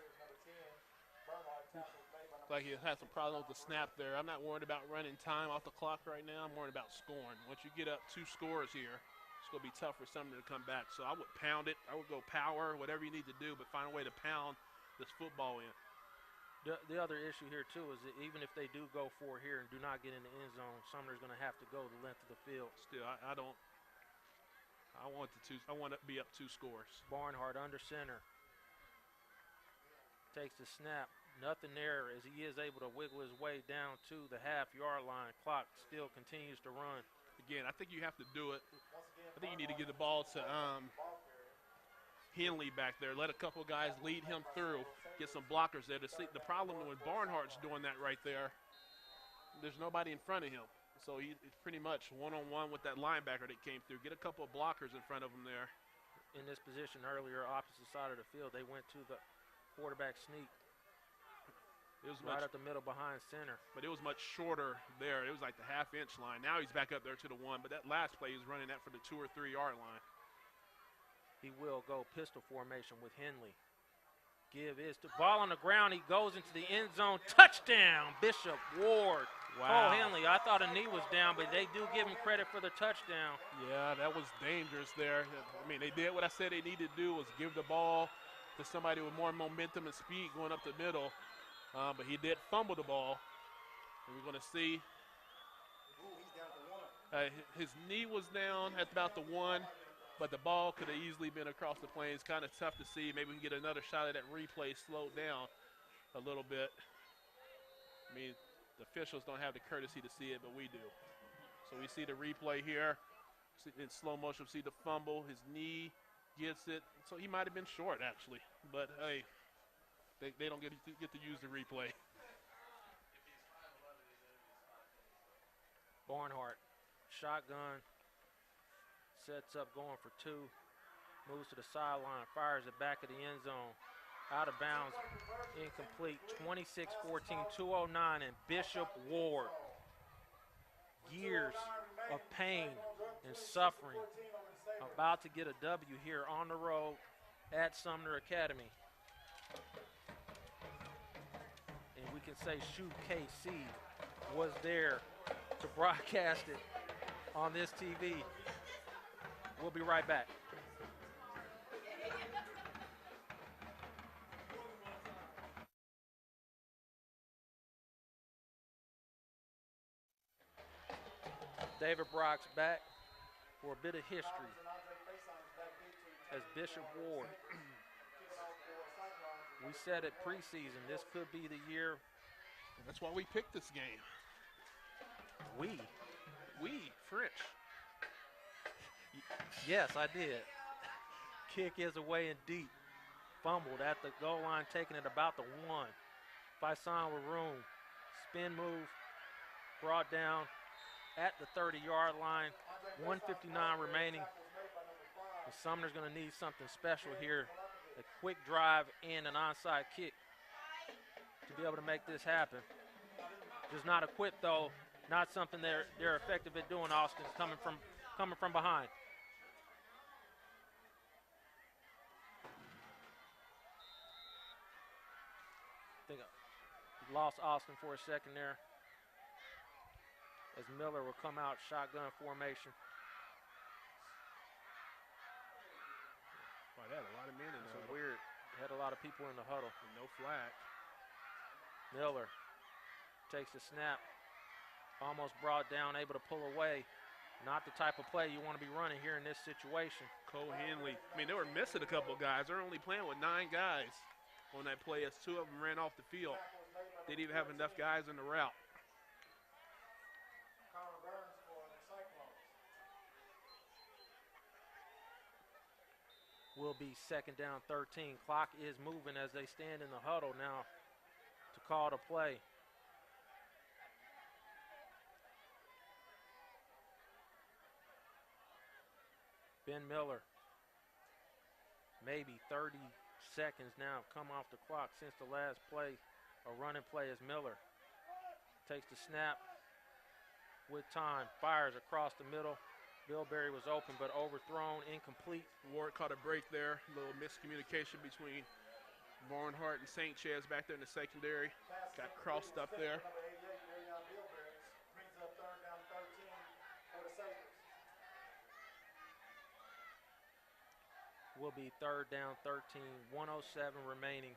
Like he had some problems with the snap there. I'm not worried about running time off the clock right now. I'm worried about scoring. Once you get up 2 scores here, it's going to be tough for Sumner to come back. So I would pound it. I would go power, whatever you need to do, but find a way to pound this football in. The other issue here, too, is that even if they do go for it here and do not get in the end zone, Sumner's going to have to go the length of the field. Still, I don't. I want to be up 2 scores. Barnhart under center. Takes the snap. Nothing there as he is able to wiggle his way down to the half-yard line. Clock still continues to run. Again, I think you have to do it. I think you need to give the ball to Henley back there. Let a couple guys lead him through. Get some blockers there. The problem when Barnhart's doing that right there, there's nobody in front of him. So he's pretty much one-on-one with that linebacker that came through. Get a couple of blockers in front of him there. In this position earlier, opposite side of the field, they went to the quarterback sneak. It was right up the middle behind center. But it was much shorter there. It was like the half-inch line. Now he's back up there to the 1, but that last play he was running that for the 2 or 3 yard line. He will go pistol formation with Henley. Give is to ball on the ground. He goes into the end zone. Touchdown, Bishop Ward. Wow. Cole Henley. I thought a knee was down, but they do give him credit for the touchdown. Yeah, that was dangerous there. I mean, they did what I said they needed to do, was give the ball to somebody with more momentum and speed going up the middle. But he did fumble the ball. And we're going to see. His knee was down at about the 1, but the ball could have easily been across the plains. Kind of tough to see. Maybe we can get another shot at that replay slowed down a little bit. I mean, the officials don't have the courtesy to see it, but we do. So we see the replay here. In slow motion, we see the fumble. His knee gets it. So he might have been short, actually. But, hey, they don't get to use the replay. Barnhart, shotgun, sets up going for 2, moves to the sideline, fires it back at the end zone. Out of bounds, incomplete, 26-14, 2:09, and Bishop Ward. Years of pain and suffering, about to get a W here on the road at Sumner Academy. And we can say SHUKC was there to broadcast it on this TV. We'll be right back. David Brock's back for a bit of history as Bishop Ward. We said it preseason, this could be the year. That's why we picked this game. We, French. Yes, I did. Kick is away and deep. Fumbled at the goal line, taking it about the 1. Faison with room. Spin move, brought down at the 30-yard line. 1:59 remaining. And Sumner's going to need something special here. A quick drive and an onside kick to be able to make this happen. Just not equipped, though. Not something they're effective at doing, Austin, coming from behind. I think I lost Austin for a second there. As Miller will come out shotgun formation. Wow, they had a lot of men in That's the huddle. weird. Had a lot of people in the huddle. And no flag. Miller takes the snap. Almost brought down, able to pull away. Not the type of play you want to be running here in this situation. Cole Henley. I mean, they were missing a couple guys. They're only playing with 9 guys on that play as 2 of them ran off the field. They didn't even have enough guys in the route. Will be 2nd down, 13. Clock is moving as they stand in the huddle now to call the play. Ben Miller, maybe 30 seconds now come off the clock since the last play. A running play as Miller takes the snap with time, fires across the middle. Bilberry was open but overthrown, incomplete. Ward caught a break there. A little miscommunication between Barnhart and St. Chaz back there in the secondary. Got crossed up there. Will be 3rd down, 13, 107 remaining.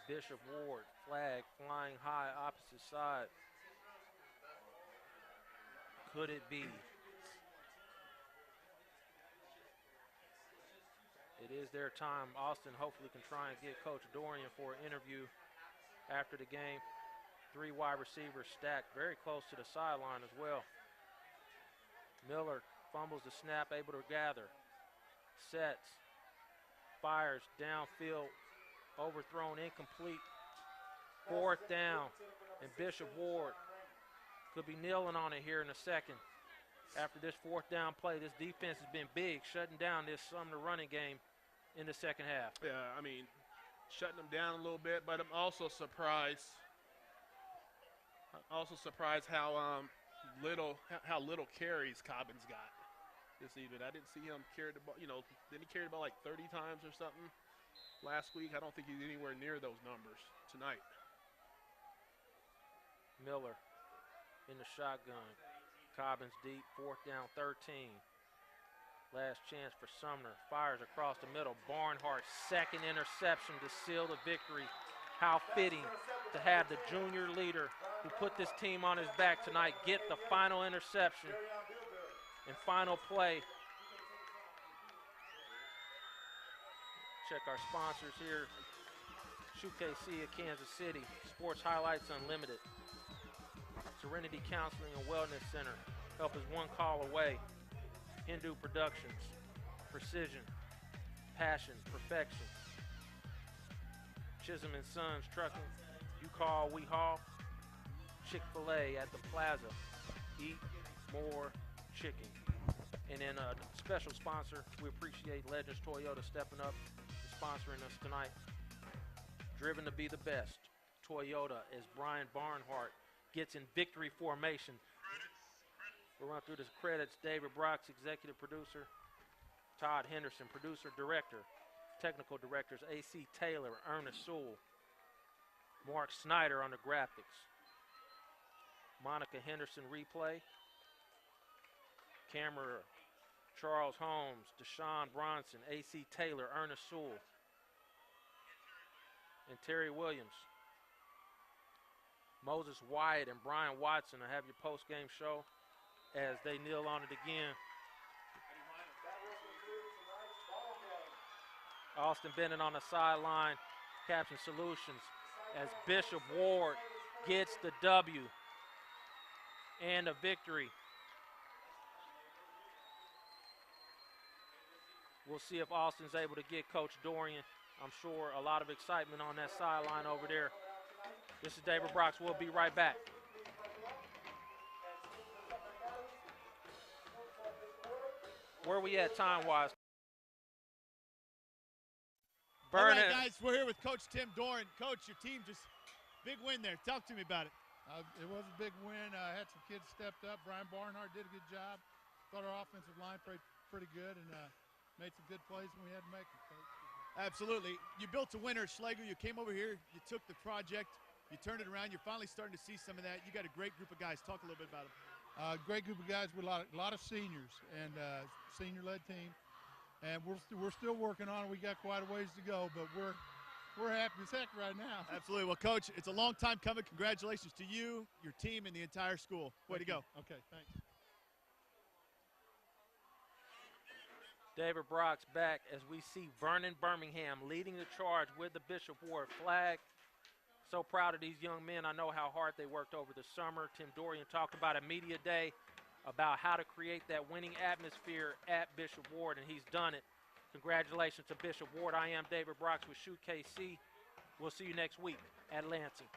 Bishop Ward, flag flying high, opposite side. Could it be? It is their time. Austin hopefully can try and get Coach Dorian for an interview after the game. 3 wide receivers stacked very close to the sideline as well. Miller fumbles the snap, able to gather. Sets, fires downfield, overthrown, incomplete. 4th down, and Bishop Ward could be kneeling on it here in a second. After this 4th down play, this defense has been big, shutting down this Sumner running game in the second half. Yeah, I mean, shutting them down a little bit, but I'm also surprised. How little carries Cobbins got this evening. I didn't see him carry the ball. Didn't he carry the ball like 30 times or something last week? I don't think he's anywhere near those numbers tonight. Miller in the shotgun. Cobbins deep, 4th down, 13. Last chance for Sumner. Fires across the middle. Barnhart, 2nd interception to seal the victory. How fitting to have the junior leader who put this team on his back tonight get the final interception and final play. Check our sponsors here. SHUKC of Kansas City. Sports Highlights Unlimited. Serenity Counseling and Wellness Center. Help is one call away. Hindu Productions. Precision. Passion. Perfection. Chisholm & Sons Trucking. You call, we haul. Chick-fil-A at the Plaza. Eat more chicken. And then a special sponsor, we appreciate Legends Toyota stepping up and sponsoring us tonight. Driven to be the best. Toyota as Brian Barnhart gets in victory formation. We'll run through the credits. David Brox, executive producer. Todd Henderson, producer, director. Technical directors, A.C. Taylor, Ernest Sewell. Mark Snyder on the graphics. Monica Henderson, replay. Camera, Charles Holmes, Deshaun Bronson, A.C. Taylor, Ernest Sewell. And Terry Williams. Moses Wyatt and Brian Watson will have your post-game show as they kneel on it again. Austin Bennett on the sideline, Caption Solutions, as Bishop Ward gets the W and a victory. We'll see if Austin's able to get Coach Dorian. I'm sure a lot of excitement on that sideline over there. This is David Brox. We'll be right back. Where are we at time-wise? All right, guys, we're here with Coach Tim Doran. Coach, your team just big win there. Talk to me about it. It was a big win. Had some kids stepped up. Brian Barnhart did a good job. Thought our offensive line played pretty good and made some good plays when we had to make them, Coach. Absolutely. You built a winner, Schlegel. You came over here. You took the project. You turned it around. You're finally starting to see some of that. You got a great group of guys. Talk a little bit about them. Great group of guys with a lot of seniors and senior-led team. And we're still working on it. We got quite a ways to go, but we're happy as heck right now. Absolutely. Well, Coach, it's a long time coming. Congratulations to you, your team, and the entire school. Way to go. Okay, thanks. David Brox back as we see Vernon Birmingham leading the charge with the Bishop Ward flag. So proud of these young men. I know how hard they worked over the summer. Tim Dorian talked about a media day, about how to create that winning atmosphere at Bishop Ward, and he's done it. Congratulations to Bishop Ward. I am David Brox with SHUKC. We'll see you next week at Lansing.